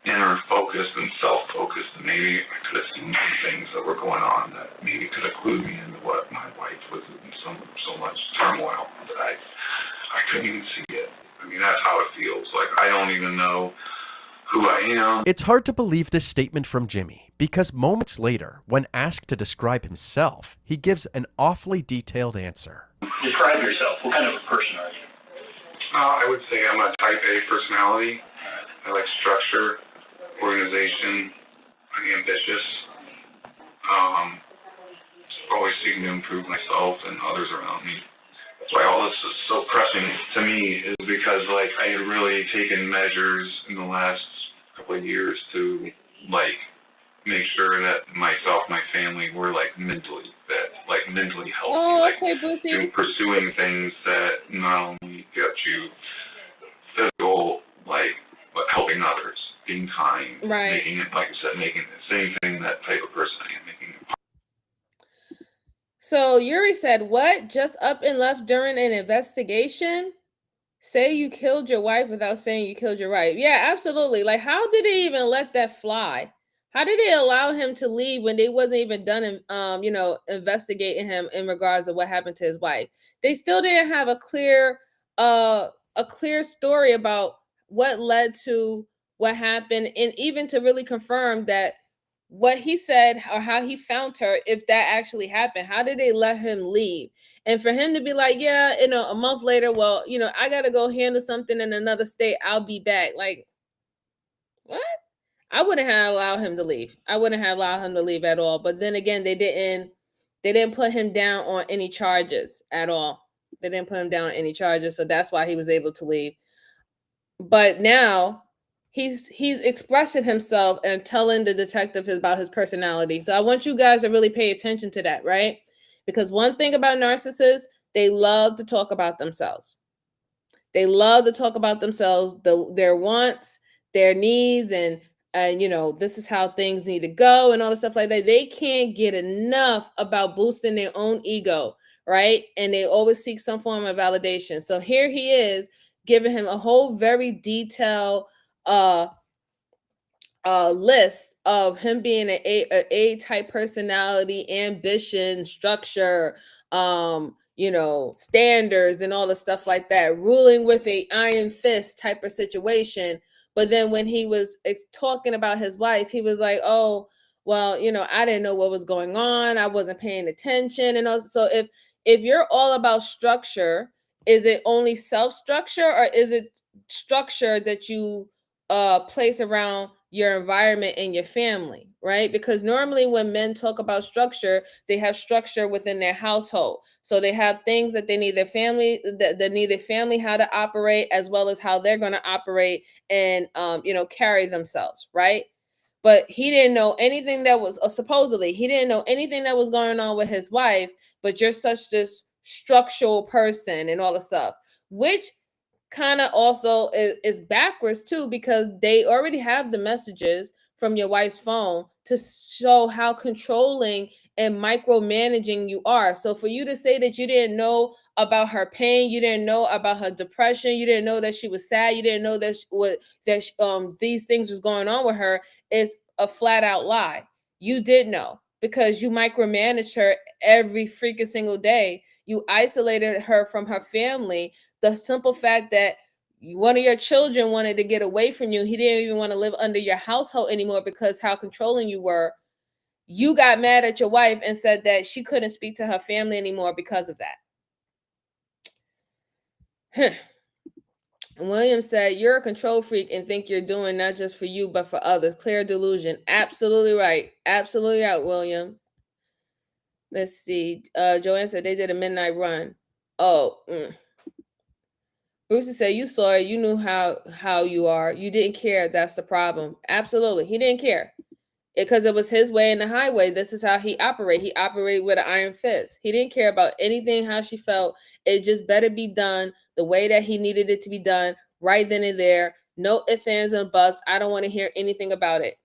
inner focused and self-focused, and maybe I could have seen some things that were going on that maybe could have clued me into what my wife was in so much turmoil that I couldn't even see it. I mean, that's how it feels. Like, I don't even know who I am. It's hard to believe this statement from Jimmy, because moments later, when asked to describe himself, he gives an awfully detailed answer. Describe yourself. What kind of a person are you? I would say I'm a type A personality. I like structure, organization. I'm ambitious. Always seeking to improve myself and others around me. That's why all this is so pressing to me, is because, like, I had really taken measures in the last couple of years to, like, make sure that myself, my family were, like, mentally healthy. Oh, okay, Brucey. To pursuing things that not only get you physical, but helping others, being kind, Right. making it, like I said, making the same thing, that type of person I am, making it. So Yuri said, what? Just up and left during an investigation? Say you killed your wife without saying you killed your wife. Yeah, absolutely. Like, how did they even let that fly? How did they allow him to leave when they wasn't even done, investigating him in regards to what happened to his wife? They still didn't have a clear story about what led to what happened, and even to really confirm that what he said or how he found her, if that actually happened. How did they let him leave? And for him to be like, yeah, a month later, well, I gotta go handle something in another state, I'll be back. Like, what? I wouldn't have allowed him to leave. I wouldn't have allowed him to leave at all. But then again, they didn't put him down on any charges at all. They didn't put him down on any charges, so that's why he was able to leave. But now he's expressing himself and telling the detective about his personality. So I want you guys to really pay attention to that, right? Because one thing about narcissists, they love to talk about themselves. They love to talk about themselves, their wants, their needs, and this is how things need to go and all the stuff like that. They can't get enough about boosting their own ego, right? And they always seek some form of validation. So here he is giving him a whole very detailed list of him being an A-type personality, ambition, structure, standards and all the stuff like that, ruling with a iron fist type of situation. But then when he was talking about his wife, he was like, oh, well, I didn't know what was going on. I wasn't paying attention. And also, so if you're all about structure, is it only self-structure, or is it structure that you place around your environment and your family, right? Because normally when men talk about structure, they have structure within their household. So they have things that they need their family, that need their family how to operate, as well as how they're going to operate and carry themselves, right? But he didn't know anything that was supposedly he didn't know anything that was going on with his wife. But you're such this structural person and all the stuff, which kind of also is backwards too, because they already have the messages from your wife's phone to show how controlling and micromanaging you are. So for you to say that you didn't know about her pain, you didn't know about her depression, you didn't know that she was sad, you didn't know that these things was going on with her, is a flat out lie. You did know, because you micromanaged her every freaking single day. You isolated her from her family. The simple fact that one of your children wanted to get away from you, he didn't even want to live under your household anymore because how controlling you were. You got mad at your wife and said that she couldn't speak to her family anymore because of that. William said, "You're a control freak and think you're doing not just for you, but for others. Clear delusion." Absolutely right. Absolutely right, William. Let's see. Joanne said they did a midnight run. Oh, Bruce said, "You saw it. You knew how you are. You didn't care. That's the problem." Absolutely. He didn't care. Because it was his way and the highway. This is how he operated. He operated with an iron fist. He didn't care about anything, how she felt. It just better be done the way that he needed it to be done, right then and there. No ifs, ands, and buts. I don't want to hear anything about it.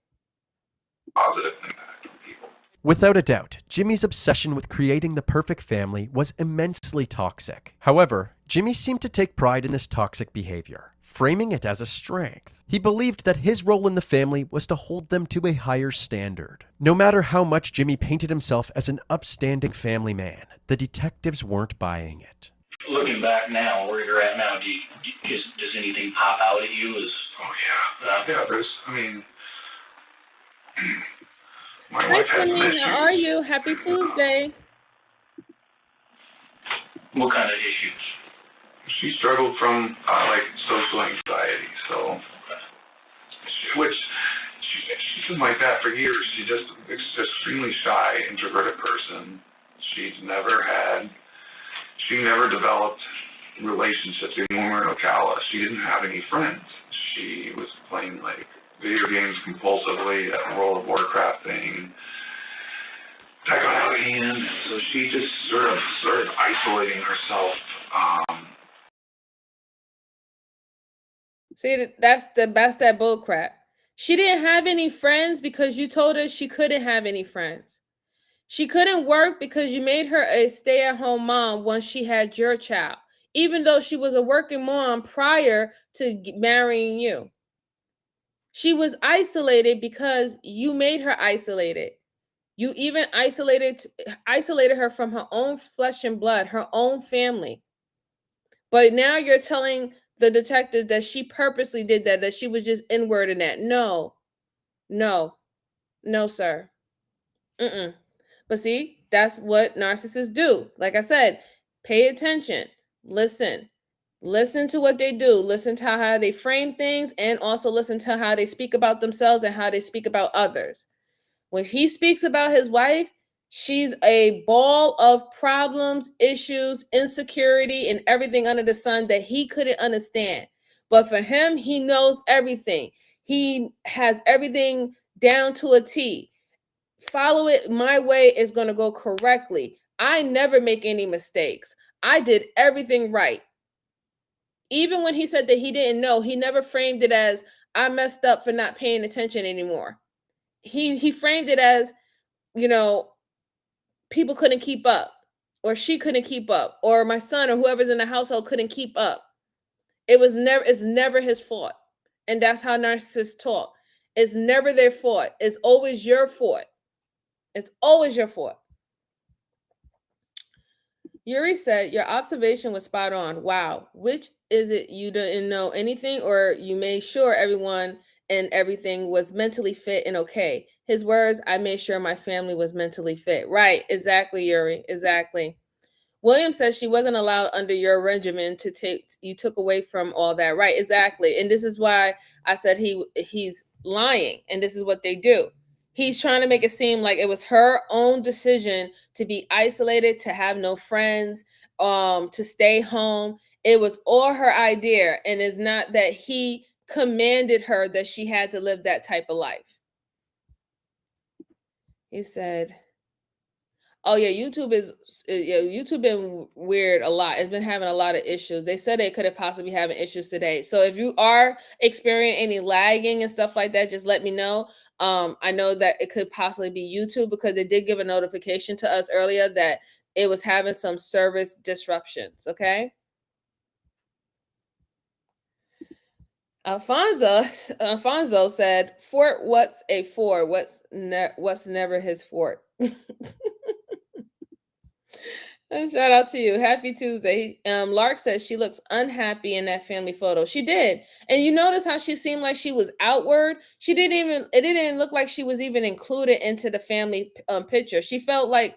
Positive impact on people. Without a doubt, Jimmy's obsession with creating the perfect family was immensely toxic. However, Jimmy seemed to take pride in this toxic behavior, framing it as a strength. He believed that his role in the family was to hold them to a higher standard. No matter how much Jimmy painted himself as an upstanding family man, the detectives weren't buying it. Looking back now, where you're at now, does anything pop out at you? Yeah, there's, I mean, my Hi, wife has Cindy. issues. How are you? Happy Tuesday. What kind of issues? She struggled from like social anxiety, so she's been like that for years. She's just extremely shy, introverted person. She never developed relationships. Even when we were in Ocala, she didn't have any friends. She was playing like video games compulsively, that World of Warcraft thing. That got out of hand, so she just sort of started isolating herself. See, that's that bull crap. She didn't have any friends because you told her she couldn't have any friends. She couldn't work because you made her a stay-at-home mom once she had your child, even though she was a working mom prior to marrying you. She was isolated because you made her isolated. You even isolated her from her own flesh and blood, her own family. But now you're telling the detective that she purposely did that she was just inward in that. No, sir. But see, that's what narcissists do. Like I said, pay attention, listen to what they do, listen to how they frame things, and also listen to how they speak about themselves and how they speak about others. When he speaks about his wife, she's a ball of problems, issues, insecurity, and everything under the sun that he couldn't understand. But for him, he knows everything. He has everything down to a T. Follow it my way is going to go correctly. I never make any mistakes. I did everything right. Even when he said that he didn't know, he never framed it as I messed up for not paying attention anymore. He framed it as, people couldn't keep up, or she couldn't keep up, or my son or whoever's in the household couldn't keep up. It's never his fault. And that's how narcissists talk. It's never their fault. It's always your fault. It's always your fault. Yuri said, your observation was spot on. Wow. Which is it you didn't know anything, or you made sure everyone and everything was mentally fit and okay? His words, I made sure my family was mentally fit. Right. Exactly, Yuri. Exactly. William says she wasn't allowed under your regimen you took away from all that. Right. Exactly. And this is why I said he's lying. And this is what they do. He's trying to make it seem like it was her own decision to be isolated, to have no friends, to stay home. It was all her idea. And it's not that he commanded her that she had to live that type of life. He said, Oh yeah, YouTube been weird a lot. It's been having a lot of issues. They said it could have possibly having issues today. So if you are experiencing any lagging and stuff like that, just let me know. I know that it could possibly be YouTube because they did give a notification to us earlier that it was having some service disruptions. Okay. Alfonso said, "Fort, what's a fort? What's never his fort." And shout out to you. Happy Tuesday. Lark says she looks unhappy in that family photo. She did. And you notice how she seemed like she was outward. She didn't even, it didn't look like she was even included into the family picture. She felt like,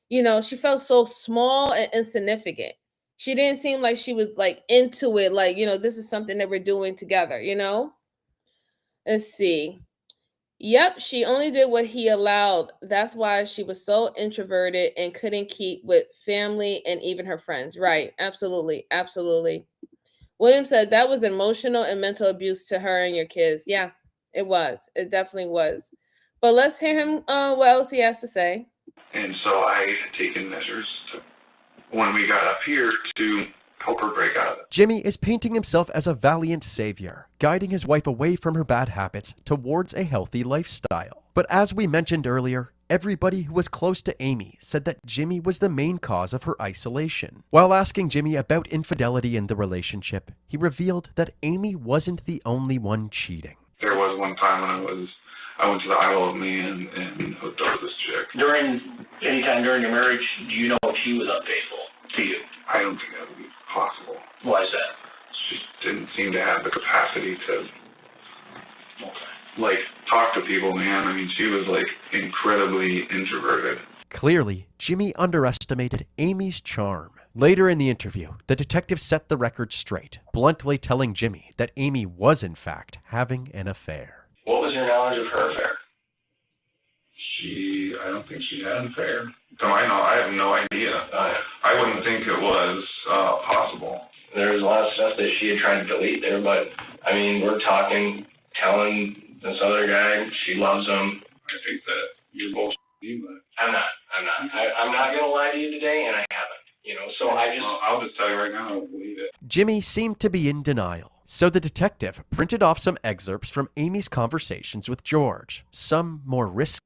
she felt so small and insignificant. She didn't seem like she was like into it, like, this is something that we're doing together, Let's see. Yep, she only did what he allowed. That's why she was so introverted and couldn't keep with family and even her friends. Right. Absolutely. Absolutely. William said that was emotional and mental abuse to her and your kids. Yeah, it was. It definitely was. But let's hear him what else he has to say. And so I had taken measures when we got up here to help her break out of it. Jimmy is painting himself as a valiant savior, guiding his wife away from her bad habits towards a healthy lifestyle. But as we mentioned earlier, everybody who was close to Amy said that Jimmy was the main cause of her isolation. While asking Jimmy about infidelity in the relationship, he revealed that Amy wasn't the only one cheating. There was one time when I went to the Isle of Man and hooked up with this chick. Any time during your marriage, do you know if she was unfaithful to you? I don't think that would be possible. Why is that? She didn't seem to have the capacity to, talk to people, man. I mean, she was, incredibly introverted. Clearly, Jimmy underestimated Amy's charm. Later in the interview, the detective set the record straight, bluntly telling Jimmy that Amy was in fact having an affair. What was your knowledge of her affair? I don't think she had an affair. To my knowledge, I have no idea. I wouldn't think it was possible. There was a lot of stuff that she had tried to delete there, but, we're talking, telling this other guy she loves him. I think that you're bullshitting, but I'm not. I'm not going to lie to you today, and I haven't. So I'll just tell you right now, I don't believe it. Jimmy seemed to be in denial, so the detective printed off some excerpts from Amy's conversations with George, some more risky.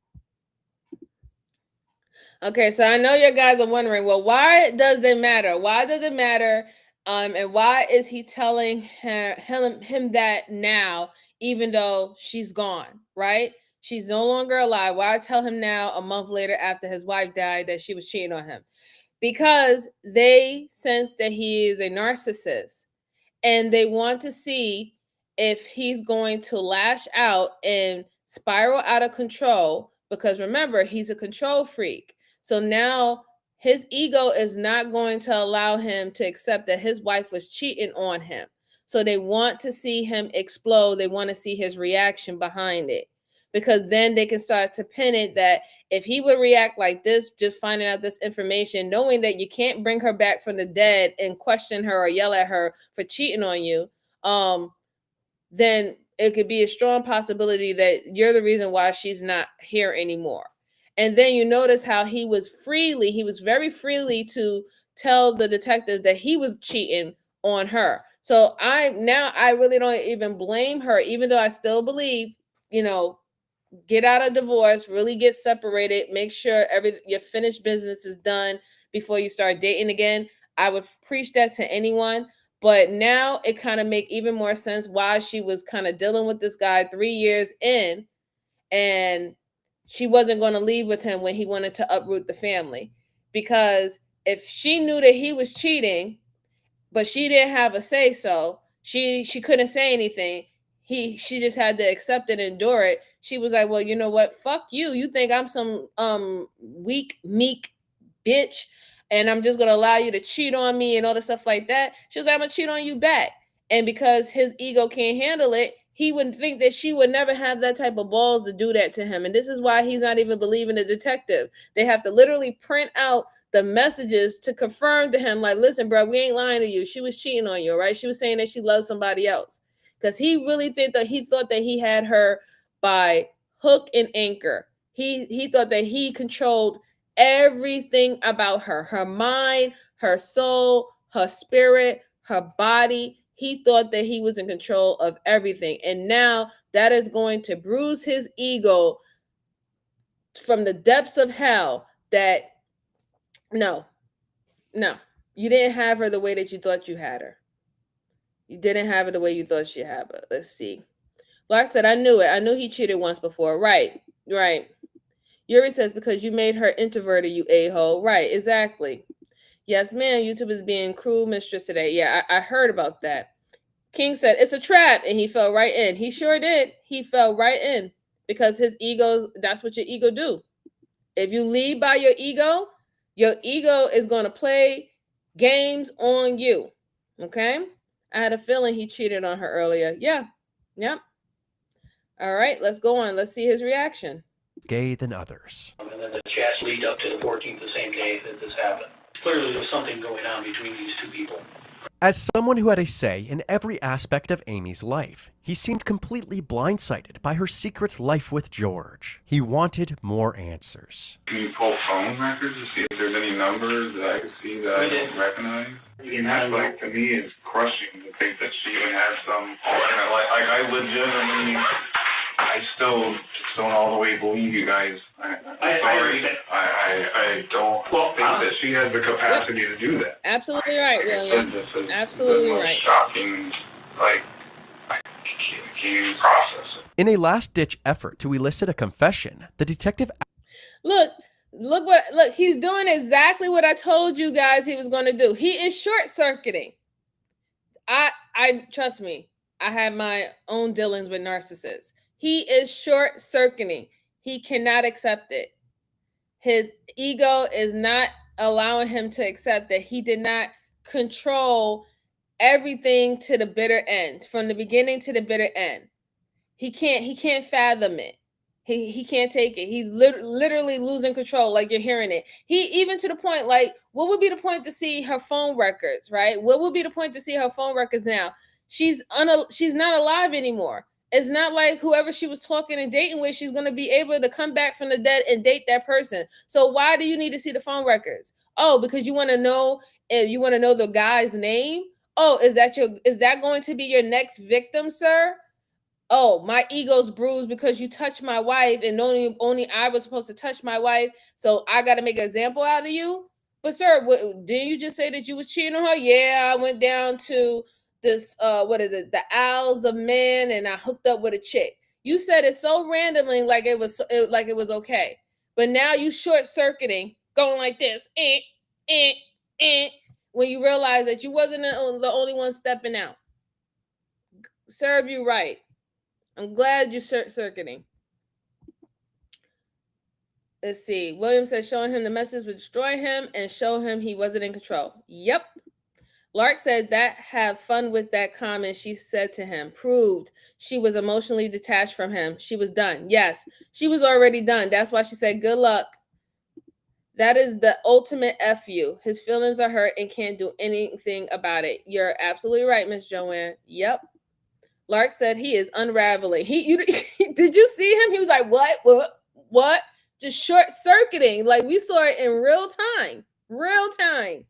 Okay, so I know you guys are wondering, well, why does it matter? Why does it matter? And why is he telling him that now, even though she's gone, right? She's no longer alive. Why tell him now, a month later after his wife died, that she was cheating on him? Because they sense that he is a narcissist and they want to see if he's going to lash out and spiral out of control. Because remember, he's a control freak. So now his ego is not going to allow him to accept that his wife was cheating on him. So they want to see him explode. They want to see his reaction behind it. Because then they can start to pin it that if he would react like this, just finding out this information, knowing that you can't bring her back from the dead and question her or yell at her for cheating on you, then it could be a strong possibility that you're the reason why she's not here anymore. And then you notice how he was very freely to tell the detective that he was cheating on her. So I really don't even blame her, even though I still believe, get out of divorce, really get separated, make sure your finished business is done before you start dating again. I would preach that to anyone. But now it kind of make even more sense why she was kind of dealing with this guy 3 years in, and she wasn't going to leave with him when he wanted to uproot the family. Because if she knew that he was cheating, but she didn't have a say so, she couldn't say anything. She just had to accept it and endure it. She was like, well, you know what? Fuck you. You think I'm some weak, meek bitch, and I'm just gonna allow you to cheat on me and all the stuff like that. She was like, I'm gonna cheat on you back. And because his ego can't handle it, he would think that she would never have that type of balls to do that to him. And this is why he's not even believing the detective. They have to literally print out the messages to confirm to him, like, listen, bro, we ain't lying to you. She was cheating on you, right? She was saying that she loved somebody else. Because he really thought that he had her by hook and anchor. He thought that he controlled everything about her, her mind, her soul, her spirit, her body. He thought that he was in control of everything. And now that is going to bruise his ego from the depths of hell that no, you didn't have her the way that you thought you had her. You didn't have her the way you thought you had her. Let's see. Lark said, I knew it. I knew he cheated once before. Right. Yuri says, because you made her introverted, you a-hole. Right, exactly. Yes, ma'am, YouTube is being cruel mistress today. Yeah, I heard about that. King said, it's a trap, and he fell right in. He sure did. He fell right in because his ego's, that's what your ego do. If you lead by your ego is going to play games on you. Okay? I had a feeling he cheated on her earlier. Yeah. Yep. All right, let's go on. Let's see his reaction. Gay than others. And then the chats lead up to the 14th, the same day that this happened. Clearly, there was something going on between these two people. As someone who had a say in every aspect of Amy's life, he seemed completely blindsided by her secret life with George. He wanted more answers. Can you pull phone records to see if there's any numbers that I can see that I don't recognize? And that's like, to me, is crushing to think that she even has some, like I legitimately, I still just don't all the way believe you guys. I'm sorry. I don't think that she has the capacity to do that. Absolutely right, William. This is Absolutely the most right. shocking, like, I can't even process it. In a last-ditch effort to elicit a confession, the detective... Look, he's doing exactly what I told you guys he was going to do. He is short-circuiting. I trust me, I have my own dealings with narcissists. He is short-circuiting. He cannot accept it. His ego is not allowing him to accept that he did not control everything to the bitter end, from the beginning to the bitter end. He can't fathom it. He can't take it. He's literally losing control, like you're hearing it. He even to the point, like, what would be the point to see her phone records, right? What would be the point to see her phone records now? She's not alive anymore. It's not like whoever she was talking and dating with, she's going to be able to come back from the dead and date that person. So why do you need to see the phone records? Oh, because you want to know the guy's name? Oh, is that going to be your next victim, sir? Oh, my ego's bruised because you touched my wife and only I was supposed to touch my wife. So I got to make an example out of you. But sir, didn't you just say that you was cheating on her? Yeah, I went down to this, the Isles of Man, and I hooked up with a chick. You said it so randomly, like it was okay. But now you short-circuiting, going like this, when you realize that you wasn't the only one stepping out. Serve you right. I'm glad you're short-circuiting. Let's see. William says showing him the message would destroy him and show him he wasn't in control. Yep. Lark said that have fun with that comment she said to him. Proved she was emotionally detached from him. She was done. Yes, she was already done. That's why she said good luck. That is the ultimate F you. His feelings are hurt and can't do anything about it. You're absolutely right, Miss Joanne. Yep. Lark said he is unraveling. Did you see him? He was like, what? Just short-circuiting. Like we saw it in real time.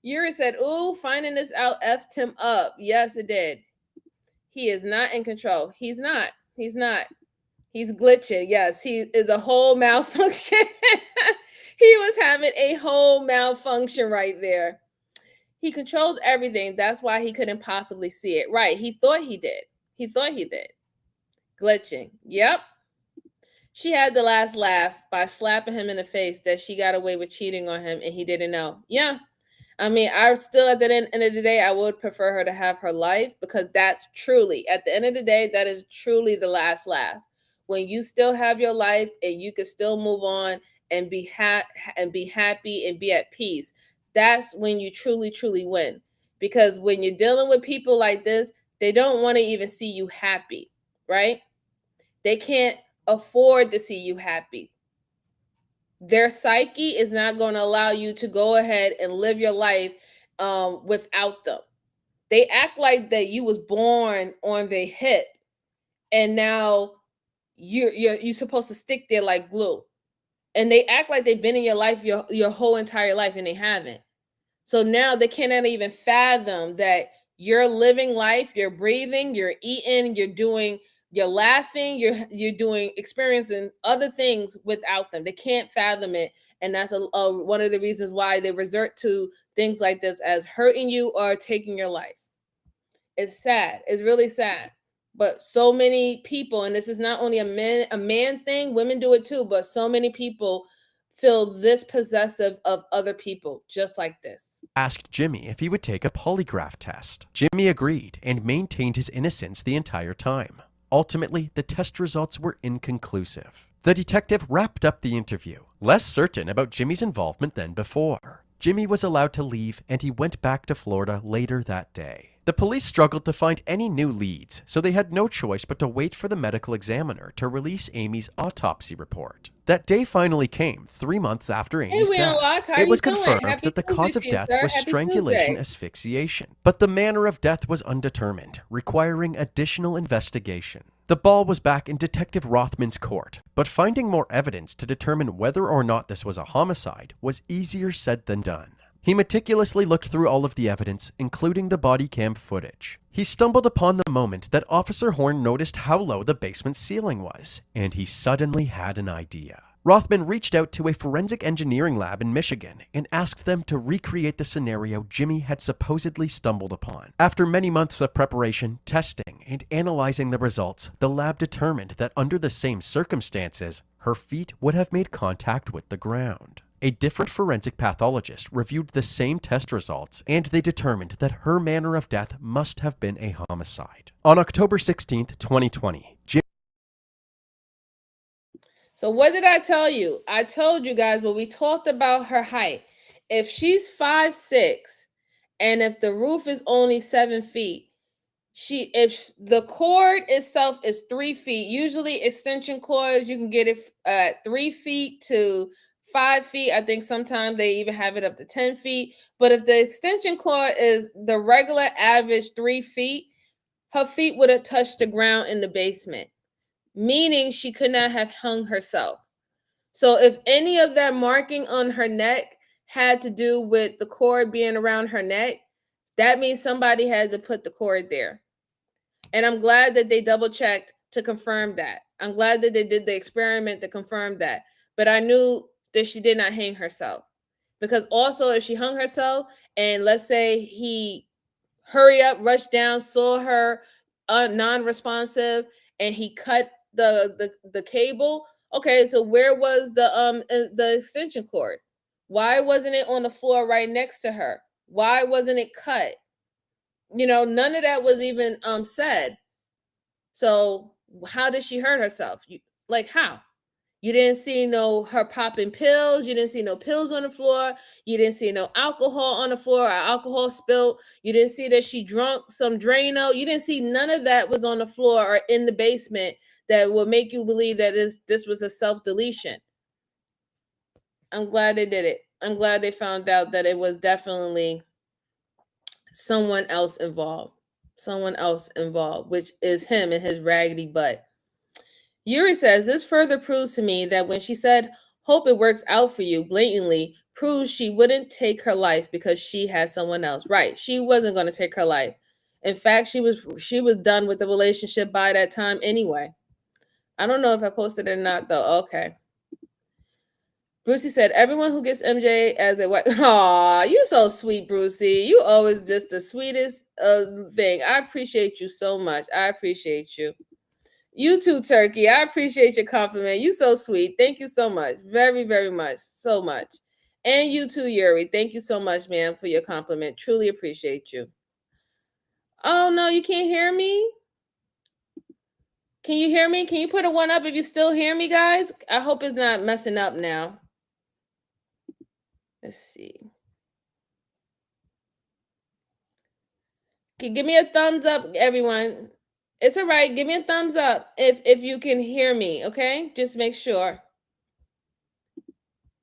Yuri said, ooh, finding this out effed him up. Yes, it did. He is not in control. He's not. He's glitching. Yes, he is a whole malfunction. He was having a whole malfunction right there. He controlled everything. That's why he couldn't possibly see it. Right. He thought he did. Glitching. Yep. She had the last laugh by slapping him in the face that she got away with cheating on him and he didn't know. Yeah. I mean, I still, at the end of the day, I would prefer her to have her life because that's truly, at the end of the day, that is truly the last laugh. When you still have your life and you can still move on and be happy and be at peace. That's when you truly, truly win. Because when you're dealing with people like this, they don't want to even see you happy, right? They can't afford to see you happy. Their psyche is not going to allow you to go ahead and live your life without them. They act like that you was born on their hip and now you're supposed to stick there like glue. And they act like they've been in your life your whole entire life, and they haven't. So now they cannot even fathom that you're living life, you're breathing, you're eating, you're laughing, you're doing experiencing other things without them. They can't fathom it, and that's one of the reasons why they resort to things like this as hurting you or taking your life. It's sad. It's really sad. But so many people, and this is not only a man thing, women do it too, but so many people feel this possessive of other people just like this. Asked Jimmy if he would take a polygraph test. Jimmy agreed and maintained his innocence the entire time. Ultimately, the test results were inconclusive. The detective wrapped up the interview, less certain about Jimmy's involvement than before. Jimmy was allowed to leave, and he went back to Florida later that day. The police struggled to find any new leads, so they had no choice but to wait for the medical examiner to release Amy's autopsy report. That day finally came, 3 months after Amy's death. It was confirmed that the cause of death was strangulation asphyxiation, but the manner of death was undetermined, requiring additional investigation. The ball was back in Detective Rothman's court, but finding more evidence to determine whether or not this was a homicide was easier said than done. He meticulously looked through all of the evidence, including the body cam footage. He stumbled upon the moment that Officer Horn noticed how low the basement ceiling was, and he suddenly had an idea. Rothman reached out to a forensic engineering lab in Michigan and asked them to recreate the scenario Jimmy had supposedly stumbled upon. After many months of preparation, testing, and analyzing the results, the lab determined that under the same circumstances, her feet would have made contact with the ground. A different forensic pathologist reviewed the same test results, and they determined that her manner of death must have been a homicide. On October 16, 2020, So what did I tell you? I told you guys when we talked about her height. If she's 5'6", and if the roof is only 7 feet, if the cord itself is 3 feet, usually extension cords you can get it 3 feet to 5 feet. I think sometimes they even have it up to 10 feet. But if the extension cord is the regular average 3 feet, her feet would have touched the ground in the basement, meaning she could not have hung herself. So if any of that marking on her neck had to do with the cord being around her neck, that means somebody had to put the cord there. And I'm glad that they double checked to confirm that. I'm glad that they did the experiment to confirm that. But I knew that she did not hang herself. Because also if she hung herself and let's say he hurried up, rushed down, saw her non-responsive, and he cut the cable. Okay, so where was the extension cord? Why wasn't it on the floor right next to her? Why wasn't it cut? None of that was even said. So how did she hurt herself? How? You didn't see her popping pills. You didn't see no pills on the floor. You didn't see no alcohol on the floor or alcohol spilled. You didn't see that she drunk some Drano. You didn't see none of that was on the floor or in the basement that would make you believe that this was a self-deletion. I'm glad they did it. I'm glad they found out that it was definitely someone else involved. Someone else involved, which is him and his raggedy butt. Yuri says, this further proves to me that when she said, hope it works out for you, blatantly proves she wouldn't take her life because she had someone else. Right. She wasn't going to take her life. In fact, she was done with the relationship by that time anyway. I don't know if I posted it or not, though. Okay. Brucey said, everyone who gets MJ as a wife. Aw, you so sweet, Brucey. You always just the sweetest thing. I appreciate you so much. I appreciate you. You too, Turkey. I appreciate your compliment. You so sweet. Thank you so much. Very, very much. So much. And you too, Yuri. Thank you so much, ma'am, for your compliment. Truly appreciate you. Oh, no, you can't hear me? Can you hear me? Can you put a 1 up if you still hear me, guys? I hope it's not messing up now. Let's see. Okay, give me a thumbs up, everyone. It's all right. Give me a thumbs up if you can hear me, okay? Just make sure.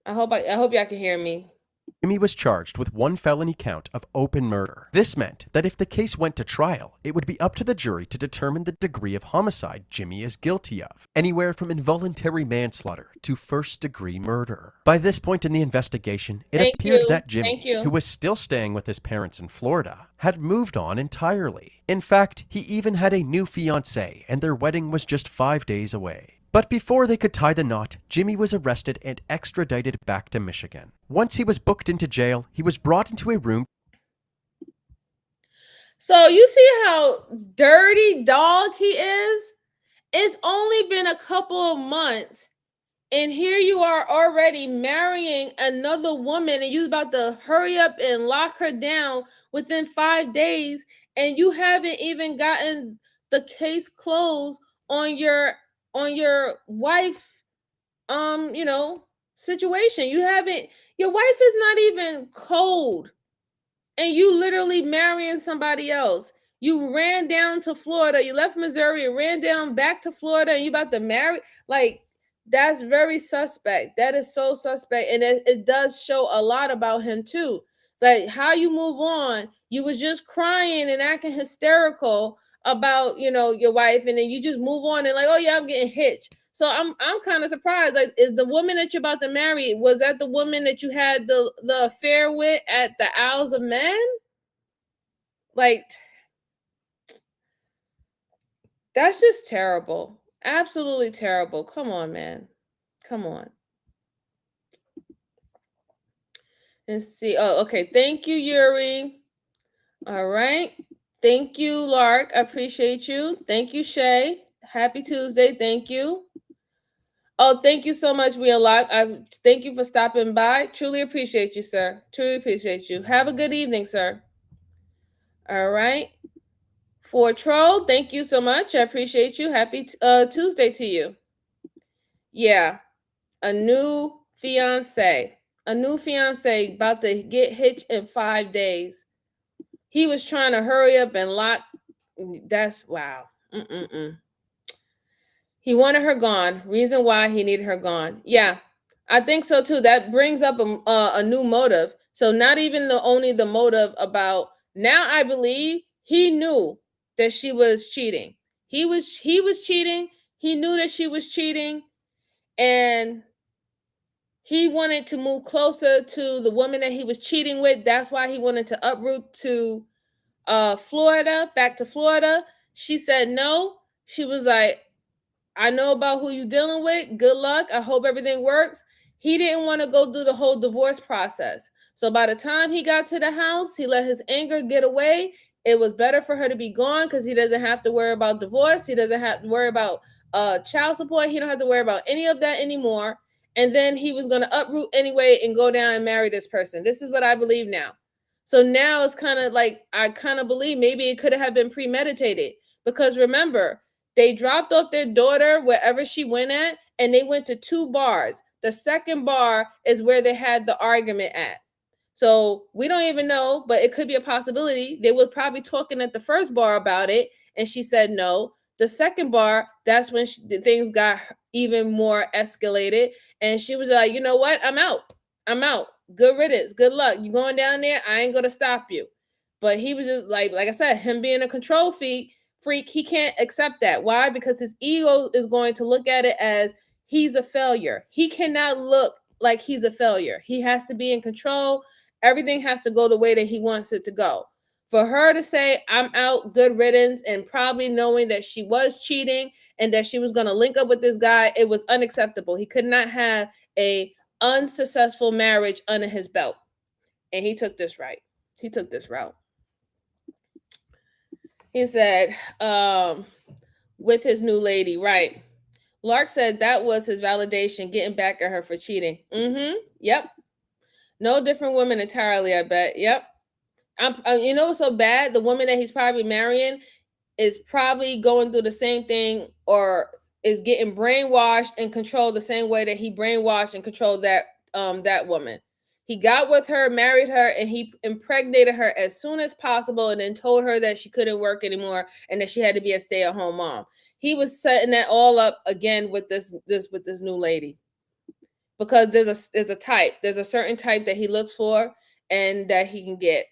I hope y'all can hear me. Jimmy was charged with 1 felony count of open murder. This meant that if the case went to trial, it would be up to the jury to determine the degree of homicide Jimmy is guilty of, anywhere from involuntary manslaughter to first-degree murder. By this point in the investigation, it appeared that Jimmy, who was still staying with his parents in Florida, had moved on entirely. In fact, he even had a new fiancée, and their wedding was just 5 days away. But before they could tie the knot, Jimmy was arrested and extradited back to Michigan. Once he was booked into jail, he was brought into a room. So you see how dirty dog he is? It's only been a couple of months, and here you are already marrying another woman, and you about to hurry up and lock her down within 5 days, and you haven't even gotten the case closed on your wife situation. You haven't, your wife is not even cold, and you literally marrying somebody else. You ran down to Florida, you left Missouri, ran down back to Florida, and you about to marry. Like, that's very suspect. That is so suspect, and it does show a lot about him too. Like, how you move on. You was just crying and acting hysterical about your wife, and then you just move on and like, oh yeah, I'm getting hitched. So I'm kind of surprised. Like, is the woman that you're about to marry, was that the woman that you had the affair with at the Isles of Men? Like, that's just terrible. Absolutely terrible. Come on, man. Come on. Let's see. Oh, okay. Thank you, Yuri. All right. Thank you, Lark. I appreciate you. Thank you, Shay. Happy Tuesday. Thank you. Oh, thank you so much, Wheelock. I thank you for stopping by. Truly appreciate you, sir. Truly appreciate you. Have a good evening, sir. All right. For Troll, thank you so much. I appreciate you. Happy Tuesday to you. Yeah. A new fiance. A new fiance about to get hitched in 5 days. He was trying to hurry up and lock. That's wow. He wanted her gone. Reason why he needed her gone. Yeah, I think so too. That brings up a new motive. So not even only the motive about now. I believe he knew that she was cheating. He was cheating. He knew that she was cheating, and he wanted to move closer to the woman that he was cheating with. That's why he wanted to uproot to Florida, back to Florida. She said no. She was like, I know about who you're dealing with. Good luck. I hope everything works. He didn't want to go through the whole divorce process. So by the time he got to the house, he let his anger get away. It was better for her to be gone because he doesn't have to worry about divorce. He doesn't have to worry about child support. He don't have to worry about any of that anymore. And then he was going to uproot anyway and go down and marry this person. This is what I believe now. So now it's kind of like, I kind of believe maybe it could have been premeditated, because remember, they dropped off their daughter wherever she went at, and they went to 2 bars. The second bar is where they had the argument at. So we don't even know, but it could be a possibility. They were probably talking at the first bar about it, and she said no. The second bar, that's when things got even more escalated, and she was like, you know what? I'm out. I'm out. Good riddance. Good luck. You going down there? I ain't gonna stop you. But he was just like I said, him being a control freak, he can't accept that. Why? Because his ego is going to look at it as he's a failure. He cannot look like he's a failure. He has to be in control. Everything has to go the way that he wants it to go. For her to say, I'm out, good riddance, and probably knowing that she was cheating and that she was going to link up with this guy, it was unacceptable. He could not have a unsuccessful marriage under his belt. And he took this right. He took this route. He said, with his new lady, right. Lark said that was his validation, getting back at her for cheating. Yep. No different woman entirely, I bet. Yep. You know what's so bad? The woman that he's probably marrying is probably going through the same thing, or is getting brainwashed and controlled the same way that he brainwashed and controlled that woman. He got with her, married her, and he impregnated her as soon as possible, and then told her that she couldn't work anymore and that she had to be a stay-at-home mom. He was setting that all up again with this new lady. because there's a type. There's a certain type that he looks for and that he can get.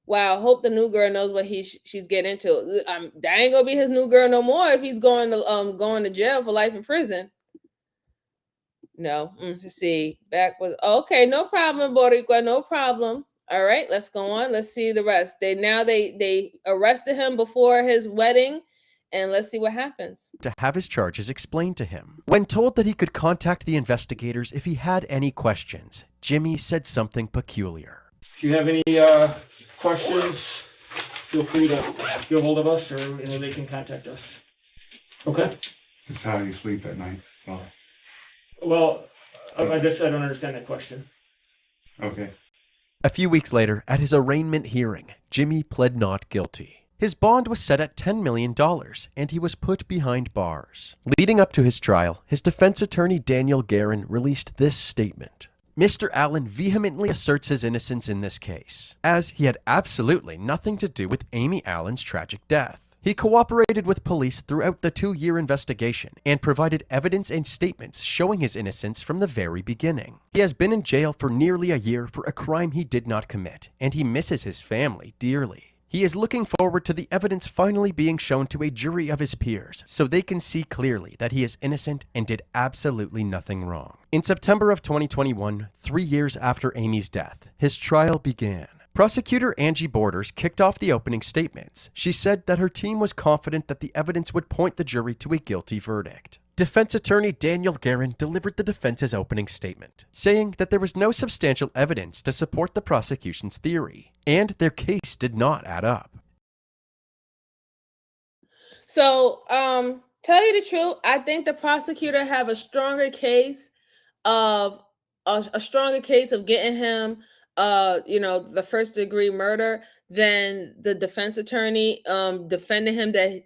Wow, I hope the new girl knows what she's getting into. That ain't gonna be his new girl no more if he's going to jail for life in prison. No, let's see. Back was okay. No problem, Boricua. No problem. All right, let's go on. Let's see the rest. They arrested him before his wedding, and let's see what happens. To have his charges explained to him. When told that he could contact the investigators if he had any questions, Jimmy said something peculiar. If you have any questions, feel free to get a hold of us, or they can contact us. Okay? That's how you sleep at night. So. Well, I guess I don't understand that question. Okay. A few weeks later, at his arraignment hearing, Jimmy pled not guilty. His bond was set at $10 million, and he was put behind bars. Leading up to his trial, his defense attorney Daniel Guerin released this statement. Mr. Allen vehemently asserts his innocence in this case, as he had absolutely nothing to do with Amy Allen's tragic death. He cooperated with police throughout the 2-year investigation and provided evidence and statements showing his innocence from the very beginning. He has been in jail for nearly a year for a crime he did not commit, and he misses his family dearly. He is looking forward to the evidence finally being shown to a jury of his peers so they can see clearly that he is innocent and did absolutely nothing wrong. In September of 2021, 3 years after Amy's death, his trial began. Prosecutor Angie Borders kicked off the opening statements. She said that her team was confident that the evidence would point the jury to a guilty verdict. Defense attorney Daniel Guerin delivered the defense's opening statement, saying that there was no substantial evidence to support the prosecution's theory, and their case did not add up. So, tell you the truth, I think the prosecutor have a stronger case of getting him the first degree murder than the defense attorney defending him that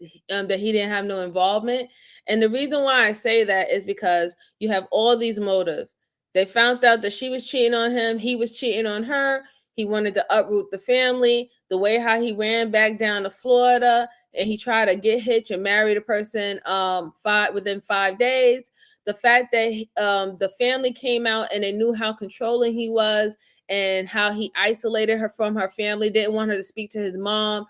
he didn't have no involvement. And the reason why I say that is because you have all these motives. They found out that she was cheating on him, he was cheating on her, he wanted to uproot the family, the way how he ran back down to Florida and he tried to get hitched and marry the person within 5 days. The fact that the family came out and they knew how controlling he was and how he isolated her from her family, didn't want her to speak to his mom,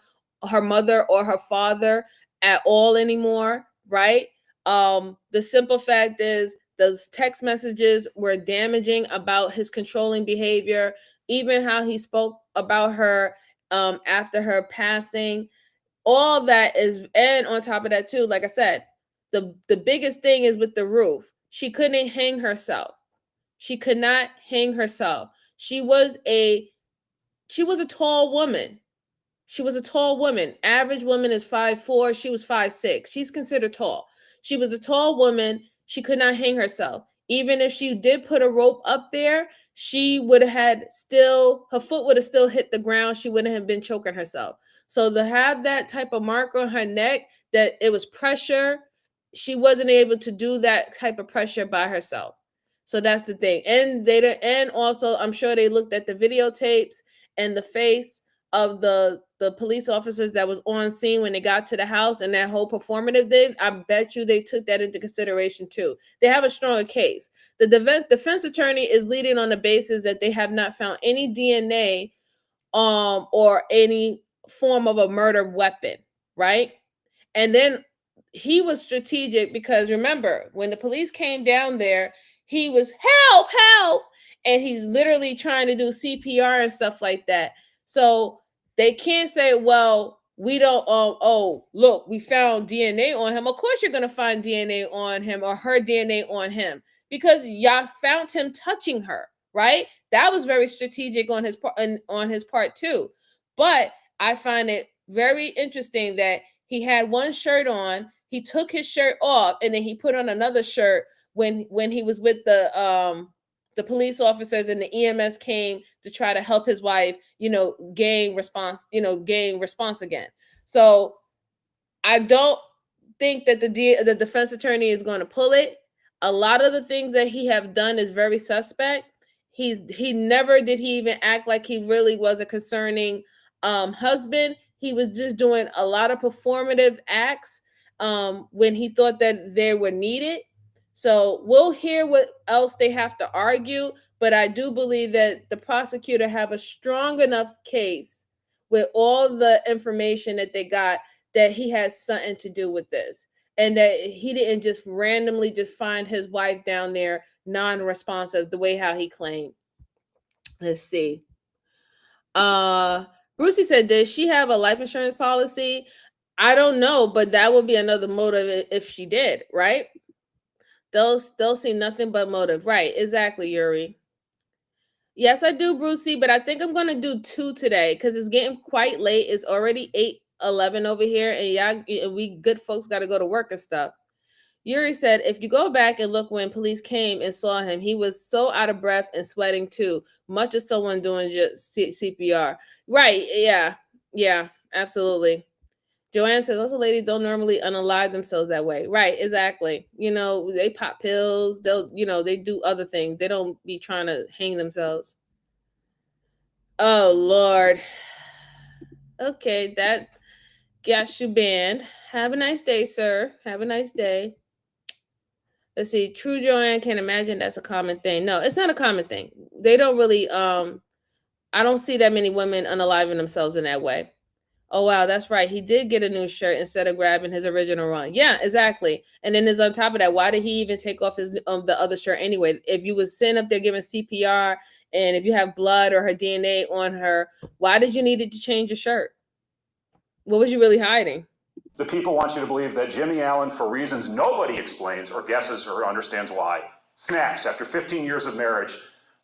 her mother, or her father at all anymore, right? The simple fact is those text messages were damaging about his controlling behavior, even how he spoke about her after her passing. All that is, and on top of that too, like I said, the biggest thing is with the roof. She couldn't hang herself. She could not hang herself. She was a tall woman. She was a tall woman. Average woman is 5'4". She was 5'6". She's considered tall. She was a tall woman. She could not hang herself. Even if she did put a rope up there, she would have had her foot would have still hit the ground. She wouldn't have been choking herself. So to have that type of mark on her neck, that it was pressure, she wasn't able to do that type of pressure by herself. So that's the thing. And also I'm sure they looked at the videotapes and the face of the police officers that was on scene when they got to the house and that whole performative thing. I bet you they took that into consideration too. They have a stronger case. The defense attorney is leading on the basis that they have not found any DNA or any form of a murder weapon, right? And then he was strategic because remember, when the police came down there, he was help, help, and he's literally trying to do CPR and stuff like that. So they can't say, well, we don't, oh, look, we found DNA on him. Of course you're going to find DNA on him or her DNA on him because y'all found him touching her, right? That was very strategic on his part too. But I find it very interesting that he had one shirt on, he took his shirt off, and then he put on another shirt when he was with the police officers and the EMS came to try to help his wife, gain response again. So I don't think that the defense attorney is going to pull it. A lot of the things that he have done is very suspect. He never did he even act like he really was a concerning husband. He was just doing a lot of performative acts when he thought that they were needed. So we'll hear what else they have to argue, but I do believe that the prosecutor have a strong enough case with all the information that they got that he has something to do with this, and that he didn't just randomly just find his wife down there non-responsive the way how he claimed. Let's see. Brucey said, does she have a life insurance policy? I don't know, but that would be another motive if she did, right? They'll see nothing but motive. Right, exactly, Yuri. Yes, I do, Brucey, but I think I'm gonna do 2 today because it's getting quite late. It's already 8:11 over here, and we good folks got to go to work and stuff. Yuri said, if you go back and look when police came and saw him, he was so out of breath and sweating too, much as someone doing just CPR. Right, yeah, absolutely. Joanne said, those ladies don't normally unalive themselves that way. Right, exactly. They pop pills. They do other things. They don't be trying to hang themselves. Oh, Lord. Okay, that got you banned. Have a nice day, sir. Have a nice day. Let's see. True Joanne can't imagine that's a common thing. No, it's not a common thing. They don't really, I don't see that many women unaliving themselves in that way. Oh, wow, that's right. He did get a new shirt instead of grabbing his original run. Yeah, exactly. And then there's on top of that, why did he even take off his the other shirt anyway? If you was sitting up there giving CPR and if you have blood or her DNA on her, why did you need to change your shirt? What was you really hiding? The people want you to believe that Jimmy Allen, for reasons nobody explains or guesses or understands why, snaps after 15 years of marriage,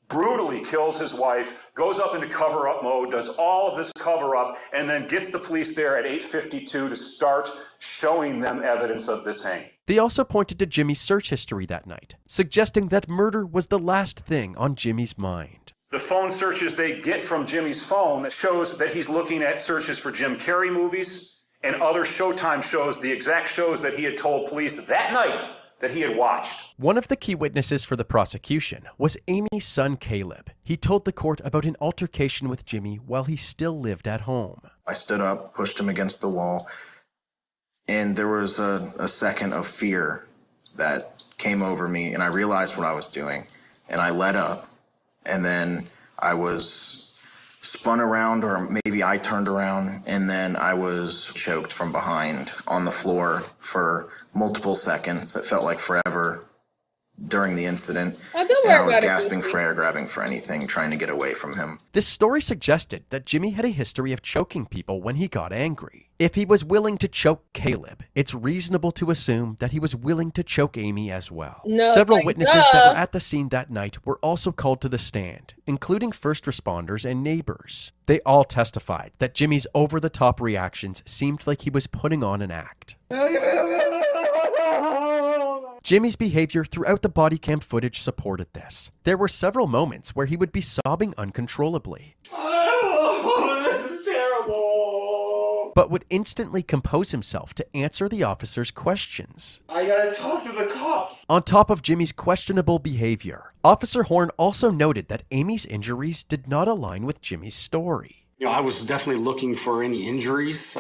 brutally kills his wife, goes up into cover-up mode, does all of this cover-up, and then gets the police there at 8:52 to start showing them evidence of this hanging. They also pointed to Jimmy's search history that night, suggesting that murder was the last thing on Jimmy's mind. The phone searches they get from Jimmy's phone shows that he's looking at searches for Jim Carrey movies and other Showtime shows, the exact shows that he had told police that night that he had watched. One of the key witnesses for the prosecution was Amy's son, Caleb. He told the court about an altercation with Jimmy while he still lived at home. I stood up, pushed him against the wall, and there was a second of fear that came over me, and I realized what I was doing, and I let up, and then I was spun around, or maybe I turned around, and then I was choked from behind on the floor for multiple seconds. It felt like forever during the incident. And I was gasping for air, grabbing for anything, trying to get away from him. This story suggested that Jimmy had a history of choking people when he got angry. If he was willing to choke Caleb, it's reasonable to assume that he was willing to choke Amy as well. Several witnesses that were at the scene that night were also called to the stand, including first responders and neighbors. They all testified that Jimmy's over-the-top reactions seemed like he was putting on an act. Jimmy's behavior throughout the body cam footage supported this. There were several moments where he would be sobbing uncontrollably, This is terrible. but would instantly compose himself to answer the officer's questions. I gotta talk to the cops. On top of Jimmy's questionable behavior, Officer Horn also noted that Amy's injuries did not align with Jimmy's story. I was definitely looking for any injuries,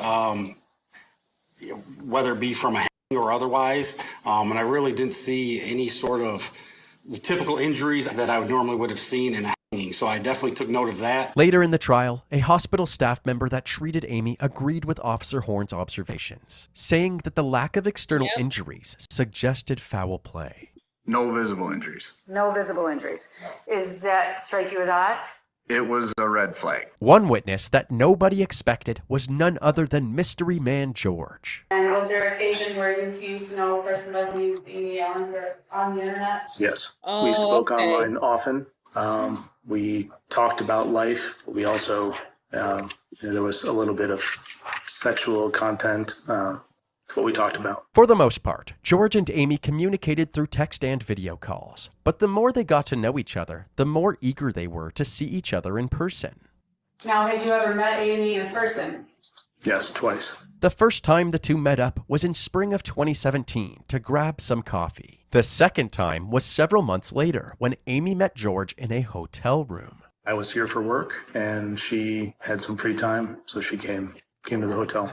whether it be from a or otherwise, and I really didn't see any sort of the typical injuries that I normally would have seen in a hanging, so I definitely took note of that. Later in the trial, a hospital staff member that treated Amy agreed with Officer Horn's observations, saying that the lack of external injuries suggested foul play. No visible injuries. No visible injuries. Is that strike you as odd? It was a red flag. One witness that nobody expected was none other than Mystery Man George. And was there occasions where you came to know a person like Amy Allen on the internet? Yes. We spoke online often. We talked about life. We also, there was a little bit of sexual content. That's what we talked about. For the most part, George and Amy communicated through text and video calls. But the more they got to know each other, the more eager they were to see each other in person. Now, have you ever met Amy in person? Yes, twice. The first time the two met up was in spring of 2017 to grab some coffee. The second time was several months later when Amy met George in a hotel room. I was here for work, and she had some free time, so she came to the hotel.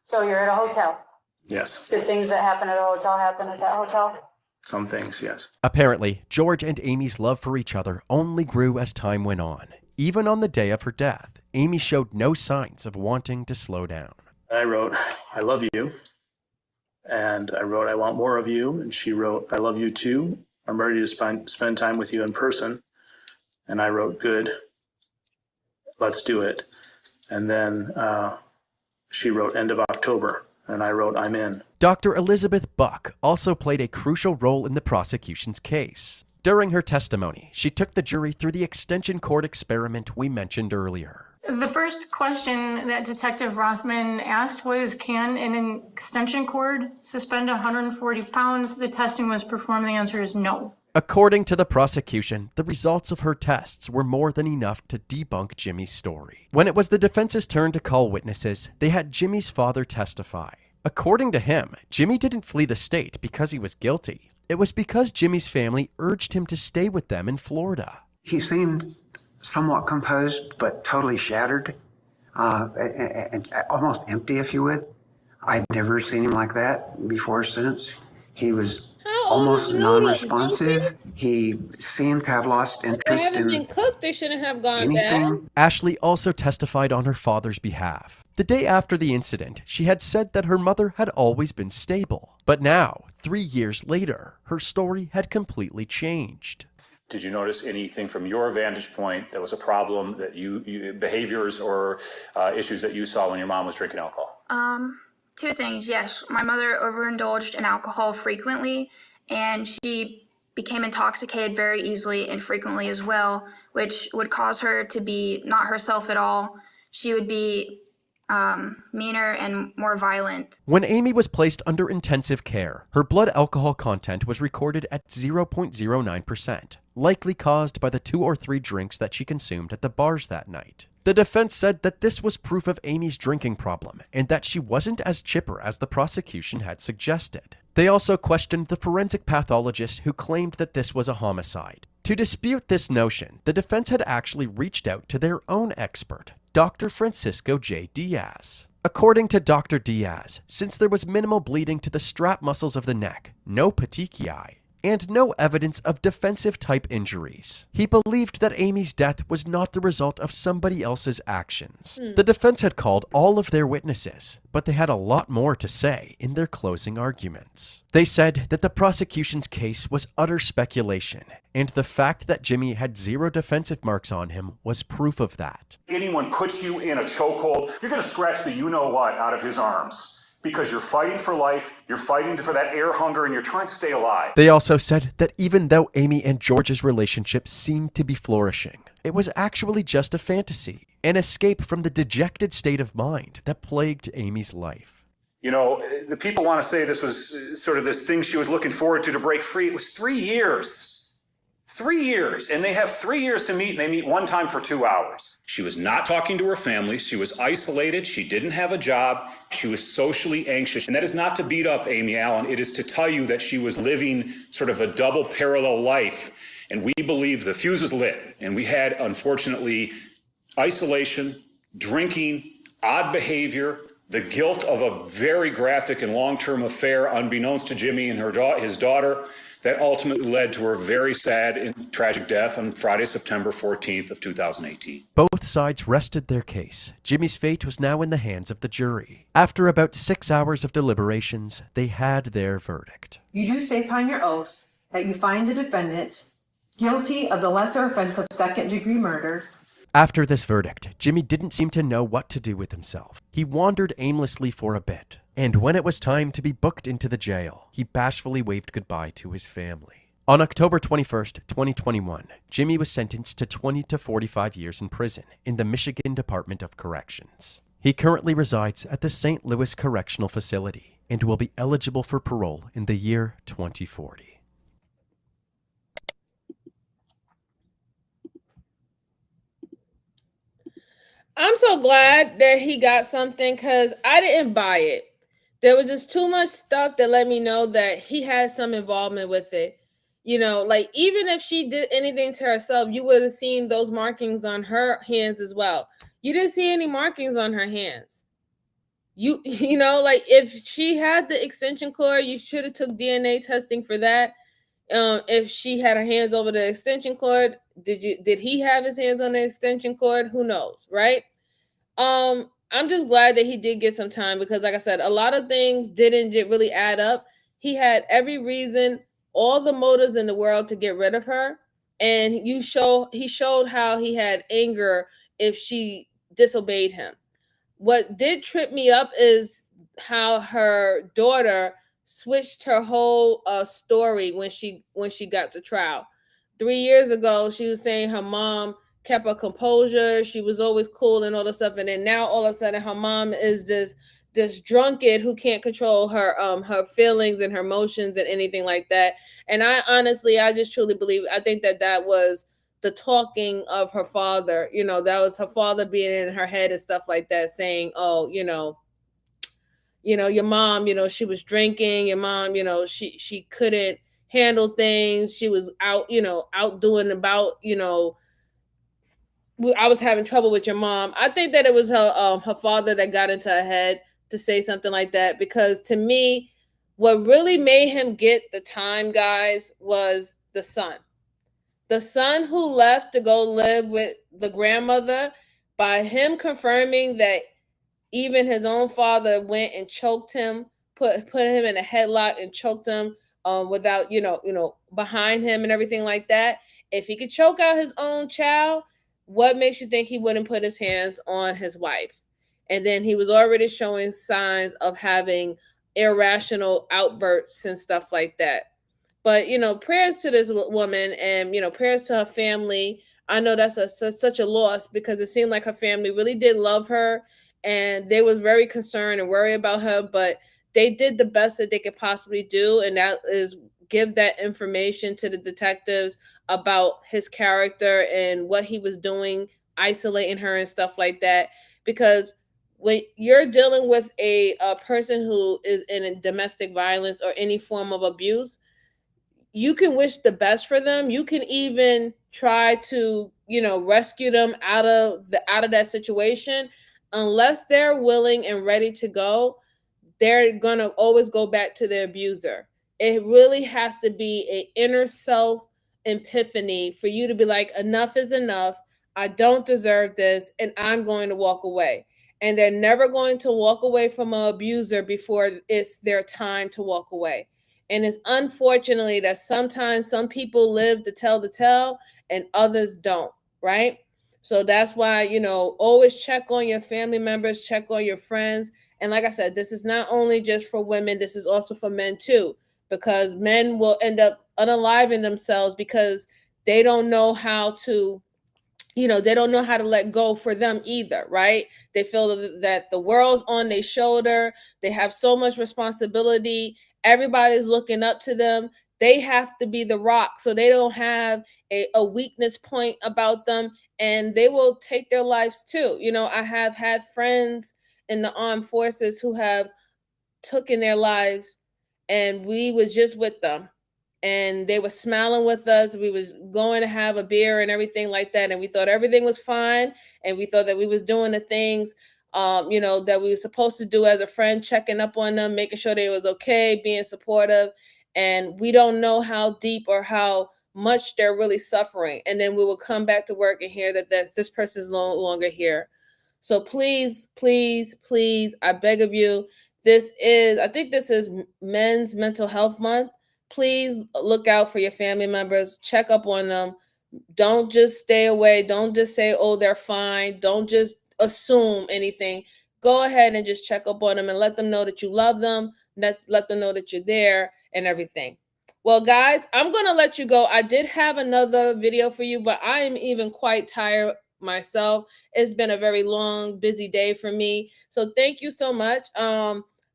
So you're at a hotel? Yes. Did things that happen at a hotel happen at that hotel? Some things, yes. Apparently, George and Amy's love for each other only grew as time went on. Even on the day of her death, Amy showed no signs of wanting to slow down. I wrote, I love you. And I wrote, I want more of you. And she wrote, I love you too. I'm ready to spend time with you in person. And I wrote, good. Let's do it. And then she wrote, end of October. And I wrote, I'm in. Dr. Elizabeth Buck also played a crucial role in the prosecution's case. During her testimony, she took the jury through the extension cord experiment we mentioned earlier. The first question that Detective Rothman asked was, can an extension cord suspend 140 pounds? The testing was performed. The answer is no. According to the prosecution, the results of her tests were more than enough to debunk Jimmy's story. When it was the defense's turn to call witnesses, they had Jimmy's father testify. According to him, Jimmy didn't flee the state because he was guilty. It was because Jimmy's family urged him to stay with them in Florida. He seemed somewhat composed, but totally shattered, and almost empty, if you would. I'd never seen him like that before or since. He was almost non-responsive. He seemed to have lost They interest haven't been in cooked. They shouldn't have gone anything. bad. Ashley also testified on her father's behalf. The day after the incident, she had said that her mother had always been stable. But now, 3 years later, her story had completely changed. Did you notice anything from your vantage point that was a problem that you behaviors or issues that you saw when your mom was drinking alcohol? Two things. Yes, my mother overindulged in alcohol frequently, and she became intoxicated very easily and frequently as well, which would cause her to be not herself at all. She would be meaner and more violent. When Amy was placed under intensive care, her blood alcohol content was recorded at 0.09%, likely caused by the 2 or 3 drinks that she consumed at the bars that night. The defense said that this was proof of Amy's drinking problem and that she wasn't as chipper as the prosecution had suggested. They also questioned the forensic pathologist who claimed that this was a homicide. To dispute this notion, the defense had actually reached out to their own expert, Dr. Francisco J. Diaz. According to Dr. Diaz, since there was minimal bleeding to the strap muscles of the neck, no petechiae, and no evidence of defensive-type injuries, he believed that Amy's death was not the result of somebody else's actions. The defense had called all of their witnesses, but they had a lot more to say in their closing arguments. They said that the prosecution's case was utter speculation, and the fact that Jimmy had 0 defensive marks on him was proof of that. Anyone puts you in a chokehold, you're going to scratch the you-know-what out of his arms. Because you're fighting for life, you're fighting for that air hunger, and you're trying to stay alive. They also said that even though Amy and George's relationship seemed to be flourishing, it was actually just a fantasy, an escape from the dejected state of mind that plagued Amy's life. You know, the people want to say this was sort of this thing she was looking forward to break free. It was 3 years. 3 years. And they have 3 years to meet, and they meet one time for 2 hours. She was not talking to her family. She was isolated. She didn't have a job. She was socially anxious. And that is not to beat up Amy Allen. It is to tell you that she was living sort of a double parallel life. And we believe the fuse was lit. And we had, unfortunately, isolation, drinking, odd behavior, the guilt of a very graphic and long-term affair unbeknownst to Jimmy and his daughter, that ultimately led to her very sad and tragic death on Friday, September 14th of 2018. Both sides rested their case. Jimmy's fate was now in the hands of the jury. After about 6 hours of deliberations, they had their verdict. You do say upon your oaths that you find the defendant guilty of the lesser offense of second-degree murder. After this verdict, Jimmy didn't seem to know what to do with himself. He wandered aimlessly for a bit, and when it was time to be booked into the jail, he bashfully waved goodbye to his family. On October 21st, 2021, Jimmy was sentenced to 20 to 45 years in prison in the Michigan Department of Corrections. He currently resides at the St. Louis Correctional Facility and will be eligible for parole in the year 2040. I'm so glad that he got something because I didn't buy it. There was just too much stuff that let me know that he had some involvement with it. You know, like even if she did anything to herself, you would have seen those markings on her hands as well. You didn't see any markings on her hands. You know, like if she had the extension cord, you should have took DNA testing for that. if she had her hands over the extension cord. Did he have his hands on the extension cord? Who knows, right? I'm just glad that he did get some time because, like I said, a lot of things didn't really add up. He had every reason, all the motives in the world to get rid of her, and he showed how he had anger if she disobeyed him. What did trip me up is how her daughter switched her whole story when she got to trial. 3 years ago, she was saying her mom kept her composure. She was always cool and all this stuff. And then now all of a sudden her mom is this drunkard who can't control her feelings and her emotions and anything like that. And I just truly believe, I think that was the talking of her father. That was her father being in her head and stuff like that, saying, oh, your mom, she was drinking, your mom, she couldn't handle things. She was out, out doing about, I was having trouble with your mom. I think that it was her father that got into her head to say something like that, because to me, what really made him get the time, guys, was the son. The son who left to go live with the grandmother, by him confirming that even his own father went and choked him, put him in a headlock and choked him without, behind him and everything like that. If he could choke out his own child, what makes you think he wouldn't put his hands on his wife? And then he was already showing signs of having irrational outbursts and stuff like that. But prayers to this woman, and prayers to her family. I know that's such a loss, because it seemed like her family really did love her, and they was very concerned and worried about her, but they did the best that they could possibly do, and that is give that information to the detectives about his character and what he was doing, isolating her and stuff like that. Because when you're dealing with a person who is in domestic violence or any form of abuse, you can wish the best for them. You can even try to, rescue them out of that situation. Unless they're willing and ready to go, they're gonna always go back to their abuser. It really has to be a inner self epiphany for you to be like, enough is enough. I don't deserve this, and I'm going to walk away. And they're never going to walk away from an abuser before it's their time to walk away. And it's unfortunately that sometimes some people live to tell the tale and others don't, right? So that's why, always check on your family members, check on your friends. And like I said, this is not only just for women, this is also for men too, because men will end up unaliving themselves because they don't know how to, they don't know how to let go for them either, right? They feel that the world's on their shoulder. They have so much responsibility. Everybody's looking up to them. They have to be the rock, so they don't have a weakness point about them, and they will take their lives too. I have had friends in the armed forces who have taken their lives, and we were just with them, and they were smiling with us. We were going to have a beer and everything like that, and we thought everything was fine, and we thought that we was doing the things that we were supposed to do as a friend, checking up on them, making sure they was okay, being supportive. And we don't know how deep or how much they're really suffering, and then we will come back to work and hear that this person is no longer here. So please, please, please, I beg of you, I think this is Men's Mental Health Month. Please look out for your family members, check up on them. Don't just stay away. Don't just say, oh, they're fine. Don't just assume anything. Go ahead and just check up on them and let them know that you love them, let them know that you're there and everything. Well, guys, I'm going to let you go. I did have another video for you, but I am even quite tired myself. It's been a very long, busy day for me. So thank you so much.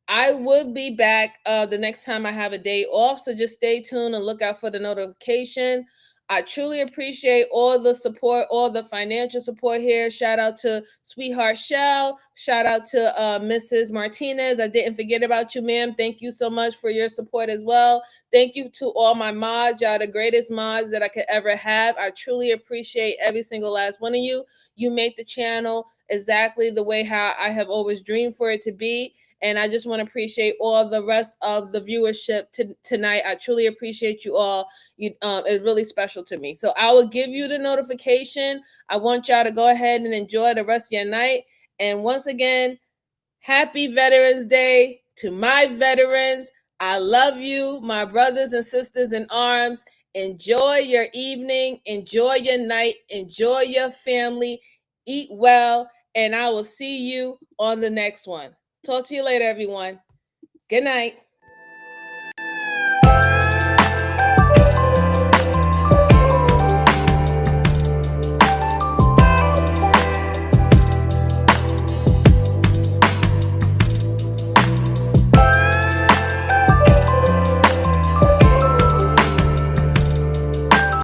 I will be back the next time I have a day off. So just stay tuned and look out for the notification. I truly appreciate all the support, all the financial support here. Shout out to Sweetheart Shell. Shout out to Mrs. Martinez. I didn't forget about you, ma'am. Thank you so much for your support as well. Thank you to all my mods. Y'all the greatest mods that I could ever have. I truly appreciate every single last one of you. You make the channel exactly the way how I have always dreamed for it to be. And I just want to appreciate all the rest of the viewership tonight. I truly appreciate you all. It's really special to me. So I will give you the notification. I want y'all to go ahead and enjoy the rest of your night. And once again, happy Veterans Day to my veterans. I love you, my brothers and sisters in arms. Enjoy your evening, enjoy your night, enjoy your family, eat well, and I will see you on the next one. Talk to you later, everyone. Good night.